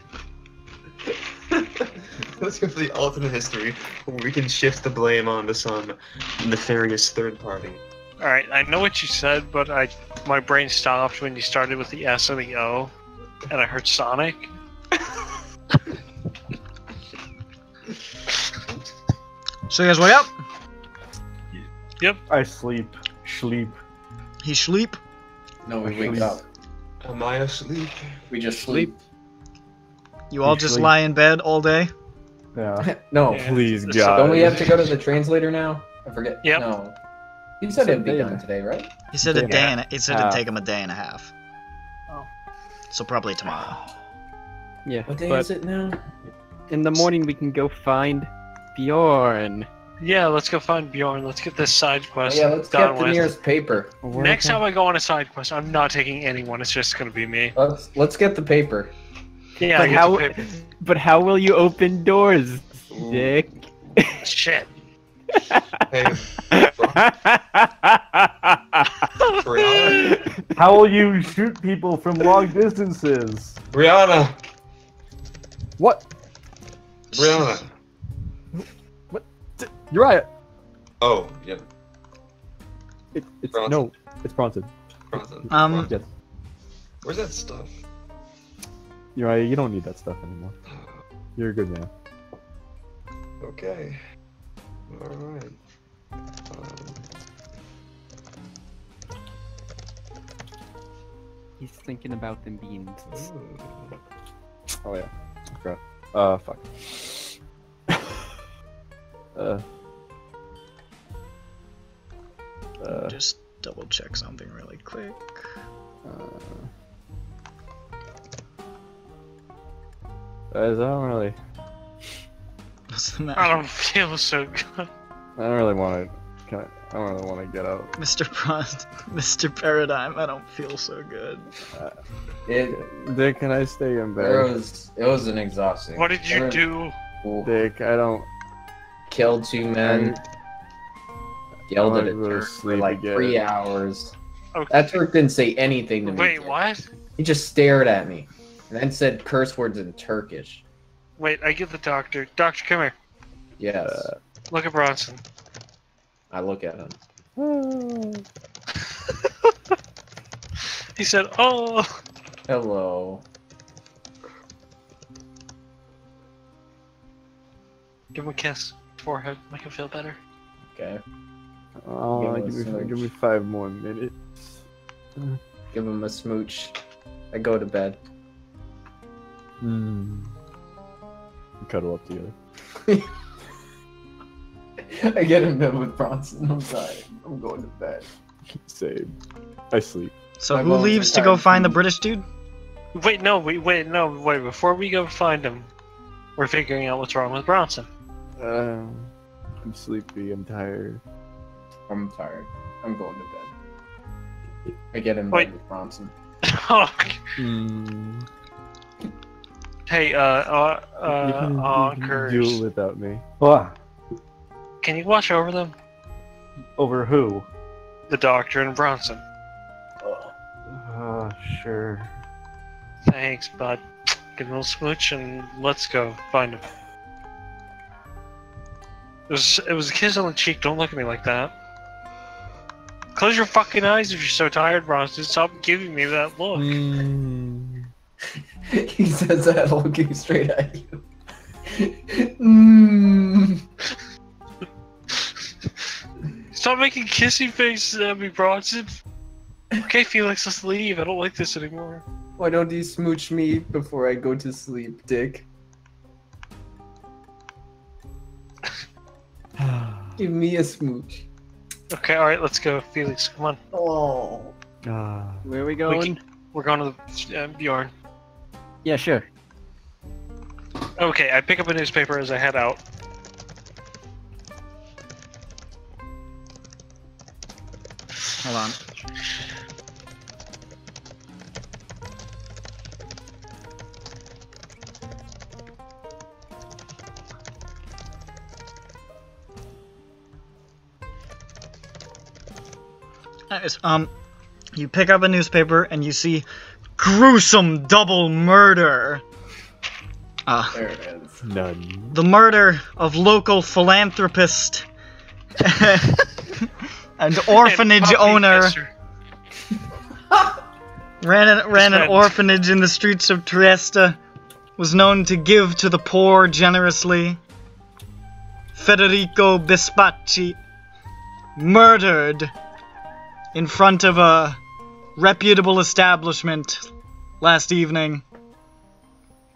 Speaker 1: Let's go for the alternate history where we can shift the blame onto some nefarious third party.
Speaker 4: Alright, I know what you said, but my brain stopped when you started with the S and the O, and I heard Sonic.
Speaker 2: So you guys wake up?
Speaker 4: Yep.
Speaker 6: I sleep. Sleep.
Speaker 2: He sleep?
Speaker 5: No, we wake up.
Speaker 1: Am I asleep?
Speaker 5: We just sleep.
Speaker 2: You all
Speaker 6: You
Speaker 2: just
Speaker 6: sleep.
Speaker 2: lie in bed all day?
Speaker 6: Yeah.
Speaker 5: No.
Speaker 4: Yeah.
Speaker 6: Please,
Speaker 4: It's-
Speaker 6: God.
Speaker 5: Don't we have to go to the translator now? I forget.
Speaker 4: Yep.
Speaker 5: No. You said it'd be done today, right?
Speaker 2: He said a day and it said it'd
Speaker 6: half.
Speaker 2: take him a day and a half.
Speaker 4: Oh.
Speaker 2: So probably tomorrow.
Speaker 7: Yeah,
Speaker 5: What day
Speaker 7: but
Speaker 5: is it now?
Speaker 7: in the morning we can go find Bjorn.
Speaker 4: Yeah, let's go find Bjorn. Let's get this side quest
Speaker 5: Yeah, let's
Speaker 4: done
Speaker 5: get the
Speaker 4: with.
Speaker 5: nearest paper.
Speaker 4: Next time I go on a side quest, I'm not taking anyone. It's just gonna be me.
Speaker 5: Let's get the paper.
Speaker 4: Yeah,
Speaker 7: But
Speaker 4: I get
Speaker 7: how?
Speaker 4: the paper.
Speaker 7: But how will you open doors, Dick?
Speaker 4: Shit.
Speaker 1: Hey, Brianna.
Speaker 6: How will you shoot people from long distances?
Speaker 1: Brianna.
Speaker 6: What?
Speaker 1: Brianna.
Speaker 6: Uriah.
Speaker 1: Oh, yeah.
Speaker 6: It's
Speaker 1: Bronson.
Speaker 6: no. It's Bronson.
Speaker 1: Bronson.
Speaker 6: Yes.
Speaker 1: Where's that stuff?
Speaker 6: Uriah, you don't need that stuff anymore. You're a good man.
Speaker 1: Okay. Alright.
Speaker 7: He's thinking about them beans.
Speaker 6: Oh yeah. Crap. Fuck.
Speaker 2: Just double check something really quick.
Speaker 6: Guys, I don't really
Speaker 2: What's the matter?
Speaker 4: I don't feel so good.
Speaker 6: I don't really want to. I don't really want to get out.
Speaker 2: Mr. Mr. Peridime, I don't feel so good.
Speaker 6: Dick, can I stay in bed?
Speaker 5: It was an exhausting.
Speaker 4: What did you do?
Speaker 6: Dick, I don't.
Speaker 5: Killed 2 men. Yelled at a
Speaker 6: go to
Speaker 5: Turk for
Speaker 6: sleep
Speaker 5: like
Speaker 6: again.
Speaker 5: 3 hours.
Speaker 4: Okay.
Speaker 5: That Turk didn't say anything to me.
Speaker 4: Wait, what?
Speaker 5: He just stared at me and then said curse words in Turkish.
Speaker 4: Wait, I get the doctor. Doctor, come here.
Speaker 5: Yes.
Speaker 4: Look at Bronson.
Speaker 5: I look at him.
Speaker 4: He said, "Oh."
Speaker 5: Hello.
Speaker 4: Give him a kiss. Forehead. Make him feel better.
Speaker 5: Okay.
Speaker 6: Oh, give me 5 more minutes.
Speaker 5: Give him a smooch. I go to bed.
Speaker 6: Cuddle up together.
Speaker 8: I get in bed with Bronson. I'm sorry. I'm going to bed.
Speaker 6: Same. I sleep.
Speaker 2: So
Speaker 8: My
Speaker 2: who
Speaker 8: bones are
Speaker 2: leaves to go
Speaker 8: tired.
Speaker 2: find the British dude?
Speaker 4: Wait, no, wait. Before we go find him, we're figuring out what's wrong with Bronson.
Speaker 6: I'm sleepy. I'm tired.
Speaker 5: I'm tired. I'm going to bed. I get in bed
Speaker 4: Wait.
Speaker 5: with Bronson.
Speaker 4: Hey,
Speaker 6: You can
Speaker 4: Kurs,
Speaker 6: do it without me.
Speaker 9: What?
Speaker 4: can you watch over them?
Speaker 9: Over who?
Speaker 4: The doctor and Bronson.
Speaker 9: Sure.
Speaker 4: Thanks, bud. Give him a little smooch and let's go find him. It was a kiss on the cheek. Don't look at me like that. Close your fucking eyes if you're so tired, Bronson. Stop giving me that look.
Speaker 8: He says that looking straight at you.
Speaker 4: Stop making kissy faces at me, Bronson. Okay, Felix, let's leave. I don't like this anymore.
Speaker 8: Why don't you smooch me before I go to sleep, Dick? Give me a smooch.
Speaker 4: Okay, alright, let's go. Felix, come on.
Speaker 8: Oh.
Speaker 7: Where are we going?
Speaker 4: We're going to the Bjorn.
Speaker 7: Yeah, sure.
Speaker 4: Okay, I pick up a newspaper as I head out.
Speaker 2: Hold on. Anyways, you pick up a newspaper and you see gruesome double murder.
Speaker 8: There it is.
Speaker 6: None.
Speaker 2: The murder of local philanthropist and orphanage
Speaker 4: And puppy
Speaker 2: owner
Speaker 4: pisser.
Speaker 2: ran an
Speaker 4: Spent.
Speaker 2: orphanage in the streets of Trieste. Was known to give to the poor generously. Federico Bispacci murdered in front of a reputable establishment last evening.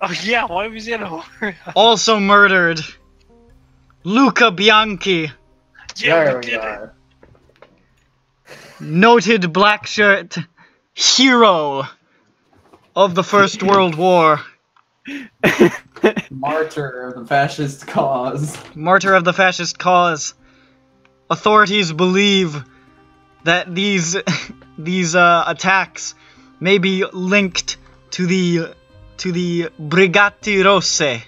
Speaker 4: Oh yeah, why was he in a horror?
Speaker 2: Also murdered Luca Bianchi,
Speaker 4: Yeah,
Speaker 8: There
Speaker 4: we
Speaker 8: we
Speaker 4: did it.
Speaker 8: are.
Speaker 2: noted blackshirt hero of the First World War.
Speaker 8: Martyr of the fascist cause.
Speaker 2: Martyr of the fascist cause. Authorities believe that these attacks may be linked to the Brigati Rosse,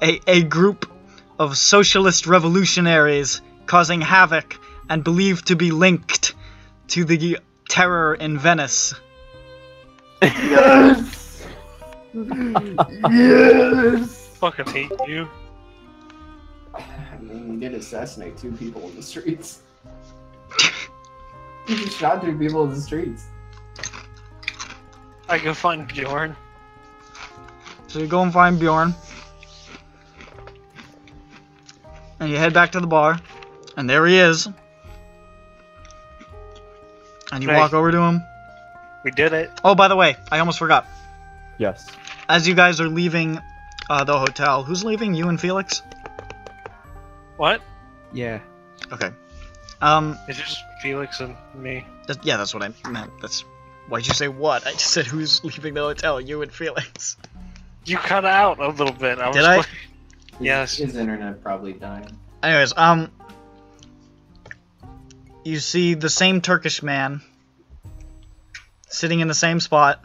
Speaker 2: a group of socialist revolutionaries causing havoc and believed to be linked to the terror in Venice.
Speaker 9: Yes! Yes!
Speaker 4: Fucking hate you.
Speaker 8: I mean, he did assassinate 2 people in the streets. He just shot 2 people in the streets.
Speaker 4: I can find Bjorn.
Speaker 2: So you go and find Bjorn. And you head back to the bar. And there he is. And you
Speaker 4: Hey.
Speaker 2: walk over to him.
Speaker 4: We did it.
Speaker 2: Oh, by the way, I almost forgot.
Speaker 6: Yes.
Speaker 2: As you guys are leaving the hotel, who's leaving? You and Felix?
Speaker 4: What?
Speaker 7: Yeah.
Speaker 2: Okay.
Speaker 4: It's just Felix and me.
Speaker 2: Yeah, that's what I meant. Why'd you say what? I just said who's leaving the hotel, you and Felix.
Speaker 4: You cut out a little bit.
Speaker 2: Did I?
Speaker 4: Yes.
Speaker 8: His internet probably died.
Speaker 2: Anyways, you see the same Turkish man sitting in the same spot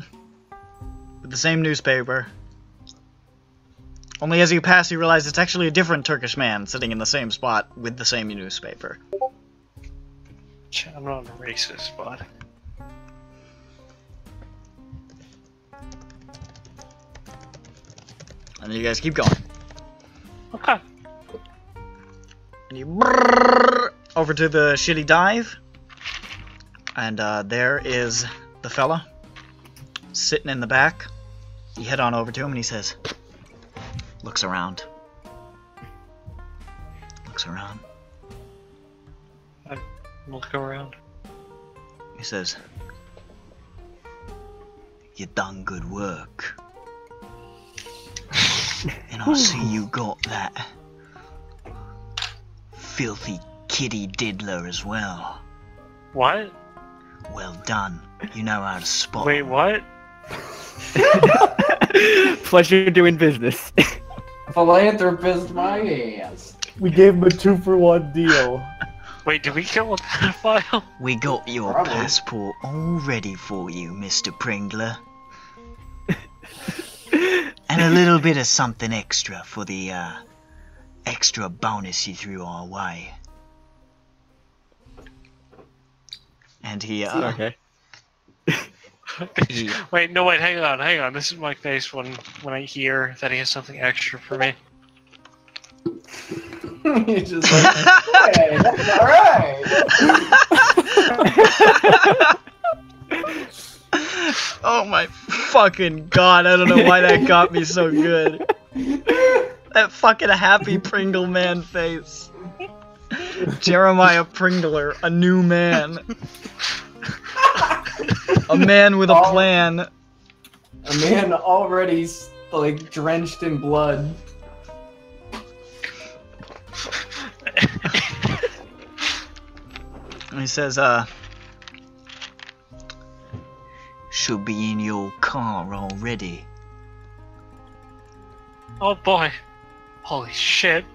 Speaker 2: with the same newspaper. Only as you pass, you realize it's actually a different Turkish man sitting in the same spot with the same newspaper.
Speaker 4: I'm not a racist, but
Speaker 2: And then you guys keep going.
Speaker 4: okay.
Speaker 2: And you brrrr over to the shitty dive. And there is the fella sitting in the back. You head on over to him and he says, looks around. Looks around.
Speaker 4: I look around.
Speaker 2: He says, you done good work. And I see you got that filthy kitty diddler as well.
Speaker 4: What?
Speaker 2: Well done. You know how to spot.
Speaker 4: Wait, what?
Speaker 7: Pleasure doing business.
Speaker 8: Philanthropist, my ass.
Speaker 9: We gave him a 2-for-1 deal.
Speaker 4: Wait, did we kill a pedophile?
Speaker 2: We got your
Speaker 8: Probably.
Speaker 2: passport all ready for you, Mr. Pringler. And a little bit of something extra for the extra bonus you threw our way. And he
Speaker 7: Okay.
Speaker 4: Wait, no, wait, hang on. This is my face when I hear that he has something extra for me.
Speaker 8: He's just like, hey, that's alright.
Speaker 2: Oh my fucking god, I don't know why that got me so good. That fucking happy Pringle man face. Jeremiah Pringler, a new man. A man with a plan.
Speaker 8: A man already, like, drenched in blood.
Speaker 2: And he says, should be in your car already.
Speaker 4: Oh boy. Holy shit.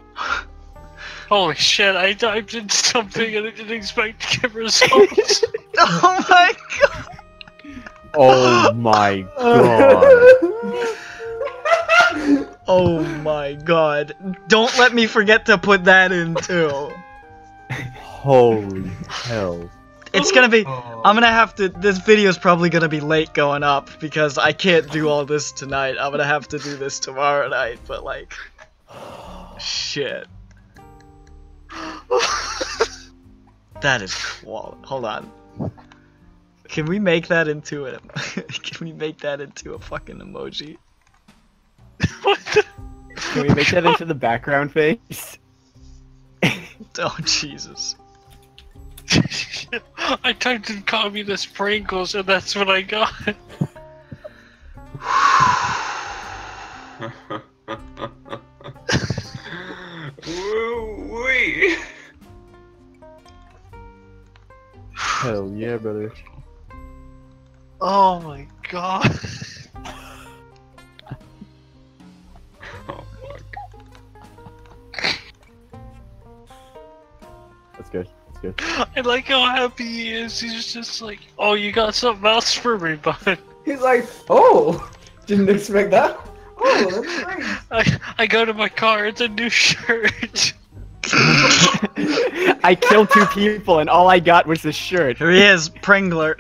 Speaker 4: Holy shit, I typed in something and I didn't expect to get results.
Speaker 2: Oh my god!
Speaker 6: Oh my god.
Speaker 2: Oh my god. Don't let me forget to put that in too.
Speaker 6: Holy hell.
Speaker 2: It's gonna be, I'm gonna have to, this video's probably gonna be late going up because I can't do all this tonight. I'm gonna have to do this tomorrow night, but like, shit. That is quality. Hold on. Can we make that into a, can we make that into a fucking emoji?
Speaker 7: Can we make that into the background face?
Speaker 2: Oh, Jesus.
Speaker 4: I typed in communist Pringles and that's what I got.
Speaker 1: Woo-wee.
Speaker 6: Hell yeah, brother.
Speaker 4: Oh my god.
Speaker 1: Oh fuck.
Speaker 6: That's good. That's good.
Speaker 4: I like how happy he is. He's just like, oh, you got something else for me, bud.
Speaker 8: He's like, oh, didn't expect that. Oh, that's great.
Speaker 4: I go to my car. It's a new shirt.
Speaker 7: I killed 2 people and all I got was this shirt.
Speaker 2: Here he is, Pringler.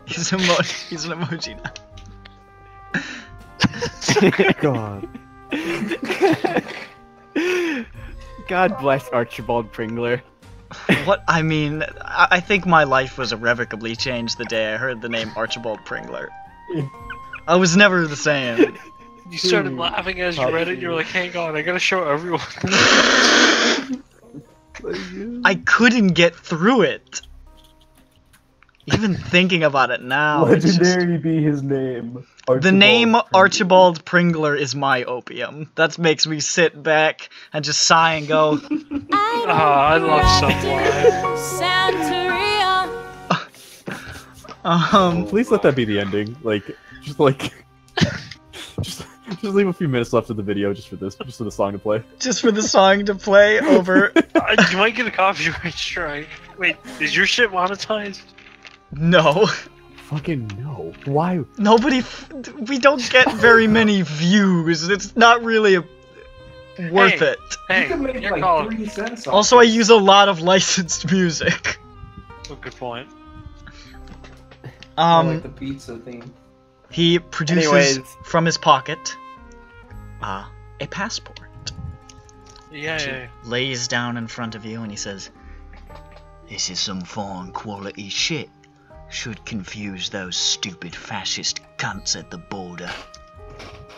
Speaker 2: He's an emoji now.
Speaker 6: God.
Speaker 7: God bless Archibald Pringler.
Speaker 2: What? I mean, I think my life was irrevocably changed the day I heard the name Archibald Pringler. I was never the same.
Speaker 4: You started laughing as you read it. You're like, hang on, I gotta show everyone.
Speaker 2: I couldn't get through it. Even thinking about it now.
Speaker 3: Legendary be his name.
Speaker 2: The name Archibald Pringler is my opium. That makes me sit back and just sigh and go.
Speaker 4: I love Sunlight.
Speaker 6: Please let that be the ending. Just leave a few minutes left of the video just for this, just for the song to play.
Speaker 2: Just for the song to play over.
Speaker 4: You might get a copyright strike. Wait, is your shit monetized?
Speaker 2: No.
Speaker 6: Fucking no. Why?
Speaker 2: Nobody. We don't get very many views. It's not really worth it.
Speaker 8: You can make like 3 cents off
Speaker 2: Also, I use a lot of licensed music.
Speaker 4: Oh, good point.
Speaker 8: like the pizza theme.
Speaker 2: He produces from his pocket a passport.
Speaker 4: Yeah.
Speaker 2: Lays down in front of you and he says, "This is some fine quality shit. Should confuse those stupid fascist cunts at the border."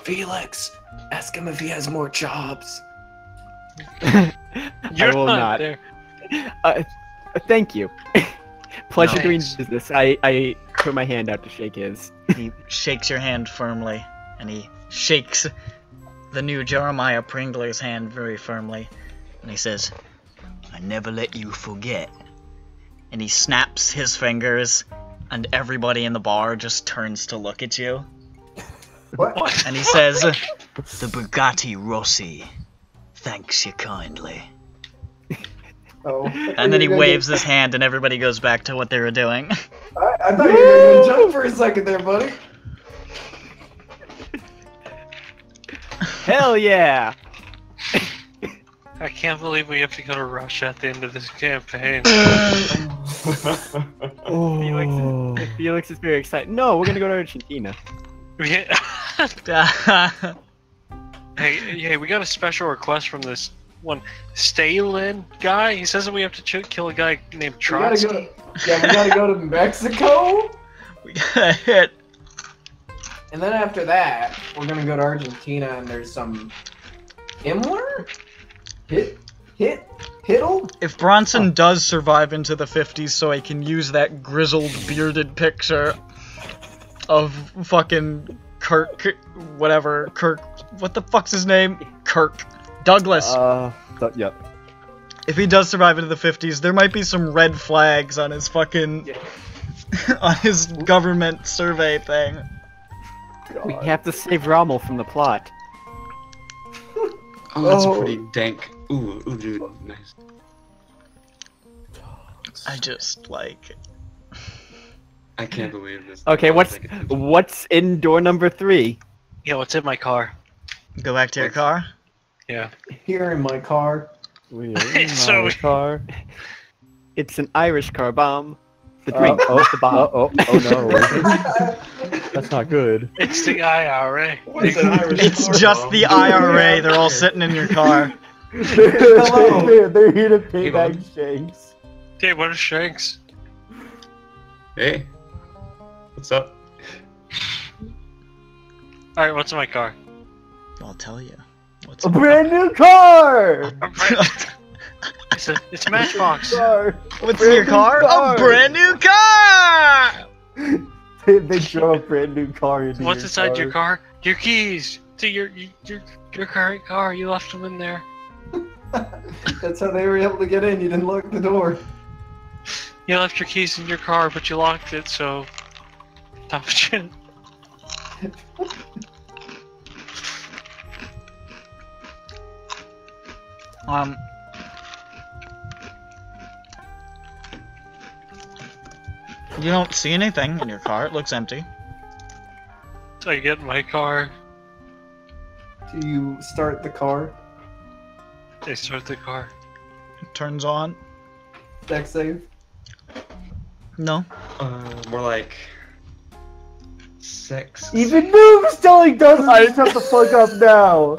Speaker 8: Felix, ask him if he has more jobs.
Speaker 7: I will not.
Speaker 4: There.
Speaker 7: Thank you. Pleasure
Speaker 2: No.
Speaker 7: doing business. I put my hand out to shake his.
Speaker 2: He shakes your hand firmly, and he shakes the new Jeremiah Pringler's hand very firmly, and he says, "I never let you forget." And he snaps his fingers, and everybody in the bar just turns to look at you.
Speaker 8: What?
Speaker 2: And he says, "The Bugatti Rossi thanks you kindly."
Speaker 8: Oh.
Speaker 2: And then he waves his hand, and everybody goes back to what they were doing.
Speaker 8: I thought you were gonna jump for a second there, buddy.
Speaker 7: Hell yeah!
Speaker 4: I can't believe we have to go to Russia at the end of this campaign.
Speaker 7: Felix is very excited. No, we're gonna go to Argentina.
Speaker 4: Hey, we got a special request from this one Stalin guy. He says that we have to kill a guy named Trieste.
Speaker 8: We gotta go to Mexico.
Speaker 2: We gotta hit.
Speaker 8: And then after that, we're gonna go to Argentina, and there's some Himmler? Hittle?
Speaker 2: If Bronson does survive into the 50s so I can use that grizzled, bearded picture of fucking Kirk, what the fuck's his name? Kirk Douglas.
Speaker 6: Yep.
Speaker 2: If he does survive into the 50s, there might be some red flags on his fucking, on his government survey thing.
Speaker 7: We have to save Rommel from the plot.
Speaker 1: Oh, that's pretty dank. Ooh, dude, nice.
Speaker 2: I just like.
Speaker 1: I can't believe this.
Speaker 7: Okay, what's in door number 3?
Speaker 4: Yeah, what's in my car?
Speaker 2: Go back to your car.
Speaker 4: Yeah.
Speaker 8: Here in my car.
Speaker 4: So
Speaker 7: car. It's an Irish car bomb. The drink. The bomb.
Speaker 6: Oh no. That's not good.
Speaker 4: It's the IRA.
Speaker 2: It's just the IRA. They're all sitting in your car.
Speaker 3: They're here to pay back Shanks.
Speaker 4: Hey, what is Shanks?
Speaker 1: Hey, what's up?
Speaker 4: Alright, what's in my car?
Speaker 2: I'll tell you. What's
Speaker 3: A brand new car!
Speaker 4: It's a Matchbox.
Speaker 2: What's in your car? A brand new car!
Speaker 3: They drove a brand new car into
Speaker 4: What's
Speaker 3: your
Speaker 4: inside
Speaker 3: car.
Speaker 4: your car? Your keys to your current car. You left them in there.
Speaker 8: That's how they were able to get in. You didn't lock the door.
Speaker 4: You left your keys in your car, but you locked it, so... Tough shit.
Speaker 2: You don't see anything in your car. It looks empty.
Speaker 4: So I get in my car.
Speaker 8: Do you start the car?
Speaker 4: I start the car.
Speaker 2: It turns on.
Speaker 8: Deck save?
Speaker 2: No.
Speaker 1: More like 6.
Speaker 3: Even Noob's telling Dustin to shut the fuck up now.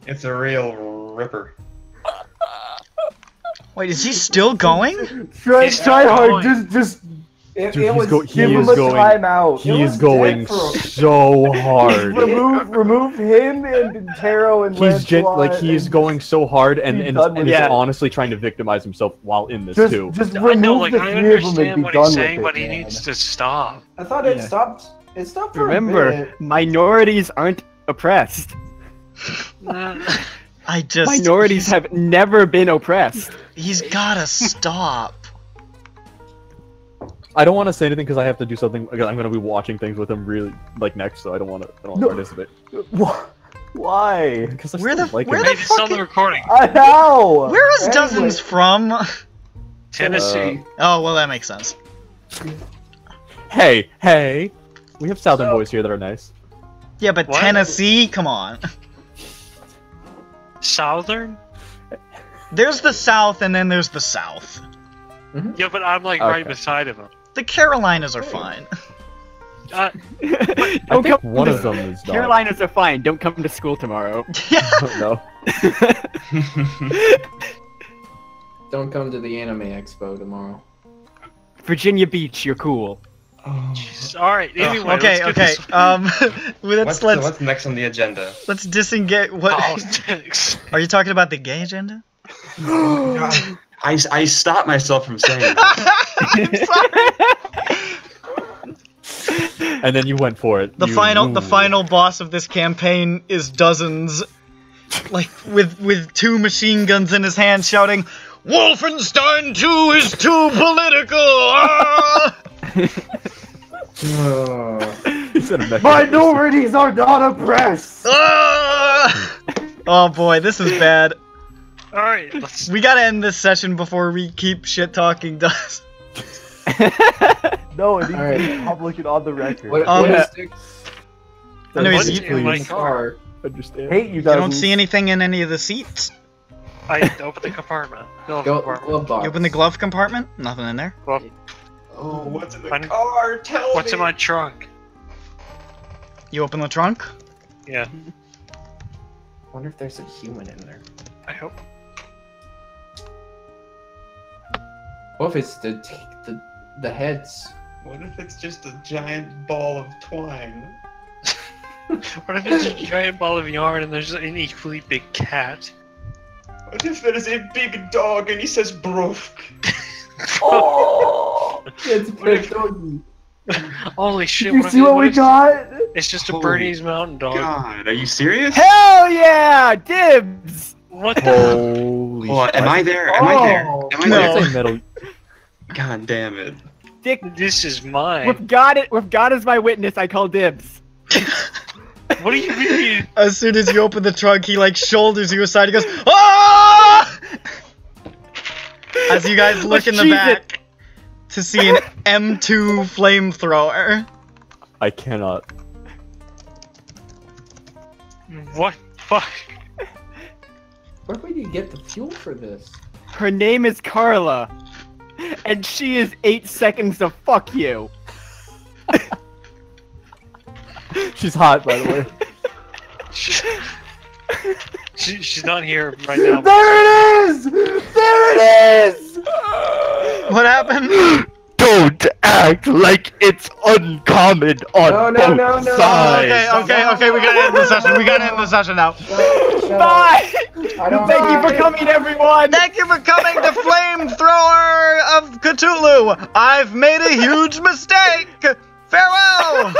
Speaker 1: It's a real ripper.
Speaker 2: Wait, is he still going?
Speaker 3: Try
Speaker 4: He's
Speaker 3: hard.
Speaker 4: going.
Speaker 3: Just
Speaker 6: Dude,
Speaker 3: it was,
Speaker 6: he
Speaker 3: give him
Speaker 6: is
Speaker 3: a
Speaker 6: going.
Speaker 3: timeout.
Speaker 6: He is going so hard.
Speaker 3: remove him and Taro and Lancelot
Speaker 6: he is
Speaker 3: and
Speaker 6: going so hard and
Speaker 3: be
Speaker 6: is
Speaker 3: done with it.
Speaker 6: honestly trying to victimize himself while in this
Speaker 3: Just
Speaker 6: too.
Speaker 3: remove
Speaker 4: I know, like,
Speaker 3: the
Speaker 4: I
Speaker 3: 3 of them and
Speaker 4: understand
Speaker 3: be
Speaker 4: what
Speaker 3: done
Speaker 4: he's
Speaker 3: with
Speaker 4: saying,
Speaker 3: it,
Speaker 4: but he
Speaker 3: man.
Speaker 4: needs to stop.
Speaker 8: I thought it
Speaker 7: Yeah.
Speaker 8: stopped. It stopped for a
Speaker 7: Remember,
Speaker 8: minute.
Speaker 7: minorities aren't oppressed. Minorities have never been oppressed.
Speaker 2: He's gotta stop.
Speaker 6: I don't want to say anything because I have to do something. I'm going to be watching things with him really next, so I don't want to participate.
Speaker 3: Why?
Speaker 6: Because I
Speaker 2: Where
Speaker 6: still
Speaker 2: the
Speaker 6: like
Speaker 2: where
Speaker 6: him.
Speaker 2: the
Speaker 4: Maybe it's on
Speaker 2: fuck?
Speaker 4: the recording.
Speaker 3: I know.
Speaker 2: Where is
Speaker 3: Anyway.
Speaker 2: Dozens from?
Speaker 4: Tennessee.
Speaker 2: Oh well, that makes sense.
Speaker 6: Hey, we have Southern boys here that are nice.
Speaker 2: Yeah, but
Speaker 4: What?
Speaker 2: Tennessee, come on.
Speaker 4: Southern?
Speaker 2: There's the South, and then there's the South.
Speaker 4: Yeah, but I'm like right beside him.
Speaker 2: The Carolinas are fine.
Speaker 4: Uh,
Speaker 7: Don't
Speaker 6: think
Speaker 7: come
Speaker 6: one
Speaker 7: to-
Speaker 6: of them is not.
Speaker 7: Carolinas are fine. Don't come to school tomorrow.
Speaker 6: No.
Speaker 5: Don't come to the anime expo tomorrow.
Speaker 7: Virginia Beach, you're cool.
Speaker 4: Jesus. All right. Anyway,
Speaker 2: okay.
Speaker 4: let's get
Speaker 2: Let's
Speaker 1: What's next on the agenda?
Speaker 2: let's disengage. What?
Speaker 4: politics.
Speaker 2: Are you talking about the gay agenda?
Speaker 1: I stopped myself from saying that.
Speaker 2: I'm sorry.
Speaker 6: And then you went for it.
Speaker 2: The final boss of this campaign is Dozens, like with 2 machine guns in his hand, shouting, "Wolfenstein 2 is too political!" Ah!
Speaker 3: Minorities are not oppressed.
Speaker 2: Ah! Oh boy, this is bad.
Speaker 4: All right. Let's.
Speaker 2: We gotta end this session before we keep shit talking Dust.
Speaker 3: No, it needs
Speaker 5: Alright.
Speaker 3: to be public and on the record.
Speaker 5: What
Speaker 2: Yeah.
Speaker 5: is Dick's
Speaker 2: Anyways,
Speaker 4: What's
Speaker 2: you,
Speaker 4: in my
Speaker 5: car?
Speaker 4: car?
Speaker 6: Understand.
Speaker 3: Hate you,
Speaker 2: you don't
Speaker 3: Dozens.
Speaker 2: see anything in any of the seats.
Speaker 4: I open the compartment.
Speaker 5: Go,
Speaker 4: compartment.
Speaker 5: glove box.
Speaker 2: You open the glove compartment? Nothing in there.
Speaker 4: Well,
Speaker 1: Oh, what's in the
Speaker 4: Fine.
Speaker 1: car? Tell
Speaker 4: what's
Speaker 1: me.
Speaker 4: in my trunk?
Speaker 2: You open the trunk?
Speaker 4: Yeah.
Speaker 5: I wonder if there's a human in there.
Speaker 4: I hope.
Speaker 5: What if it's the heads?
Speaker 1: What if it's just a giant ball of twine?
Speaker 4: What if it's a giant ball of yarn and there's an equally big cat?
Speaker 1: What if there is a big dog and he says "brook"?
Speaker 3: Oh!
Speaker 8: It's big doggy.
Speaker 4: Holy shit!
Speaker 3: Did you see what we got?
Speaker 4: It's just a
Speaker 1: Holy
Speaker 4: Bernese Mountain Dog.
Speaker 1: God, are you serious?
Speaker 7: Hell yeah! Dibs!
Speaker 4: What the?
Speaker 6: Holy
Speaker 1: Hold on,
Speaker 6: shit.
Speaker 1: am I there? Am I there?
Speaker 8: Oh.
Speaker 1: Am I
Speaker 2: No.
Speaker 1: there?
Speaker 6: Say metal.
Speaker 1: God damn it.
Speaker 7: Dick,
Speaker 4: This is mine.
Speaker 7: with God as my witness, I call dibs.
Speaker 4: What do you mean?
Speaker 2: As soon as you open the trunk, he like shoulders you aside. He goes, "Ah!" As you guys look in the
Speaker 7: She's
Speaker 2: back to see an M2 flamethrower.
Speaker 6: I cannot.
Speaker 4: What? Fuck.
Speaker 5: Where would you get the fuel for this?
Speaker 7: Her name is Carla, and she is 8 seconds to fuck you.
Speaker 6: She's hot, by the way.
Speaker 4: She's not here right now.
Speaker 3: There it is! There it is!
Speaker 2: What happened?
Speaker 12: Don't act like it's uncommon on both sides.
Speaker 2: Okay, we gotta end the session. We gotta end the session now.
Speaker 7: Bye! Thank you for coming, everyone!
Speaker 2: Thank you for coming to Flamethrower of Cthulhu. I've made a huge mistake. Farewell!